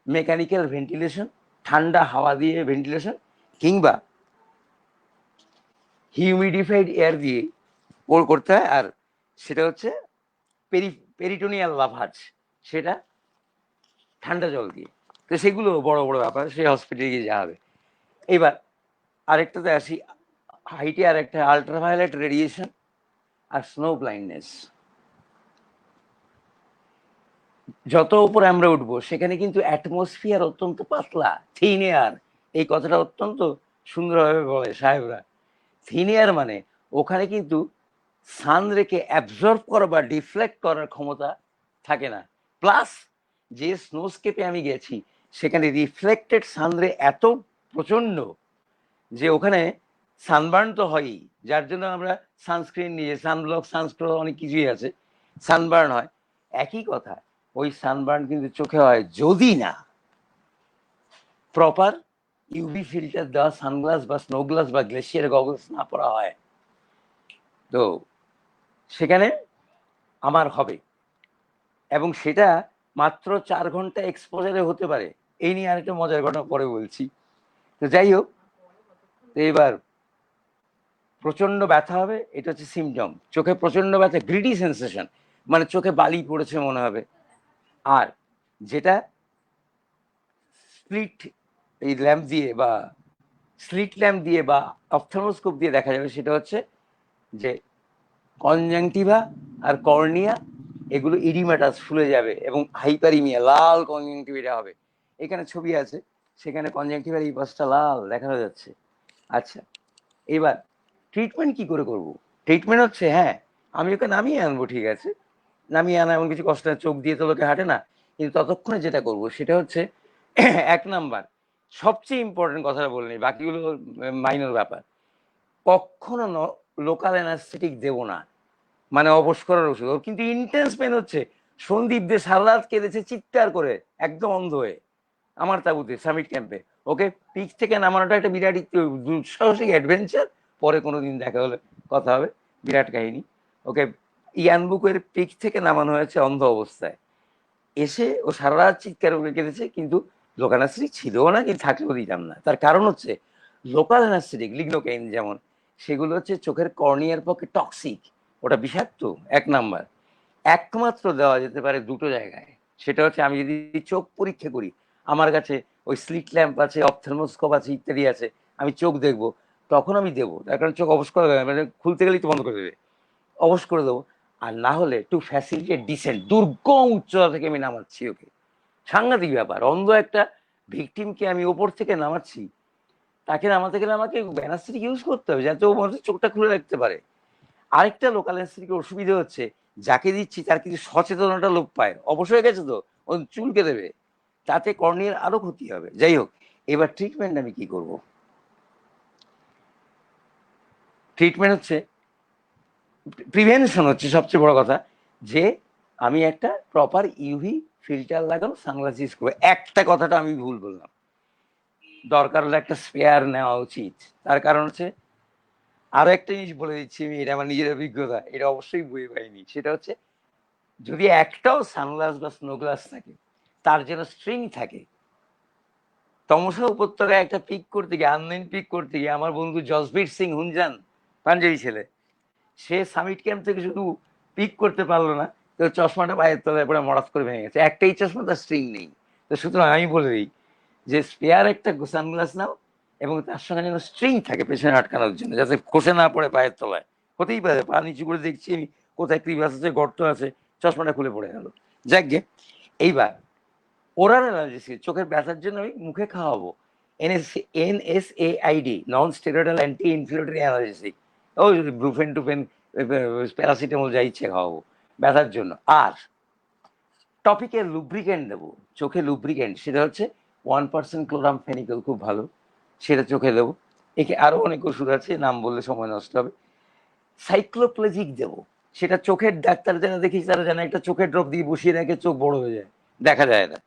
মেকানিক্যাল ভেন্টিলেশন, ঠান্ডা হাওয়া দিয়ে ভেন্টিলেশন, কিংবা হিউমিডিফাইড এয়ার দিয়ে করতে হয়। আর সেটা হচ্ছে পেরিটোনিয়াল লাভাজ, সেটা ঠান্ডা জল দিয়ে। তো সেগুলো বড় বড় ব্যাপার, সেই হসপিটালে গিয়ে যা হবে। এবার আরেকটাতে আসি, হাইটে আর একটা আল্ট্রাভায়োলেট রেডিয়েশন আর স্নো ব্লাইন্ডনেস। যত উপরে আমরা উঠবো সেখানে কিন্তু অ্যাটমসফিয়ার অত্যন্ত পাতলা, থিন এয়ার। এই কথাটা অত্যন্ত সুন্দরভাবে বলে সাহেবরা। থিন এয়ার মানে ওখানে কিন্তু সান রেখে অ্যাবজর্ব করা বা ডিফ্লেক্ট করার ক্ষমতা থাকে না। প্লাস যে স্নোস্কেপে আমি গেছি সেখানে রিফ্লেক্টেড সান রে এত প্রচন্ড যে ওখানে সানবার্ন তো হয়ই, যার জন্য আমরা সানস্ক্রিন নিয়ে সানব্লক সানস্ক্রিন অনেক কিছুই আছে, সানবার্ন হয়। একই কথা, ওই সানবার্ন কিন্তু চোখে হয় যদি না প্রপার ইউভি ফিল্টার দেওয়া সানগ্লাস বা স্নো গ্লাস বা গ্লেশিয়ার গগলস না পরা হয়। তো সেখানে আমার হবে, এবং সেটা মাত্র 4 ঘন্টা এক্সপোজারে হতে পারে। এই নিয়ে আরেকটা মজার ঘটনা পরে বলছি। তো যাই হোক, তো এবার প্রচন্ড ব্যথা হবে, এটা হচ্ছে সিমটম। চোখে প্রচন্ড ব্যথা, গ্রিডি সেন্সেশন, মানে চোখে বালি পড়েছে মনে হবে। আর যেটা স্প্লিট এই ল্যাম্প দিয়ে বা স্লিট ল্যাম্প দিয়ে বা অপথ্যালমোস্কোপ দিয়ে দেখা যাবে, সেটা হচ্ছে যে কনজাংটিভা আর কর্নিয়া এগুলো ইডিমাটাস ফুলে যাবে এবং হাইপারিমিয়া, লাল কনজাংটিভিটা হবে। এখানে ছবি আছে, সেখানে কনজাংটিভার এই পাশটা লাল দেখা যাচ্ছে। আচ্ছা, এবার ট্রিটমেন্ট কি করে করব? ট্রিটমেন্ট হচ্ছে, হ্যাঁ আমি ওকে নামিয়ে আনবো, ঠিক আছে, নামিয়ে আনা এমন কিছু কষ্ট না, চোখ দিয়ে তো লোকে হাঁটে না। কিন্তু ততক্ষণে যেটা করব সেটা হচ্ছে 1 নাম্বার, সবচেয়ে ইম্পর্টেন্ট কথাটা বলে নিই, বাকিগুলো মাইনর ব্যাপার। কখনো লোকাল অ্যানাস্থেটিক দেবো না, মানে অবশ করার ওষুধ। ওর কিন্তু ইন্টেন্স পেন হচ্ছে, সন্দীপ দে সারা রাত কেঁদেছে চিৎকার করে, একদম অন্ধ হয়ে আমার তাবুতে সামিট ক্যাম্পে। ওকে পিক থেকে নামানোটা একটা বিরাট দুঃসাহসিক অ্যাডভেঞ্চার, পরে কোনোদিন দেখা হলে কথা হবে, বিরাট কাহিনী। ওকে ইয়ানবুকের পিক থেকে নামানো হয়েছে অন্ধ অবস্থায়, এসে ও সারা রাত চিৎকার করে কেঁদেছে, কিন্তু লোকাল অ্যানাস্থেটিক ছিলও না, কিন্তু থাকলেও দিতাম না। তার কারণ হচ্ছে লোকাল অ্যানাস্থেটিক লিগনোকাইন যেমন, সেগুলো হচ্ছে চোখের কর্নিয়ার পক্ষে টক্সিক, ওটা বিষাক্ত 1 নাম্বার। একমাত্র দেওয়া যেতে পারে 2টো জায়গায়, সেটা হচ্ছে আমি যদি চোখ পরীক্ষা করি, আমার কাছে ওই স্লিট ল্যাম্প আছে, অপথ্যালমোস্কোপ আছে, ইত্যাদি আছে, আমি চোখ দেখবো, তখন আমি দেবো। তার কারণ চোখ অবশ করে দেবে, মানে খুলতে গেলেই তো বন্ধ করে দেবে, অবশ করে দেবো। আর না হলে টু ফ্যাসিলিটেট ডিসেন্ট, দুর্গম উচ্চতা থেকে আমি নামাচ্ছি ওকে। সাংঘাতিক ব্যাপার, অন্ধ একটা ভিকটিমকে আমি ওপর থেকে নামাচ্ছি, তাকে নামাতে গেলে আমাকে অ্যানাস্থেটিক ইউজ করতে হবে যাতে ও মানুষের চোখটা খুলে রাখতে পারে। আরেকটা লোকাল অ্যানাস্থেটিকের অসুবিধা হচ্ছে, যাকে দিচ্ছি তার কিন্তু সচেতনতা লোপ পায়, অবশ্য হয়ে গেছে তো, ও চুলকে দেবে, তাতে কর্নিয়ার আরো ক্ষতি হবে। যাই হোক, এবার ট্রিটমেন্ট আমি কি করব? ট্রিটমেন্ট হচ্ছে প্রিভেনশন, হচ্ছে সবচেয়ে বড় কথা, যে আমি একটা প্রপার ইউভি ফিল্টার লাগানো সানগ্লাস ইউজ করবো। একটা কথাটা আমি ভুল বললাম, দরকার হলে একটা স্পেয়ার নেওয়া উচিত। তার কারণ হচ্ছে, আরো একটা জিনিস বলে দিচ্ছি আমি, এটা আমার নিজের অভিজ্ঞতা, এটা অবশ্যই বই পাইনি, সেটা হচ্ছে যদি একটাও সানগ্লাস বা স্নো গ্লাস থাকে, তার যেন স্ট্রিং থাকে। তমসা উপত্যকায় একটা পিক করতে গিয়ে, আনলাইন পিক করতে গিয়ে, আমার বন্ধু জসবীর সিং হুনজান, পাঞ্জাবি ছেলে, সে সামিট ক্যাম্প থেকে শুধু পিক করতে পারলো না, তো চশমাটা পায়ের তলায় পরে মরাত করে ভেঙে গেছে, একটাই চশমা, তার স্ট্রিং নেই। তো সুতরাং আমি বলে দিই যে স্পেয়ার একটা সানগ্লাস নাও, এবং তার সঙ্গে যেন স্ট্রিং থাকে পেছনে আটকানোর জন্য, যাতে খসে না পড়ে পায়ের তলায়। হতেই পারে পা নিচু করে দেখছি আমি, কোথায় ক্রিভাস আছে, গর্ত আছে, চশমাটা খুলে পড়ে গেল। যাকগে, এইবার ওরাল অ্যানালজেসিস, চোখের ব্যথার জন্য আমি মুখে খাওয়াবো NSAID, non steroidal anti inflammatory analgesic. ওই ব্রুফেন টুফেন, প্যারাসিটামল যা ইচ্ছে খাওয়াবো ব্যথার জন্য। আর টপিক্যাল লুব্রিকেন্ট দেবো, চোখে লুব্রিকেন্ট, সেটা হচ্ছে 1% ক্লোরামফেনিকল, খুব ভালো, সেটা চোখে দেবো। একে আরো অনেক ওষুধ আছে, নাম বললে সময় নষ্ট হবে। সাইক্লোপ্লেজিক দেবো, সেটা চোখের ডাক্তার যারা দেখি তারা জানে, একটা চোখের ড্রপ দিয়ে বসিয়ে রেখে চোখ বড় হয়ে যায়, দেখা যায় না।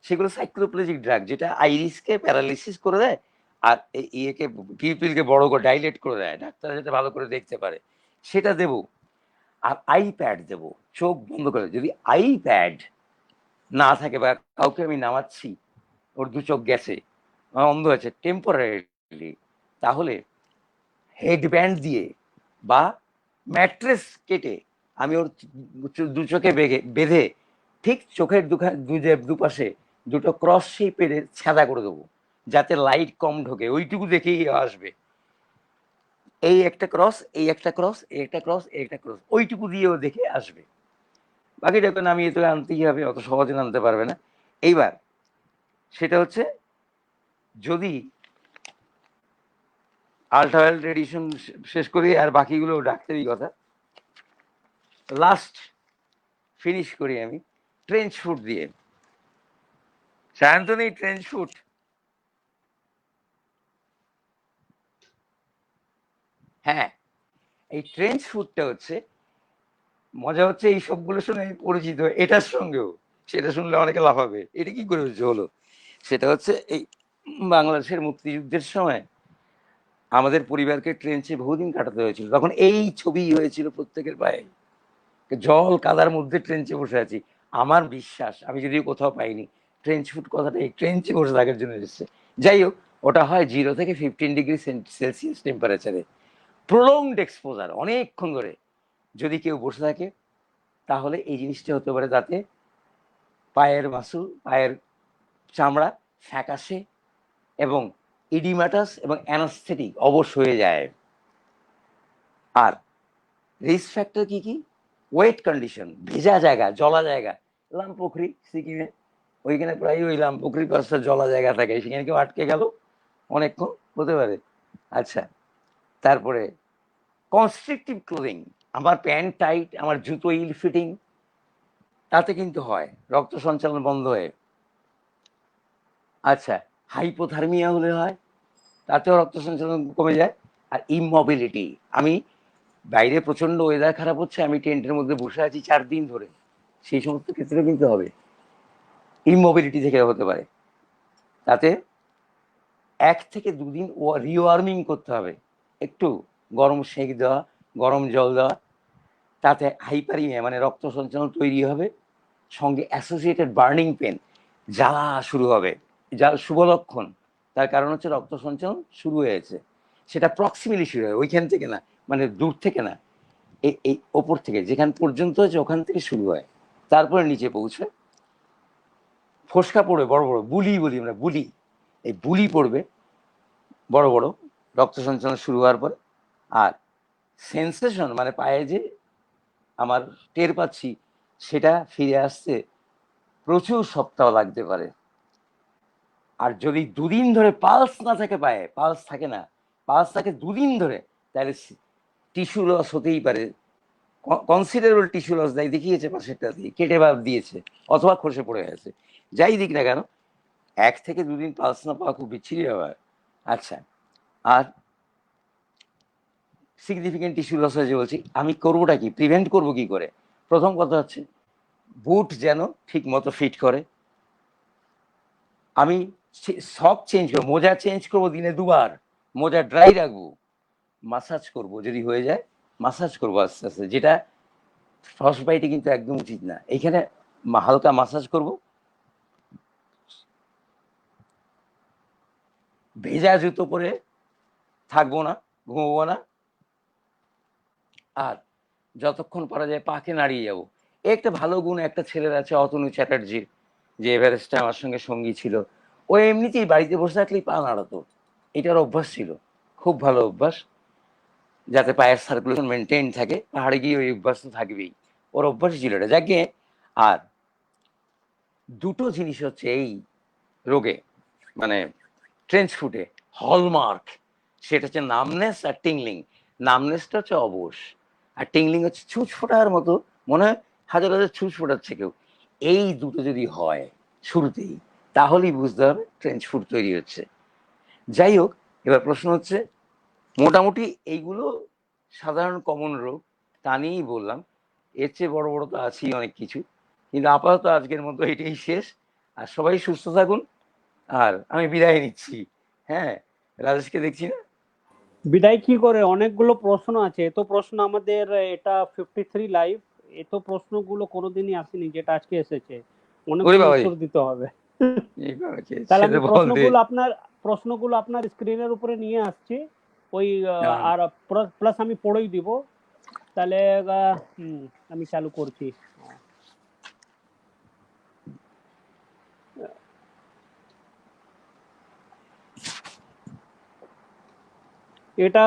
সেগুলো সাইক্লোপ্লেজিক ড্রাগ, যেটা আইরিসকে প্যারালিসিস করে দেয়, আর ইয়েকে পিউপিলকে বড় করে ডাইলেট করে দেয়, ডাক্তার যাতে ভালো করে দেখতে পারে, সেটা দেবো। আর আই প্যাড দেবো, চোখ বন্ধ করে। যদি আই প্যাড না থাকে বা কাউকে আমি নামাচ্ছি, ওর 2 চোখ গেছে, অন্ধ আছে টেম্পোরারিলি, তাহলে হেডব্যান্ড দিয়ে বা ম্যাট্রেস কেটে আমি ওর দু চোখে বেঁধে ঠিক চোখের দুপাশে দুটো ক্রস শেপের ছাদা করে দেবো, যাতে লাইট কম ঢোকে, ওইটুকু দেখেই আসবে। এই একটা ক্রস, এই একটা ক্রস, এই একটা ক্রস, এই একটা ক্রস, ওইটুকু দিয়েও দেখে আসবে। বাকিটাকে নামিয়ে তো আনতেই হবে, অত সহজে নামতে পারবে না। এইবার সেটা হচ্ছে, যদি আল্ট্রাভায়োলেট রেডিয়েশন শেষ করি আর বাকিগুলো ডাক্তারি কথা, লাস্ট ফিনিশ করি আমি ট্রেঞ্চ ফুট দিয়ে। Sayantani, trench foot. হ্যাঁ, এই ট্রেঞ্চ ফুটটা হচ্ছে, মজা হচ্ছে এই সবগুলো শুনে আমি পরিচিত এটার সঙ্গেও, সেটা শুনলে অনেকে লাফাবে, এটা কি করে হলো। সেটা হচ্ছে এই বাংলাদেশের মুক্তিযুদ্ধের সময় আমাদের পরিবারকে ট্রেঞ্চে বহুদিন কাটাতে হয়েছিল, তখন এই ছবি হয়েছিল প্রত্যেকের পায়ে, জল কাদার মধ্যে ট্রেঞ্চে বসে আছি। আমার বিশ্বাস, আমি যদিও কোথাও পাইনি, ট্রেঞ্চ ফুট কথাটা এই ট্রেঞ্চে বসে থাকার জন্য এসেছে। যাই হোক, ওটা হয় 0 থেকে 15 ডিগ্রি সেলসিয়াস টেম্পারেচারে, প্রলংড এক্সপোজার, অনেকক্ষণ ধরে যদি কেউ বসে থাকে, তাহলে এই জিনিসটা হতে পারে, তাতে পায়ের মাসুল, পায়ের চামড়া ফ্যাকাশে এবং ইডিমাটাস এবং অ্যানাস্থেটিক অবশ হয়ে যায়। আর রিস্ক ফ্যাক্টর কি কি? ওয়েট কন্ডিশন, ভেজা জায়গা, জলা জায়গা, লামপুখরি সিকিমে, ওইখানে প্রায় ওই লামপুখরির পাশে জলা জায়গা থাকে, সেখানে কেউ আটকে গেল অনেকক্ষণ হতে পারে। আচ্ছা, তারপরে কনস্ট্রিকটিভ ক্লোদিং, আমার প্যান্ট টাইট, আমার জুতো ইল ফিটিং, তাতে কিন্তু হয় রক্ত সঞ্চালন বন্ধ হয়ে। আচ্ছা, হাইপোথার্মিয়া হলে হয়, তাতেও রক্ত সঞ্চালন কমে যায়। আর ইমোবিলিটি, আমি বাইরে প্রচন্ড ওয়েদার খারাপ হচ্ছে, আমি টেন্টের মধ্যে বসে আছি 4 দিন ধরে, সেই সমস্ত ক্ষেত্রে কিন্তু হবে, ইমোবিলিটি থেকে হতে পারে। তাতে 1 থেকে 2 দিন রিওয়ার্মিং করতে হবে, একটু গরম সেঁক দেওয়া, গরম জল দেওয়া, তাতে হাইপারিমিয়া মানে রক্ত সঞ্চালন তৈরি হবে, সঙ্গে অ্যাসোসিয়েটেড বার্নিং পেন, জ্বালা শুরু হবে, যা শুভ লক্ষণ। তার কারণ হচ্ছে রক্ত সঞ্চালন শুরু হয়েছে, সেটা প্রক্সিমিলি শুরু হয়, ওইখান থেকে না, মানে দূর থেকে না, এই ওপর থেকে, যেখান পর্যন্ত হচ্ছে ওখান থেকে শুরু হয়, তারপরে নিচে পৌঁছে ফোসকা পড়বে, বড় বড় বুলি বলি আমরা, বুলি, এই বুলি পড়বে বড় বড় রক্ত সঞ্চালন শুরু হওয়ার পরে। আর সেন্সেশন মানে পায়ে যে আমার টের পাচ্ছি, সেটা ফিরে আসতে প্রচুর সপ্তাহ লাগতে পারে। আর যদি 2 দিন ধরে পালস না থাকে, পায়ে পালস থাকে না, পালস থাকে 2 দিন ধরে, তাহলে টিস্যু লস হতেই পারে, কনসিডারেবল টিস্যু লস দেখিয়েছে, পাশেরটা দিয়ে কেটে বাদ দিয়েছে, অথবা খসে পড়ে গেছে, যাই দিক না কেন, 1 থেকে 2 দিন পালস না পাওয়া খুব বিচ্ছিরি ব্যাপার। আচ্ছা, আর সিগনিফিকেন্ট টিস্যু লস হয়েছে বলছি, আমি করবোটা কি, প্রিভেন্ট করবো কি করে? প্রথম কথা হচ্ছে বুট যেন ঠিক মতো ফিট করে, আমি সক চেঞ্জ করবো, মোজা চেঞ্জ করবো দিনে 2 বার, মোজা ড্রাই রাখবো, মাসাজ করবো, যদি হয়ে যায় মাসাজ করবো আস্তে আস্তে, যেটা ফ্রস্ট বাইটে কিন্তু একদম উচিত না, এইখানে হালকা মাসাজ করব, ভেজা জুতো পরে থাকবো না, ঘুমবো না, আর যতক্ষণ পারা যায় পাকে নাড়িয়ে যাবো। একটা ভালো গুণ একটা ছেলের আছে, অতনু চ্যাটার্জির, যে এভারেস্টে আমার সঙ্গে সঙ্গী ছিল, ও এমনিতেই বাড়িতে বসে থাকলেই পা নাড়াতো, এটার অভ্যাস ছিল, খুব ভালো অভ্যাস, যাতে পায়ের সার্কুলেশন মেনটেন থাকে, পাহাড়ে গিয়ে ওই অভ্যাস তো থাকবেই, ওর অভ্যাস ছিল এটা, যাকে। আর দুটো জিনিস হচ্ছে এই রোগে, মানে ট্রেঞ্চ ফুটে হলমার্ক, সেটা হচ্ছে নামনেস আর টিংলিং। নামনেসটা হচ্ছে অবশ, আর টিংলিং হচ্ছে ছুঁচ ফোটার মতো, মনে হয় হাজার হাজার ছুঁচ ফোটাচ্ছে কেউ। এই দুটো যদি হয় শুরুতেই, তাহলেই বুঝতে হবে ট্রেঞ্চ ফুট তৈরি হচ্ছে। যাই হোক, এবার প্রশ্ন হচ্ছে, মোটামুটি এইগুলো সাধারণ কমন রোগ, তা নিয়েই বললাম, এর চেয়ে বড় বড় তো আছেই অনেক কিছু, কিন্তু আপাতত আজকের মতো এটাই শেষ। আর সবাই সুস্থ থাকুন, আর আমি বিদায় নিচ্ছি। হ্যাঁ, রাজেশকে দেখছি না। বিদায় কি করে, অনেকগুলো প্রশ্ন আছে, এত প্রশ্ন আমাদের, এটা 53 লাইভ, এত প্রশ্নগুলো কোনোদিনই আসেনি যেটা আজকে এসেছে, ওরে অনেকগুলো বাবাই, উত্তর দিতে হবে। এই বাবা কে তাহলে ছেড়ে আমি বল দে। প্রশ্নগুলো আপনার স্ক্রিনের উপরে নিয়ে আসছি, ওই হ্যাঁ, আর প্লাস আমি পড়েই দিব। তাহলে আমি চালু করছি। এটা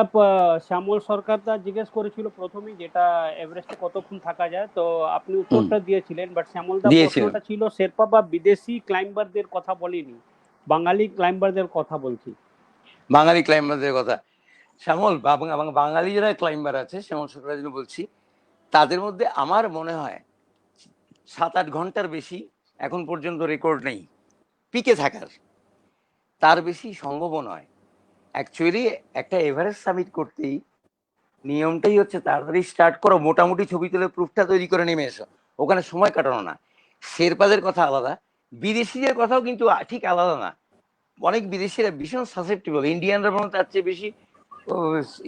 শ্যামল সরকার দা জিজ্ঞেস করেছিল প্রথমেই, যেটা এভারেস্টে কতক্ষণ থাকা যায়, তো আপনি উত্তরটা দিয়েছিলেন, বাট শ্যামল দা দিয়েছিলাম। প্রশ্নটা ছিল শেরপা বা বিদেশি ক্লাইম্বারদের কথা বলিনি, বাঙালি ক্লাইম্বারদের কথা বলছি। বাঙালি ক্লাইম্বারদের কথা, শ্যামল বাঙালি যারা ক্লাইম্বার আছে, শ্যামল সরকারের জন্য বলছি, তাদের মধ্যে আমার মনে হয় 7-8 ঘন্টার বেশি এখন পর্যন্ত রেকর্ড নেই পিকে থাকার, তার বেশি সম্ভব নয়। অ্যাকচুয়ালি একটা এভারেস্ট সামিট করতেই নিয়মটাই হচ্ছে তাড়াতাড়ি স্টার্ট করো, মোটামুটি ছবি তুলে প্রুফটা তৈরি করে নেমে এসো, ওখানে সময় কাটানো না। শেরপাদের কথা আলাদা, বিদেশিদের কথাও কিন্তু ঠিক আলাদা না। অনেক বিদেশিরা ভীষণ সাসেপ্টেবল, ইন্ডিয়ানরা বরং তার চেয়ে বেশি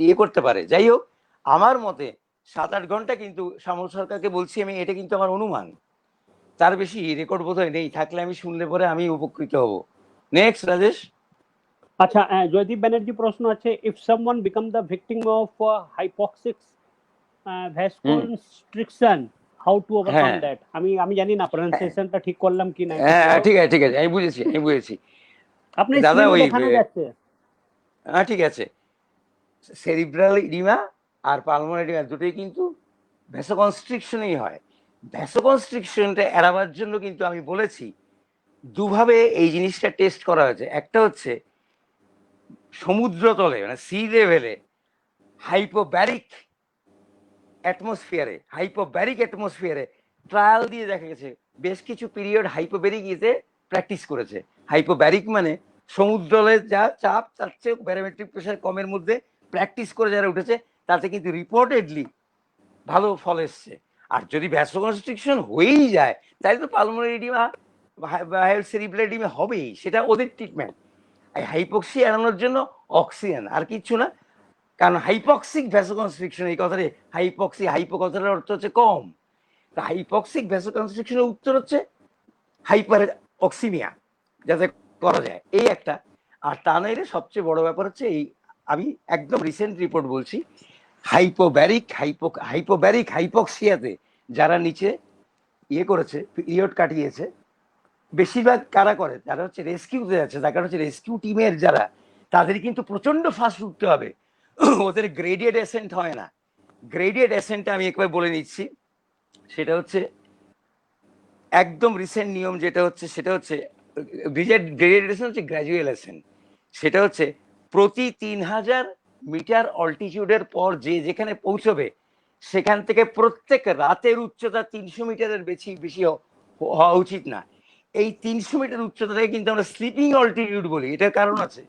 ইয়ে করতে পারে। যাই হোক, আমার মতে 7-8 ঘন্টা, কিন্তু শ্যামল সরকারকে বলছি আমি, এটা কিন্তু আমার অনুমান, তার বেশি রেকর্ড বোধহয় নেই, থাকলে আমি শুনলে পরে আমি উপকৃত হব। নেক্সট রাজেশ। আচ্ছা, জয়দীপ ব্যানার্জি প্রশ্ন আছে, if someone become the victim of hypoxic vasoconstriction, how to overcome হ্যাঁ দ্যাট? আমি জানি না প্রনাউন্সিয়েশনটা ঠিক করলাম কি না। হ্যাঁ, ঠিক আছে ঠিক আছে, আমি বুঝেছি আপনার দাদা। স্ক্রিনে ওই দেখানো যাচ্ছে। হ্যাঁ ঠিক আছে, সেরিব্রাল ইডিমা আর পালমোনারি ইডিমা দুটোই কিন্তু ভ্যাসোকনস্ট্রিকশনই হয়। ভ্যাসোকনস্ট্রিকশনটা এড়াবার জন্য কিন্তু আমি বলেছি দুভাবে এই জিনিসটা টেস্ট করা হয়েছে। একটা হচ্ছে সমুদ্রতলে, মানে সি লেভেলে হাইপোব্যারিক অ্যাটমসফিয়ারে ট্রায়াল দিয়ে দেখা গেছে বেশ কিছু পিরিয়ড হাইপোব্যারিক ইতে প্র্যাকটিস করেছে। হাইপোব্যারিক মানে সমুদ্রে যা চাপ, তার চেয়ে ব্যারোমেট্রিক প্রেশার কমের মধ্যে প্র্যাকটিস করে যারা উঠেছে, তাতে কিন্তু রিপোর্টেডলি ভালো ফল এসছে। আর যদি ভ্যাসোকনস্ট্রিকশন হয়েই যায়, তাহলে তো পালমোনারি এডিমা সেরিব্রাল এডিমা হবেই, সেটা ওদের ট্রিটমেন্ট। এই হাইপক্সি এড়ানোর জন্য অক্সিজেন, আর কিছু না। কারণ হাইপক্সিক ভ্যাসোকনস্ট্রিকশন, এই কথাটা হাইপো কথাটার অর্থ হচ্ছে কম, তা হাইপক্সিক ভ্যাসোকনস্ট্রিকশনের উত্তর হচ্ছে হাইপার অক্সিমিয়া, যাতে করা যায়, এই একটা। আর তা নাইলে সবচেয়ে বড় ব্যাপার হচ্ছে এই, আমি একদম রিসেন্ট রিপোর্ট বলছি, হাইপোব্যারিক হাইপক্সিয়াতে যারা নিচে ইয়ে করেছে, পিরিয়ড কাটিয়েছে, বেশিরভাগ কারা করে, যারা হচ্ছে রেস্কিউতে যাচ্ছে, তার হচ্ছে রেস্কিউ টিমের যারা, তাদের কিন্তু প্রচন্ড ফাস্ট উঠতে হবে, ওদের গ্রেডিয়েট অ্যাসেন্ট হয় না। গ্রেডিয়েট অ্যাসেন্টটা আমি একবার বলে নিচ্ছি, সেটা হচ্ছে একদম রিসেন্ট নিয়ম, যেটা হচ্ছে সেটা হচ্ছে গ্রেডিয়েট অ্যাসেন্ট হচ্ছে গ্র্যাজুয়াল অ্যাসেন্ট। সেটা হচ্ছে প্রতি 3000 মিটার অল্টিটিউডের পর যে যেখানে পৌঁছবে, সেখান থেকে প্রত্যেক রাতের উচ্চতা 300 মিটারের বেশি বেশি হওয়া উচিত না। এই 300 মিটার উচ্চতাটাকে কিন্তু আমরা স্লিপিং অল্টিটিউড বলি। এটার কারণ আছে,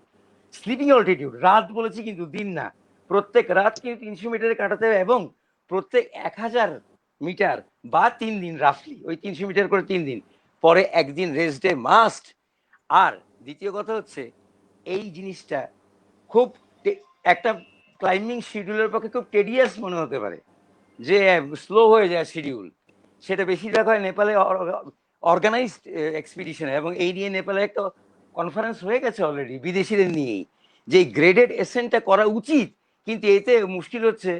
স্লিপিং অল্টিটিউড রাত বলেছি কিন্তু দিন না, প্রত্যেক রাত কিন্তু 300 মিটারে কাটাতে হবে, এবং প্রত্যেক 1000 মিটার বা 3 দিন, রাফলি ওই 300 মিটার করে 3 দিন পরে একদিন রেস্ট ডে মাস্ট। আর দ্বিতীয় কথা হচ্ছে, এই জিনিসটা খুব একটা ক্লাইম্বিং শিডিউলের পক্ষে খুব টেডিয়াস মনে হতে পারে, যে স্লো হয়ে যায় শিডিউল, সেটা বেশিরভাগ হয় নেপালে অর্গানাইজড এক্সপিডিশনে, এবং এই নিয়ে নেপালে একটা কনফারেন্স হয়ে গেছে অলরেডি বিদেশিদের নিয়েই, যে গ্রেডেড এসেন্টটা করা উচিত, কিন্তু এতে মুশকিল হচ্ছে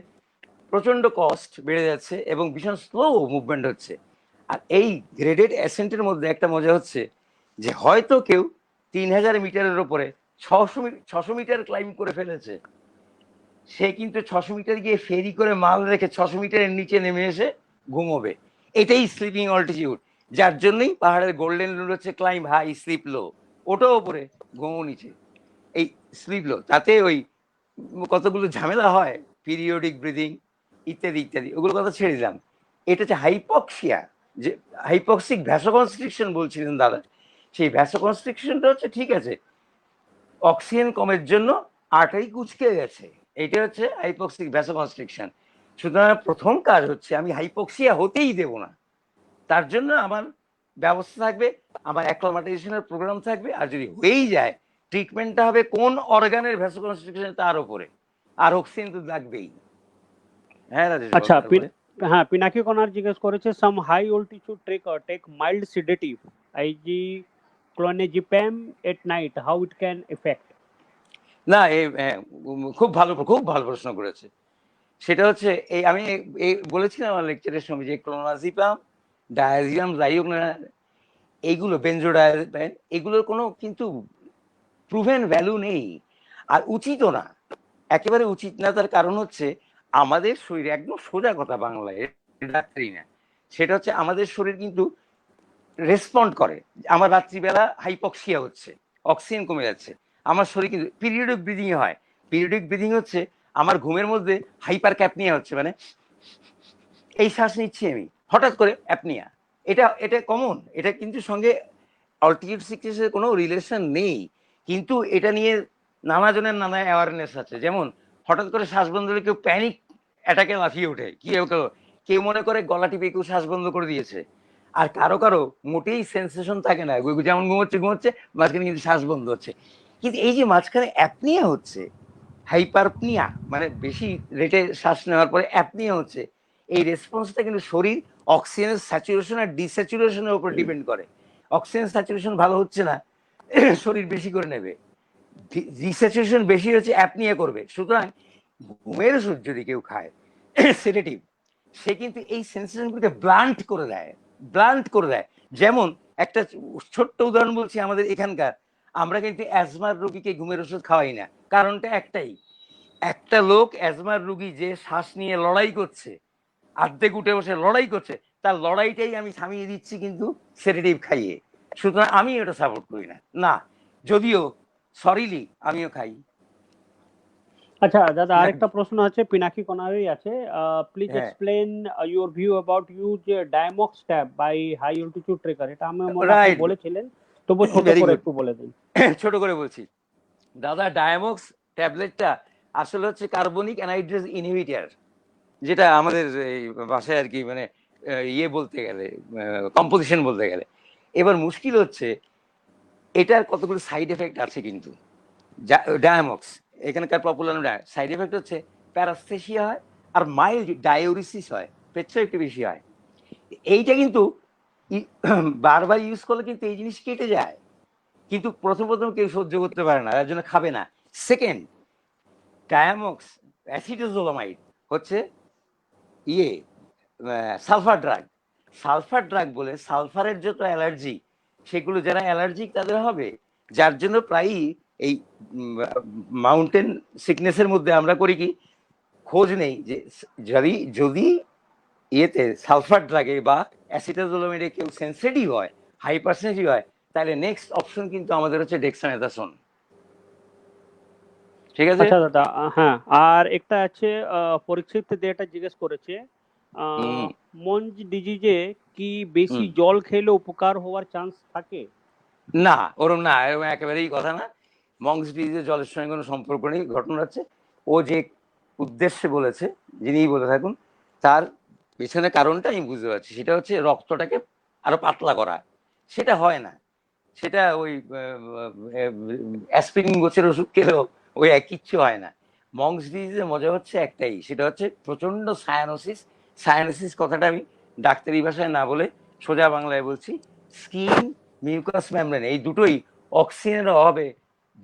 প্রচন্ড কস্ট বেড়ে যাচ্ছে এবং ভীষণ স্লো মুভমেন্ট হচ্ছে। আর এই গ্রেডেড অ্যাসেন্টের মধ্যে একটা মজা হচ্ছে যে হয়তো কেউ 3000 মিটারের ওপরে 600 মিটার ক্লাইম্ব করে ফেলেছে, সে কিন্তু 600 মিটার গিয়ে ফেরি করে মাল রেখে 600 মিটারের নিচে নেমে এসে ঘুমোবে। এটাই স্লিপিং অল্টিটিউড, যার জন্যই পাহাড়ের গোল্ডেন রুল হচ্ছে ক্লাইম্ব হাই স্লিপ লো, ওটাও ওপরে ঘুমো নিচে। এই স্লিপ লো, তাতে ওই কতগুলো ঝামেলা হয়, পিরিয়ডিক ব্রিদিং ইত্যাদি ইত্যাদি, ওগুলো কথা ছেড়ে দিলাম। এটা হচ্ছে হাইপক্সিয়া, যে হাইপক্সিক ভ্যাসোকনস্ট্রিকশন বলছিলেন দাদা, সেই ভ্যাসোকনস্ট্রিকশনটা হচ্ছে ঠিক আছে, অক্সিজেন কমের জন্য আর্টারি কুচকে গেছে, এটা হচ্ছে হাইপক্সিক ভ্যাসোকনস্ট্রিকশন। সুতরাং প্রথম কাজ হচ্ছে আমি হাইপক্সিয়া হতেই দেব না, তার জন্য আমার ব্যবস্থা থাকবে, আমার অ্যাক্লামাটাইজেশনের প্রোগ্রাম থাকবে, আর যদি হয়েই যায় ট্রিটমেন্টটা হবে কোন অর্গানের ভ্যাসোকনস্ট্রিকশন তার উপরে, আর অক্সিজেন তো লাগবেই। হ্যাঁ রাজেশ, আচ্ছা, তারপরে হ্যাঁ, পিনাকি কোনার জিজ্ঞেস করেছে, some high altitude take mild sedative eg clonazepam at night, how it can affect? না, খুব ভালো প্রশ্ন করেছে। সেটা হচ্ছে এই আমি এই বলেছিলাম আমার লেকচারের সময় যে ক্লোনাজিপাম, ডায়াজিয়াম, যাই হোক না, এইগুলো বেনজোডায়াজেপাইন, এগুলোর কোনো কিন্তু প্রুভেন ভ্যালু নেই, আর উচিতও না, একেবারে উচিত না। তার কারণ হচ্ছে আমাদের শরীরে, একদম সোজা কথা বাংলায়, ডাক্তারি না, সেটা হচ্ছে আমাদের শরীর কিন্তু রেসপন্ড করে। আমার রাত্রিবেলা হাইপক্সিয়া হচ্ছে, অক্সিজেন কমে যাচ্ছে, আমার শরীর কিন্তু পিরিয়ডিক ব্রিদিং হয়। পিরিয়ডিক ব্রিদিং হচ্ছে আমার ঘুমের মধ্যে হাইপার ক্যাপনিয়া হচ্ছে, মানে এই শ্বাস নিচ্ছি আমি, হঠাৎ করে অ্যাপনিয়া। এটা এটা কমন, এটা কিন্তু সঙ্গে অল্টিটিউড সিকনেসের কোনো রিলেশন নেই, কিন্তু এটা নিয়ে নানা জনের নানা অ্যাওয়ারনেস আছে। যেমন হঠাৎ করে শ্বাস বন্ধ হলে কেউ প্যানিক অ্যাটাকে লাফিয়ে ওঠে, কি কেউ মনে করে গলা টিপে কেউ শ্বাস বন্ধ করে দিয়েছে, আর কারো কারো মোটেই সেন্সেশন থাকে না, যেমন ঘুমোচ্ছে ঘুমোচ্ছে, মাঝখানে কিন্তু শ্বাস বন্ধ হচ্ছে। কিন্তু এই যে মাঝখানে অ্যাপনিয়া হচ্ছে, হাইপারপনিয়া, মানে বেশি রেটে শ্বাস নেওয়ার পরে অ্যাপনিয়া হচ্ছে, এই রেসপন্সটা কিন্তু শরীর অক্সিজেনের স্যাচুরেশন আর ডিস্যাচুরেশনের উপর ডিপেন্ড করে। অক্সিজেন স্যাচুরেশন ভালো হচ্ছে না, শরীর বেশি করে নেবে, ডিস্যাচুরেশন বেশি হচ্ছে, অ্যাপনিয়া করবে। সুতরাং ঘুমের ওষুধ যদি কেউ খায় সেডেটিভ, সে কিন্তু এই সেন্সেশনগুলোকে ব্লান্ট করে দেয়, ব্লান্ট করে দেয়। যেমন একটা ছোট্ট উদাহরণ বলছি, আমাদের এখানকার আমরা কিন্তু অ্যাজমার রোগীকে ঘুমের ওষুধ খাওয়াই না, কারণটা একটাই, একটা লোক অ্যাজমার রুগী যে শ্বাস নিয়ে লড়াই করছে, অর্ধেক উঠে বসে লড়াই করছে, তার লড়াইটাই আমি থামিয়ে দিচ্ছি কিন্তু সেডেটিভ খাইয়ে। সুতরাং আমি এটা সাপোর্ট করি না, না, যদিও সরিলি আমিও খাই। আচ্ছা দাদা, আরেকটা প্রশ্ন আছে, পিনাকি কোনারি আছে। প্লিজ হ্যাঁ, explain your view about use Diamox tab by high altitude trekker. এটা আমি মনে হয় আপনি রাইট, বলেছিলেন, তবু ছোট ভেরি করে গুড। একটু বলে দিন। ছোট করে বলছি, দাদা ডায়ামক্স ট্যাবলেটটা আসলে হচ্ছে কার্বনিক অ্যানহাইড্রেজ ইনহিবিটার, যেটা আমাদের এই ভাষায় আর কি, মানে ইয়ে বলতে গেলে, কম্পোজিশন বলতে গেলে। এবার মুশকিল হচ্ছে এটার কতগুলো সাইড এফেক্ট আছে কিন্তু। ডায়ামক্স এখানকার পপুলার সাইড এফেক্ট হচ্ছে প্যারাস্থেসিয়া হয়, আর মাইল্ড ডায়োরিসিস হয়, পেচ্ছা একটু বেশি হয়। এইটা কিন্তু বারবার ইউজ করলে কিন্তু এই জিনিস কেটে যায়, কিন্তু প্রথম প্রথম কেউ সহ্য করতে পারে না, তার জন্য খাবে না। সেকেন্ড, ডায়ামক্স অ্যাসিডোজোলামাইড হচ্ছে ইয়ে সালফার ড্রাগ। সালফার ড্রাগ বলে সালফারের যত অ্যালার্জি, সেগুলো যারা অ্যালার্জিক তাদের হবে, যার জন্য প্রায়ই এই মাউন্টেন সিকনেসের মধ্যে আমরা করি কি, খোঁজ নেই যে যদি যদি ইয়েতে সালফার ড্রাগে বা অ্যাসিটাজোলামাইডে কেউ সেন্সিটিভ হয়, হাইপার সেন্সিটিভ হয়, তাহলে নেক্সট অপশন কিন্তু আমাদের হচ্ছে ডেক্সামেথাসোন। ঠিক আছে। আচ্ছা দাদা, হ্যাঁ, আর একটা আছে, পরীক্ষিত এটা জিজ্ঞেস করেছে, হুম মঞ্জ ডিজিজে কি বেশি হুম, জল খেলে উপকার হওয়ার চান্স থাকে? না, ওরম না, এরকম একেবারেই কথা না। মংস ডিজিজের জলের সঙ্গে কোনো সম্পর্ক নেই। ঘটনা হচ্ছে ও যে উদ্দেশ্যে বলেছে, যিনিই বলে থাকুন, তার পেছনে কারণটা আমি বুঝতে পারছি, সেটা হচ্ছে রক্তটাকে আরো পাতলা করা। সেটা হয় না, সেটা ওই অ্যাসপিরিন গোছের ওষুধ খেলেও ওই এক কিচ্ছু হয় না। মংস ডিজিজের মজা হচ্ছে একটাই, সেটা হচ্ছে প্রচন্ড সায়ানোসিস। সায়ানোসিস কথাটা আমি ডাক্তারি ভাষায় না বলে সোজা বাংলায় বলছি, স্কিন, মিউকাস মেমব্রেন, এই দুটোই অক্সিজেনের অভাবে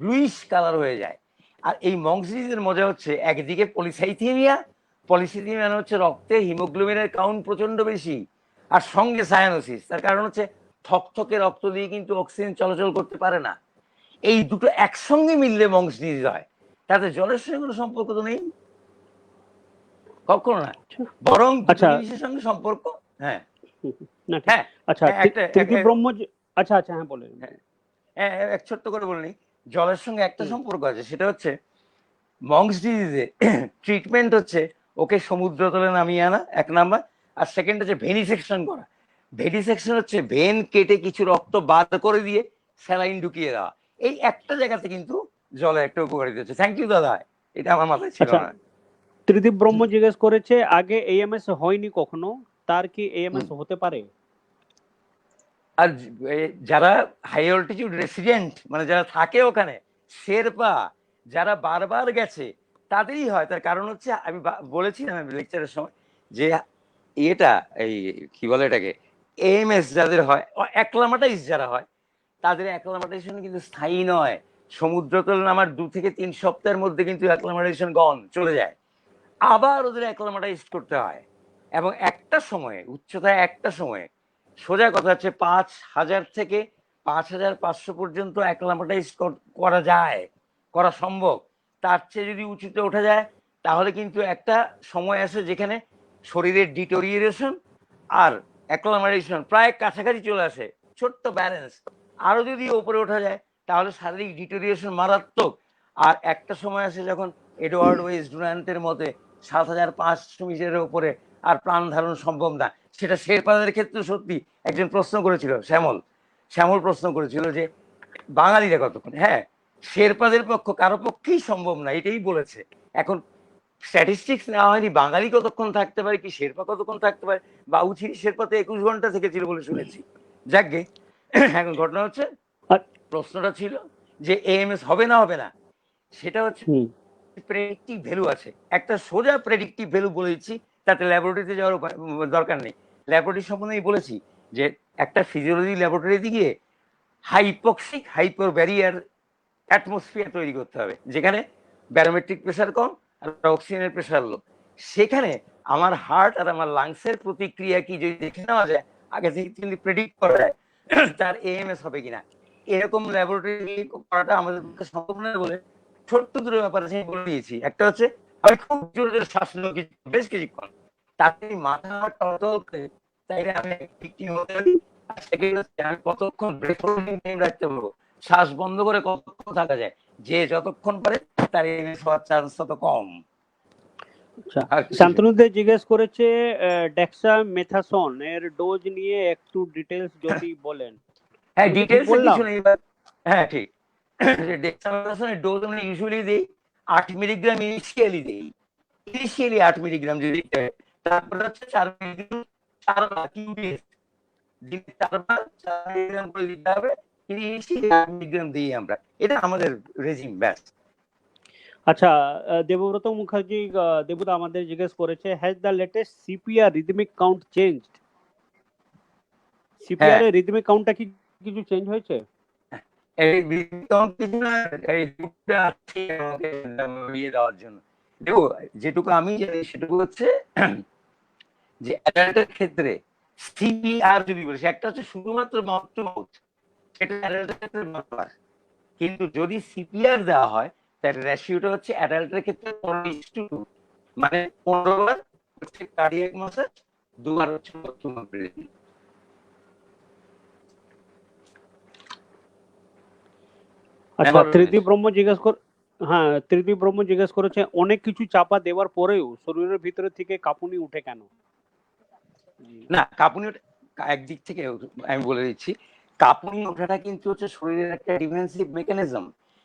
ব্লুইশ কালার হয়ে যায়। আর এই মংস ডিজিজের মজা হচ্ছে একদিকে পলিসাইথেমিয়া, পলিসাইথেমিয়া হচ্ছে রক্তে হিমোগ্লোবিনের কাউন্ট প্রচন্ড বেশি, আর সঙ্গে সায়ানোসিস। তার কারণ হচ্ছে থকথকে রক্ত দিয়ে কিন্তু অক্সিজেন চলাচল করতে পারে না। এই দুটো একসঙ্গে মিললে মংস ডিজিজ হয়, তাতে জলের সঙ্গে কোনো সম্পর্ক তো নেই, কখনো না, বরং দুটো আচ্ছা, জিনিসের সঙ্গে সম্পর্ক। হ্যাঁ না ঠিক। হ্যাঁ, আচ্ছা, একটা ত্রিদিব্রহ্ম আচ্ছা আচ্ছা, হ্যাঁ বলেন। এক ছোট্ট করে বলিনি, জলের সঙ্গে একটা সম্পর্ক আছে, সেটা হচ্ছে মংস ডিজিজে ট্রিটমেন্ট হচ্ছে ওকে সমুদ্র তলে নামিয়ে আনা, এক নাম্বার। আর সেকেন্ড হচ্ছে ভেনিসেকশন করা। ভেনিসেকশন হচ্ছে ভেন কেটে কিছু রক্ত বার করে দিয়ে স্যালাইন ঢুকিয়ে দেওয়া। এই একটা জায়গাতে কিন্তু জলে একটা উপকারিতা হচ্ছে। থ্যাংক ইউ দাদা, এটা আমার মাথায় ছিল আচ্ছা, না। ত্রিদীপ ব্রহ্ম জিজ্ঞেস করেছে, আগে এএমএস হয়নি কখনো, তার কি এএমএস হুম। হতে পারে? আর যারা হাই অল্টিটিউড রেসিডেন্ট, মানে যারা থাকে ওখানে, শেরপা, যারা বারবার গেছে, তাদেরই হয়। তার কারণ হচ্ছে আমি বলেছিলাম লেকচারের সময় যে এটা এই কি বলে এটাকে, এএমএস যাদের হয়, অ্যাক্লামাটাইজ যারা হয়, তাদের অ্যাক্লামাটাইজেশন কিন্তু স্থায়ী নয়। সমুদ্রতল নামার 2 থেকে 3 সপ্তাহের মধ্যে কিন্তু অ্যাক্লামাটাইজেশন গন চলে যায়। আবার ওদের অ্যাক্লামাটাইজ করতে হয়, এবং একটা সময়ে উচ্চতায় একটা সময়ে সোজা কথা হচ্ছে 5,000 থেকে 5,500 পর্যন্ত অ্যাক্লামাটাইজ করা যায়, করা সম্ভব। তার চেয়ে যদি উঁচুতে ওঠা যায় তাহলে কিন্তু একটা সময় আছে যেখানে শরীরের ডিটোরিয়েশন আর অ্যাক্লামাটাইজেশন প্রায় কাছাকাছি চলে আসে, ছোট্ট ব্যালেন্স। আরো যদি ওপরে ওঠা যায় তাহলে শারীরিক ডিটোরিয়েশন মারাত্মক। আর একটা সময় আছে যখন এডওয়ার্ড ওয়েস ডুরান্টের মতে 7,500 মিটারের উপরে আর প্রাণ ধারণ সম্ভব না। সেটা শেরপাদের ক্ষেত্রে সত্যি। একজন প্রশ্ন করেছিল, শ্যামল প্রশ্ন করেছিল যে বাঙালিরা কতক্ষণ, হ্যাঁ শেরপাদের কারো পক্ষেই সম্ভব না, এটাই বলেছে। এখন স্ট্যাটিস্টিক্স নেওয়া হয়নি বাঙালি কতক্ষণ থাকতে পারে, কি শেরপা কতক্ষণ থাকতে পারে। বাউচিরি শেরপাতে 21 ঘন্টা থেকেছিল বলে শুনেছি। যাকগে, এখন ঘটনা হচ্ছে প্রশ্নটা ছিল যে এএমএস হবে না হবে না, সেটা হচ্ছে প্রেডিক্টিভ ভ্যালু আছে। একটা সোজা প্রেডিক্টিভ ভ্যালু বলে দিচ্ছি, তাতে ল্যাবরেটরিতে যাওয়ার দরকার নেই। ল্যাবরেটরি সম্বন্ধে বলেছি যে একটা ফিজিওলজি ল্যাবরেটরিতে গিয়ে হাইপক্সিক হাইপার ব্যারিয়ার অ্যাটমসফিয়ার তৈরি করতে হবে, যেখানে ব্যারোমেট্রিক প্রেশার কম আর অক্সিজেনের প্রেশার লো। সেখানে আমার হার্ট আর আমার লাংসের প্রতিক্রিয়া কি যদি দেখে নেওয়া যায়, আগে থেকে যদি প্রেডিক্ট করা যায় তার এএমএস হবে কিনা, এরকম ল্যাবরেটরি করাটা আমাদের পক্ষে সম্ভব নয় বলে ছোট্ট দুটো ব্যাপার আছে বলে দিয়েছি। একটা হচ্ছে আমি খুব জোরে জোরে শ্বাস নেব বেশ কিছুক্ষণ, তাতে মাথা টলটল করে, তাইলে আমি ভিকটিম হতে পারি। আর সেকেন্ড হচ্ছে আমি কতক্ষণ ব্রেথ হোল্ডিং টাইম রাখতে পারবো, শ্বাস বন্ধ করে কতক্ষণ থাকা যায়, যে যতক্ষণ পারে তার এমএস হওয়ার চান্স তত কম। শান্তনুদে জিজ্ঞেস করেছে ডেক্সামেথাসন এর ডোজ নিয়ে একটু ডিটেইলস যদি বলেন। হ্যাঁ, ডিটেইলস কিছু নেই, হ্যাঁ ঠিক। ডেক্সামেথাসনের ডোজ আমরা ইউজুয়ালি দেই 8 মিলিগ্রাম ইনিশিয়ালি দেই, 8 মিলিগ্রাম যদি, তারপর হচ্ছে 4 মিলিগ্রাম 4বার কিউবিএস দিনে 4বার 4 মিলিগ্রাম করে দিতে হবে, কিন্তু ইনিশিয়ালি 8 মিলিগ্রাম দিই আমরা, এটা আমাদের রেজিম ব্যাস। আচ্ছা, দেবব্রত মুখার্জি দেবদা আমাদের জিজ্ঞেস করেছে, has the latest CPR rhythmic count changed? CPR এর রিদমিক কাউন্টটা কি কিছু চেঞ্জ হয়েছে? এই রিদমিক কাউন্ট কিছু না, এই দুটো আছে আমাকে ইয়ে দেওয়ার জন্য। দেখো, যেটুকু আমি জানি সেটুকু হচ্ছে যে অ্যাডাল্টের ক্ষেত্রে সিপিআর যদি বলি, একটা হচ্ছে শুধুমাত্র মাউথ টু মাউথ, সেটা অ্যাডাল্টের ক্ষেত্রে মাত্রা। কিন্তু যদি সিপিআর দেওয়া হয় তার রেশিওটা হচ্ছে অ্যাডাল্টের ক্ষেত্রে 15:2, মানে 15 বার হচ্ছে কার্ডিয়াক মাসাজ, 2 বার হচ্ছে মাউথ টু মাউথ ব্রিথিং। আচ্ছা, ত্রিদীপ ব্রহ্ম জিজ্ঞেস করেছে, অনেক কিছু চাপা দেওয়ার পরেও শরীরের ভিতরে থেকে কাঁপুনি উঠে কেন? না, কাঁপুনি একদিক থেকে আমি বলে দিচ্ছি, কাঁপুনি ওঠাটা কিন্তু হচ্ছে শরীরের একটা ডিফেন্সিভ মেকানিজম।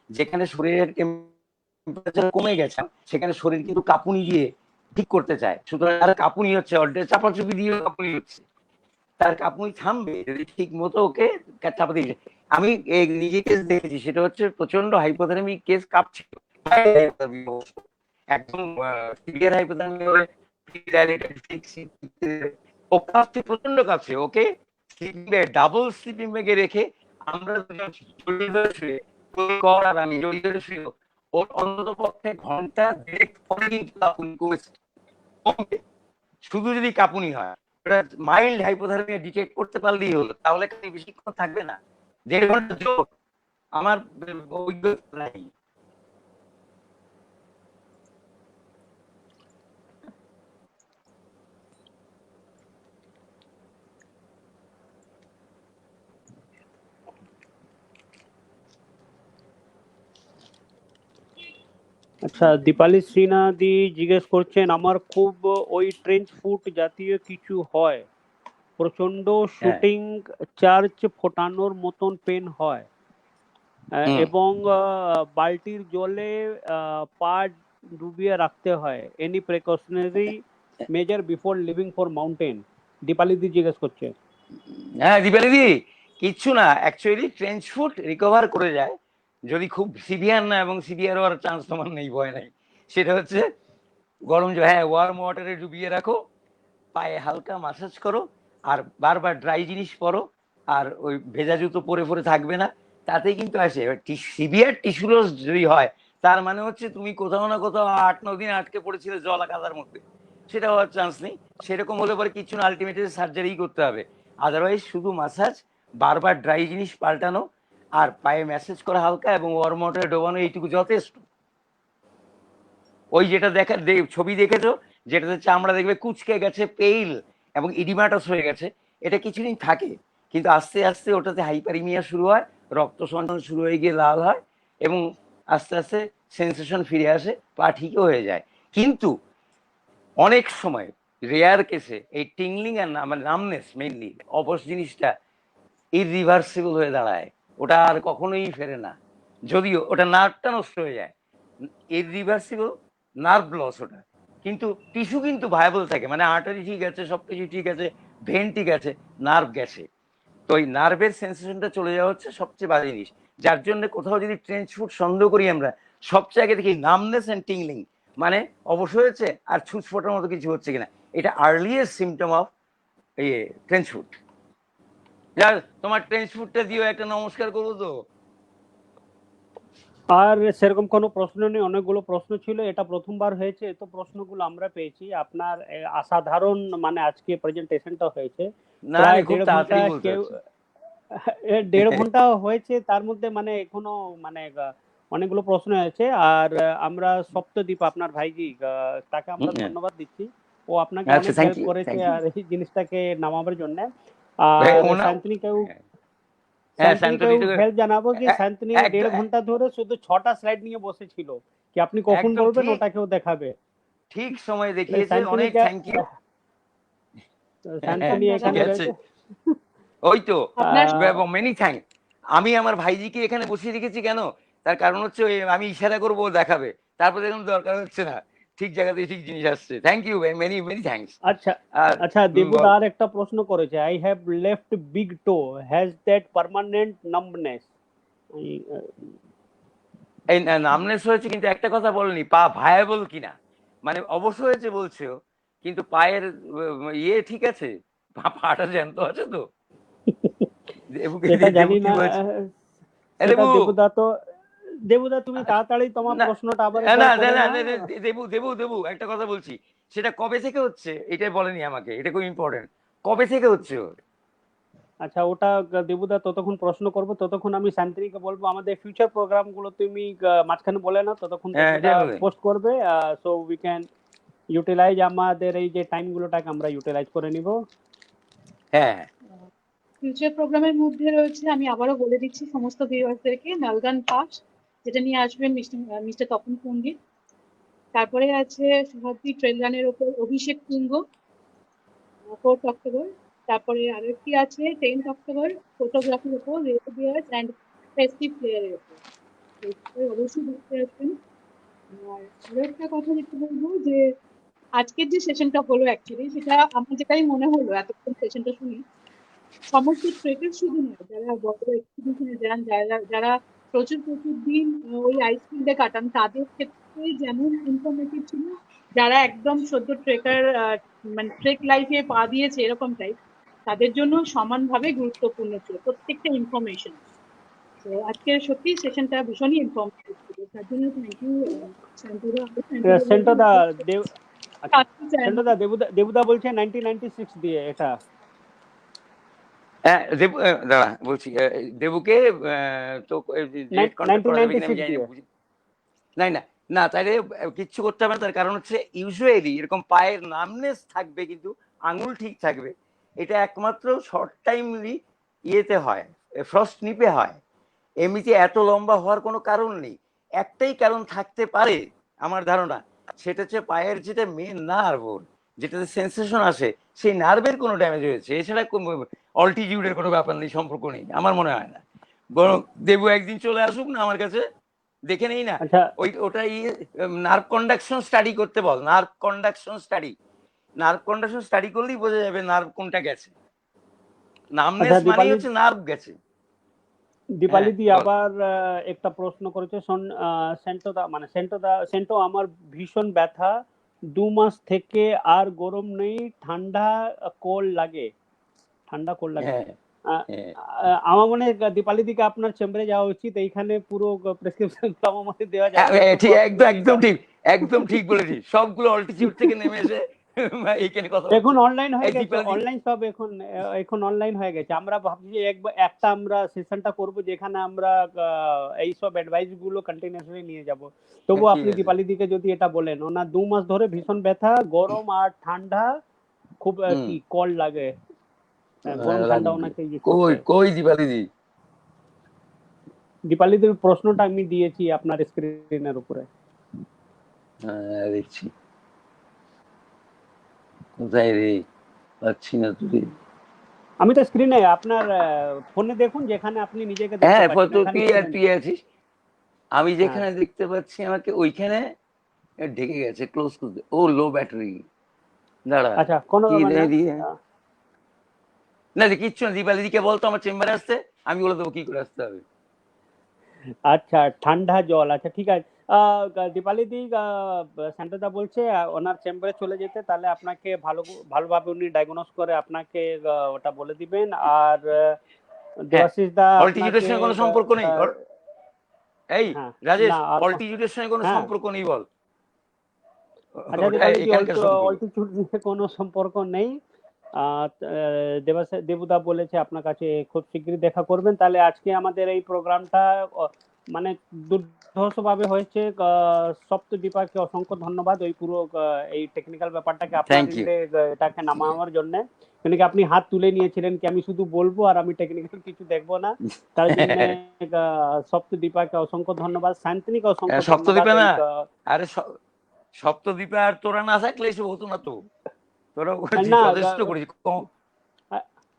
যেখানে শরীরের টেম্পারেচার কমে গেছে সেখানে শরীর কিন্তু কাঁপুনি দিয়ে ঠিক করতে চায়। সুতরাং আর কাঁপুনি হচ্ছে অলরেডি চাপাচুপি দিয়ে কাঁপুনি হচ্ছে, তার কাঁপুনি থামবে যদি ঠিক মতো ওকে চাপা দিয়ে। আমি নিজে কেস দেখেছি, সেটা হচ্ছে প্রচন্ড হাইপোথার্মিক কেস, কাঁপছে একদম সিভিয়ার হাইপোথার্মিক, ও কাঁপছে, প্রচন্ড কাঁপছে, ওকে স্লিপিং ব্যাগ, ডাবল স্লিপিং ব্যাগে রেখে আমরা জড়িয়ে ধরে শুয়ে, কর আর আমি জড়িয়ে ধরে শুয়ে, ওর অন্তত পক্ষে ঘন্টা 1.5 পরে কিন্তু কাঁপুনি কমেছে। শুধু যদি কাঁপুনি হয়, ওটা মাইল্ড হাইপোথার্মিয়া ডিটেক্ট করতে পারলেই হলো, তাহলে বেশিক্ষণ থাকবে না, 1.5 ঘন্টা জোর। আমার অভিজ্ঞতা নাই। আচ্ছা, দীপালি শ্রীনাথি জিজ্ঞেস করছেন, আমার খুব ওই ট্রেঞ্চ ফুট জাতীয় কিছু হয়, প্রচন্ড শুটিং চার্জ ফোটানোর মতন পেন হয়, এবং বালতির জলে পা ডুবিয়ে রাখতে হয়, any precautionary measure before leaving for mountain? Dipali দি জিজ্ঞেস করছে। হ্যাঁ দীপালি দি, কিচ্ছু না, অ্যাকচুয়ালি ট্রেঞ্চ ফুট রিকভার করে যায় যদি খুব সিভিয়ার না, এবং সিভিয়ার হওয়ার চান্স তোমার নেই, ভয় নাই। সেটা হচ্ছে গরম জল, হ্যাঁ ওয়ার্ম ওয়াটারে ডুবিয়ে রাখো, পায়ে হালকা মাসাজ করো, আর বারবার ড্রাই জিনিস পরো, আর ওই ভেজা জুতো পরে পরে থাকবে না, তাতেই কিন্তু আসে। সিভিয়ার টিস্যু লস যদি হয় তার মানে হচ্ছে তুমি কোথাও না কোথাও 8-9 দিন আটকে পড়েছিলে জলা কাদার মধ্যে, সেটা হওয়ার চান্স নেই। সেরকম হলে পরে কিছু না, আলটিমেটলি সার্জারি করতে হবে। আদারওয়াইজ শুধু মাসাজ, বারবার ড্রাই জিনিস পাল্টানো, আর পায়ে ম্যাসেজ করা হালকা, এবং ওয়ার্ম ওয়াটারে ডোবানো, এইটুকু যথেষ্ট। ওই যেটা ছবি দেখেছো, যেটাতে চামড়া দেখবে কুচকে গেছে, পেইল এবং ইডিমাটাস হয়ে গেছে, এটা কিছুদিন থাকে, কিন্তু আস্তে আস্তে ওটাতে হাইপারিমিয়া শুরু হয়, রক্ত সঞ্চালন শুরু হয়ে গিয়ে লাল হয়, এবং আস্তে আস্তে সেন্সেশন ফিরে আসে, পা ঠিকও হয়ে যায়। কিন্তু অনেক সময় রেয়ার কেসে এই টিংলিং আর মানে নামনেস, মেইনলি অবশ জিনিসটা ইরিভার্সিবল হয়ে দাঁড়ায়, ওটা আর কখনোই ফেরে না, যদিও ওটা নার্ভটা নষ্ট হয়ে যায়। ইরিভার্সিবল নার্ভ লস ওটা, কিন্তু টিস্যু কিন্তু ভায়াবল থাকে, মানে আর্টারি ঠিক আছে, সবকিছু ঠিক আছে, ভেন ঠিক আছে, নার্ভ গেছে। তো ওই নার্ভের সেন্সেশনটা চলে যাওয়া হচ্ছে সবচেয়ে বাজে জিনিস, যার জন্য কোথাও যদি ট্রেঞ্চ ফুট সন্দেহ করি আমরা, সবচেয়ে আগে দেখি নামনেস অ্যান্ড টিংলিং, মানে অবশ্য হয়েছে আর ছুঁচফোটার মতো কিছু হচ্ছে কিনা, এটা earliest symptom of trench foot. যার তোমার ট্রেঞ্চ ফুটটা দিও, একটা নমস্কার করবো তো। আর সেরকম কোনো প্রশ্ন নেই, অনেকগুলো প্রশ্ন ছিল, এটা প্রথমবার হয়েছে, তো প্রশ্নগুলো আমরা পেয়েছি। আপনার অসাধারণ মানে আজকে প্রেজেন্টেশনটা হয়েছে, না, প্রায় খুব 1.5 ঘন্টা। তাড়াতাড়ি বলতে কেউ হচ্ছে। 1.5 ঘন্টা হয়েছে, তার মধ্যে মানে এখনো মানে অনেকগুলো প্রশ্ন আছে। আর আমরা সপ্তদ্বীপ, আপনার ভাইজি, তাকে আমরা ধন্যবাদ দিচ্ছি। ও আপনাকে আচ্ছা, অনেক থ্যাংক হেল্প ইউ, করেছে থ্যাংক ইউ। আর এই জিনিসটাকে নামাবার জন্য। আর শান্তনিকেও হ্যাঁ, শান্তনি তো হেল্প জানাবো কি শান্তনি 1.5 একদম ঘন্টা ধরে শুধু 6টা স্লাইড নিয়ে বসেছিল, কি আপনি কখন একদম বলবেন ঠিক, ওটাকেও দেখাবে। ঠিক সময় দেখিয়েছে, অনেক শান্তনিকে থ্যাংক ইউ। শান্তনি ঠিক এখানে আছে, রয়েছে। ওই তো, আপনার মেনি থ্যাংক। আমি আমার ভাইজিকে এখানে বসিয়ে রেখেছি কেন, তার কারণ হচ্ছে ওই আমি ইশারা করবো, ও দেখাবে, তারপর দেখুন দরকার হচ্ছে না, ঠিক জায়গাতে ঠিক জিনিস আসছে। Thank you, many many thanks. আচ্ছা আর আচ্ছা, দেবুদা বল, আর একটা প্রশ্ন করেছে, I have left big toe, has that permanent numbness? এই নামনেস হয়েছে, কিন্তু একটা কথা বলেনি, পা ভায়াবল কিনা, মানে অবশ্য হয়েছে বলছো, কিন্তু পায়ের ঠিক আছে, পাটা জ্যান্ত আছে তো। দেবুকে সেটা দেবু জানি কি না, বলছে, সেটা দেবু, দেবুদা তো। দেবুদা তুমি তাড়াতাড়ি তোমার না প্রশ্নটা আবার না একবার না করে না, নাও। দেবু দেবু দেবু একটা কথা বলছি, সেটা কবে থেকে হচ্ছে এটাই বলেনি আমাকে, এটা খুব ইম্পর্টেন্ট, কবে থেকে হচ্ছে ওর? আচ্ছা, ওটা দেবুদা ততক্ষণ প্রশ্ন করবো, ততক্ষণ আমি শান্তিনীকে বলবো আমাদের ফিউচার প্রোগ্রাম গুলো তুমি মাঝখানে বলে না, ততক্ষণ হ্যাঁ, দেবুদা পোস্ট করবে, সো উই ক্যান ইউটিলাইজ আমাদের এই যে টাইম গুলোটাকে আমরা ইউটিলাইজ করে নিব। হ্যাঁ, ফিউচার প্রোগ্রামের মধ্যে রয়েছে, আমি আবারও বলে দিচ্ছি সমস্ত ভিউয়ার্সদেরকে, নালগান পাস, যেটা নিয়ে আসবেন মিস্টার তপন পণ্ডিত। তারপরে আছে শতাব্দী ট্রেল রানের ওপর অভিষেক তুঙ্গ, 4th অক্টোবর। তারপরে আরেকটি আছে 10th অক্টোবর, ফটোগ্রাফির ওপর, রেডিয়ার্স অ্যান্ড ফেস্টিভ প্লেয়ারের ওপর। অবশ্যই দেখতে আসবেন। আর আরো একটা কথা যেটা বলবো, যে আজকের যে সেশনটা হলো অ্যাকচুয়ালি, সেটা আমার যেটাই মনে হলো এতক্ষণ সেশনটা শুনি, সমস্ত ট্রেকার শুধু নয়, যারা বড় এক্সপিডিশনে যান, যারা যারা প্রচুর প্রচুর দিন ওই আইসফিল্ডে কাটান, তাদের ক্ষেত্রে যেমন ইনফরমেটিভ ছিল, যারা একদম সদ্য ট্রেকার মানে ট্রেক লাইফে পা দিয়েছে এরকম টাইপ, তাদের জন্য সমানভাবে গুরুত্বপূর্ণ ছিল প্রত্যেকটা ইনফরমেশন। তো আজকের সত্যি সেশনটা ভীষণই ইনফরমেটিভ ছিল, তার জন্য থ্যাংক ইউ শান্তদা। সেন্টদা দেব, আচ্ছা আসতে চায় না। সেন্টদা, দেবুদা বলছে 1996 দিয়ে এটা। হ্যাঁ দেবু, দাঁড়া বলছি, দেবুকে তো ডিরেক্ট কন্ট্যাক্ট করা যাবে কিনা আমি 1996 জানি না, দিয়ে। নাই না, না তাইলে কিচ্ছু করতে হবে না, তার কারণ হচ্ছে ইউজুয়ালি এরকম পায়ের নামনেস থাকবে, কিন্তু আঙুল ঠিক থাকবে, এটা একমাত্র শর্ট টাইমলি ইয়েতে হয়, ফ্রস্ট নিপে হয়, এমনিতে এত লম্বা হওয়ার কোনো কারণ নেই। একটাই কারণ থাকতে পারে আমার ধারণা, সেটা হচ্ছে পায়ের যেটা মেন নার্ভ, যেটাতে সেন্সেশন আসে, সেই নার্ভের কোনো ড্যামেজ হয়েছে, এছাড়া অল্টিটিউডের কোনো ব্যাপার নেই, সম্পর্ক নেই, আমার মনে হয় না। বরং দেবু একদিন চলে আসুক না আমার কাছে, দেখে নেই না, আচ্ছা ওটা নার্ভ কন্ডাকশন স্টাডি করতে বল, nerve conduction study, nerve conduction study করলেই বোঝা যাবে নার্ভ কোনটা গেছে, নামনেস আচ্ছা, মানেই হচ্ছে নার্ভ গেছে। হ্যাঁ দীপালি দি বল। আবার একটা প্রশ্ন করেছে, সেন্টোদা মানে সেন্টো, আমার ভীষণ ব্যথা, 2 মাস থেকে আর গরম নেই, ঠান্ডা কোল্ড লাগে, ঠান্ডা কোল্ড লাগে। হ্যাঁ আহ, হ্যাঁ। আমার মনে হয় দীপালি দিকে আপনার চেম্বারে যাওয়া উচিত, এইখানে পুরো প্রেসক্রিপশন আমার মনে হয় দেওয়া যায়। ঠিক, একদম একদম ঠিক, একদম ঠিক বলেছি, সবগুলো অল্টিটিউড থেকে নেমে এসে এইখানে কথা এখন হচ্ছে। অনলাইন হয়ে এই গেছে, দীপালি, অনলাইন সব এখন, এখন অনলাইন হয়ে গেছে। আমরা ভাবছি যে একটা আমরা সেশনটা করব যেখানে আমরা এই সব অ্যাডভাইস গুলো কন্টিনিউয়াসলি নিয়ে যাব। তবু ঠিক আপনি আছে। দীপালি দিকে যদি এটা বলেন, ওনার 2 মাস ধরে ভীষণ ব্যথা, গরম আর ঠান্ডা, খুব হুম। কি কল লাগে, গরম ঠান্ডা লাগবে। ওনাকে ইয়ে কই করছে। কই দীপালি দি? দীপালি দির প্রশ্নটা আমি দিয়েছি আপনার স্ক্রিনের উপরে। হ্যাঁ, দেখছি। কোথায় রে? পাচ্ছি না তুই। আমি তো স্ক্রিনে আপনার ফোনে দেখুন, যেখানে আপনি নিজেকে দেখতে হ্যাঁ, পাচ্ছেন, এখানে তুই আর screen-এ। তুই আছিস। আমি হ্যাঁ, যেখানে দেখতে পাচ্ছি আমাকে ওইখানে ঢেকে গেছে, ক্লোজ করতে। ও লো ব্যাটারি, দাঁড়া। আচ্ছা কোনো কি ব্যাপার না। দিয়ে না রে, কিচ্ছু না। দীপালি দিকে বলতো আমার চেম্বারে আসতে, আমি বলে দেবো কি করে আসতে হবে। আচ্ছা ঠান্ডা জল, আচ্ছা ঠিক আছে। দীপালি দি, শান্তদা বলছে ওনার চেম্বারে চলে যেতে, তাহলে আপনাকে ভালোভাবে উনি ডায়াগনোস করে আপনাকে ওটা বলে দিবেন। আর হ্যাঁ, দেবাশিস দা অল্টিটিউডের আপনাকে সঙ্গে কোনো সম্পর্ক নেই ওর। এই হ্যাঁ রাজেশ, না আর অল্টিটিউডের সঙ্গে কোনো হ্যাঁ, সম্পর্ক নেই বল। আচ্ছা ওটা দীপালি দি এখানকার সম্পর্ক। অল্টিটিউড নিয়ে কোনো সম্পর্ক নেই। দেবুদা বলেছে আপনার কাছে খুব শীঘ্রই দেখা করবেন। তাহলে আজকে আমাদের এই প্রোগ্রামটা মানে দুর্ধর্ষভাবে হয়েছে। সপ্তদীপাকে অসংখ্য ধন্যবাদ ওই পুরো এই টেকনিক্যাল ব্যাপারটাকে আপনার থ্যাংক ইউ। এন্ডে এটাকে নামানোর জন্য। কেন কি আপনি হাত তুলে নিয়েছিলেন কি আমি শুধু বলবো আর আমি টেকনিক্যাল কিছু দেখবো না, তার জন্য সপ্তদীপাকে অসংখ্য ধন্যবাদ, শান্তিনীকে অসংখ্য ধন্যবাদ। সপ্তদ্বীপে এই না, আরে সপ্তদ্বীপে আর তোরা না থাকলে এসব হতো না তো। তোরা না যথেষ্ট করেছিস।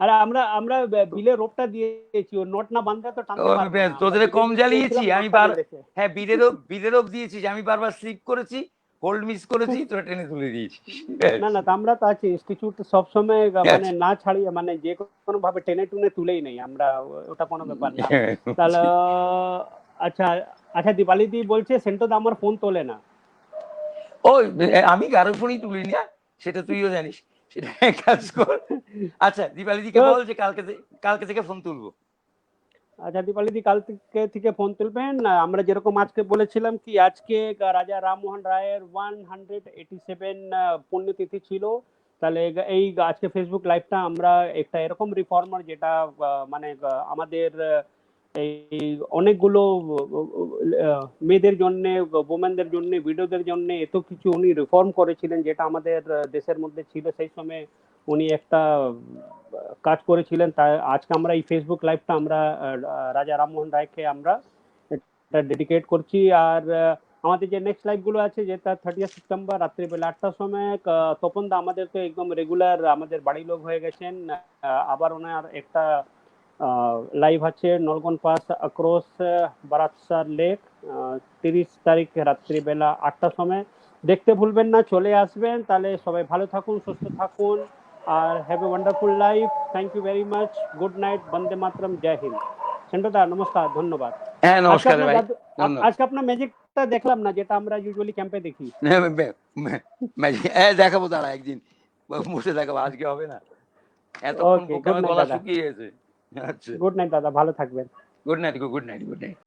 আরে আমরা আমরা বিলের রোপটা দিয়েছি, ও নোট না বাঁধলে তো টানতে পারবো না। আমরা তোদের বিলে কম জ্বালিয়েছি দিয়েছিলাম, আমি নোটটা বার। বেঁধেছে। হ্যাঁ, বিলেরও দিয়েছিস, আমি বারবার স্লিপ করেছি, হোল্ড মিস করেছি, তোরা টেনে তুলে দিয়েছিস। না না, তা আমরা তো আছি ইনস্টিটিউট সবসময়, মানে আচ্ছা। না ছাড়িয়ে, মানে যে কোনো ভাবে টেনে টুনে তুলেই নেই আমরা, ওটা কোনো ব্যাপার না। তাহলে আচ্ছা, আচ্ছা দীপালি দি বলছে সেন্টো দা আমার ফোন তোলে না। ওই আমি কারোর ফোনই তুলিনি, সেটা তুইও জানিস। সেটা এক কাজ কর। আচ্ছা, দীপালি দিকে তো বল যে কালকে থেকে ফোন তুলবো। আচ্ছা দীপালি দি কাল থেকে ফোন তুলবেন। আমরা যেরকম আজকে বলেছিলাম কি আজকে রাজা রামমোহন রায়ের 187 পুণ্যতিথি ছিল। তাহলে এই আজকে ফেসবুক লাইভটা আমরা একটা এরকম রিফর্মার যেটা মানে আমাদের এই অনেকগুলো মেয়েদের জন্য, ওমেনদের জন্য, ভিডিওদের জন্য এত কিছু উনি রিফর্ম করেছিলেন যেটা আমাদের দেশের মধ্যে ছিল সেই সময়। উনি একটা কাজ করেছিলেন, তাই আজকে আমরা এই ফেসবুক লাইভটা আমরা রাজা রামমোহন রায়কে আমরা এটা ডেডিকেট করছি। আর আমাদের যে নেক্সট লাইভ গুলো আছে যেটা 30 সেপ্টেম্বর রাত্রিবেলা 8টার সময়, তপন দা আমাদের তো একদম রেগুলার আমাদের বাড়ির লোক হয়ে গেছেন। আবার ওনার একটা লাইভ আছে নলগন পাস অ্যাক্রস বারাকসার লেক, 30 তারিখ রাত্রিবেলা 8টার সময়। দেখতে ভুলবেন না, চলে আসবেন। তাহলে সবাই ভালো থাকুন, সুস্থ থাকুন, আর have a wonderful life. Thank you very much, good night, বন্দে মাতরম, জয় হিন্দ। সেন্টুদা নমস্কার, ধন্যবাদ। হ্যাঁ, আজকে নমস্কার আপনার ভাই, ধন্যবাদ। আজকে আপনার ম্যাজিকটা দেখলাম না, যেটা আমরা ইউজুয়ালি ক্যাম্পে দেখি। দেখাবো, দাঁড়া একদিন বসে দেখাবো, আজকে হবে না, এতক্ষণ ওকে, বকে গুড আমার নাইট গলা দাদা। শুকিয়ে গেছে। আচ্ছা, গুড নাইট দাদা, ভালো থাকবেন। Good night, good night, good night.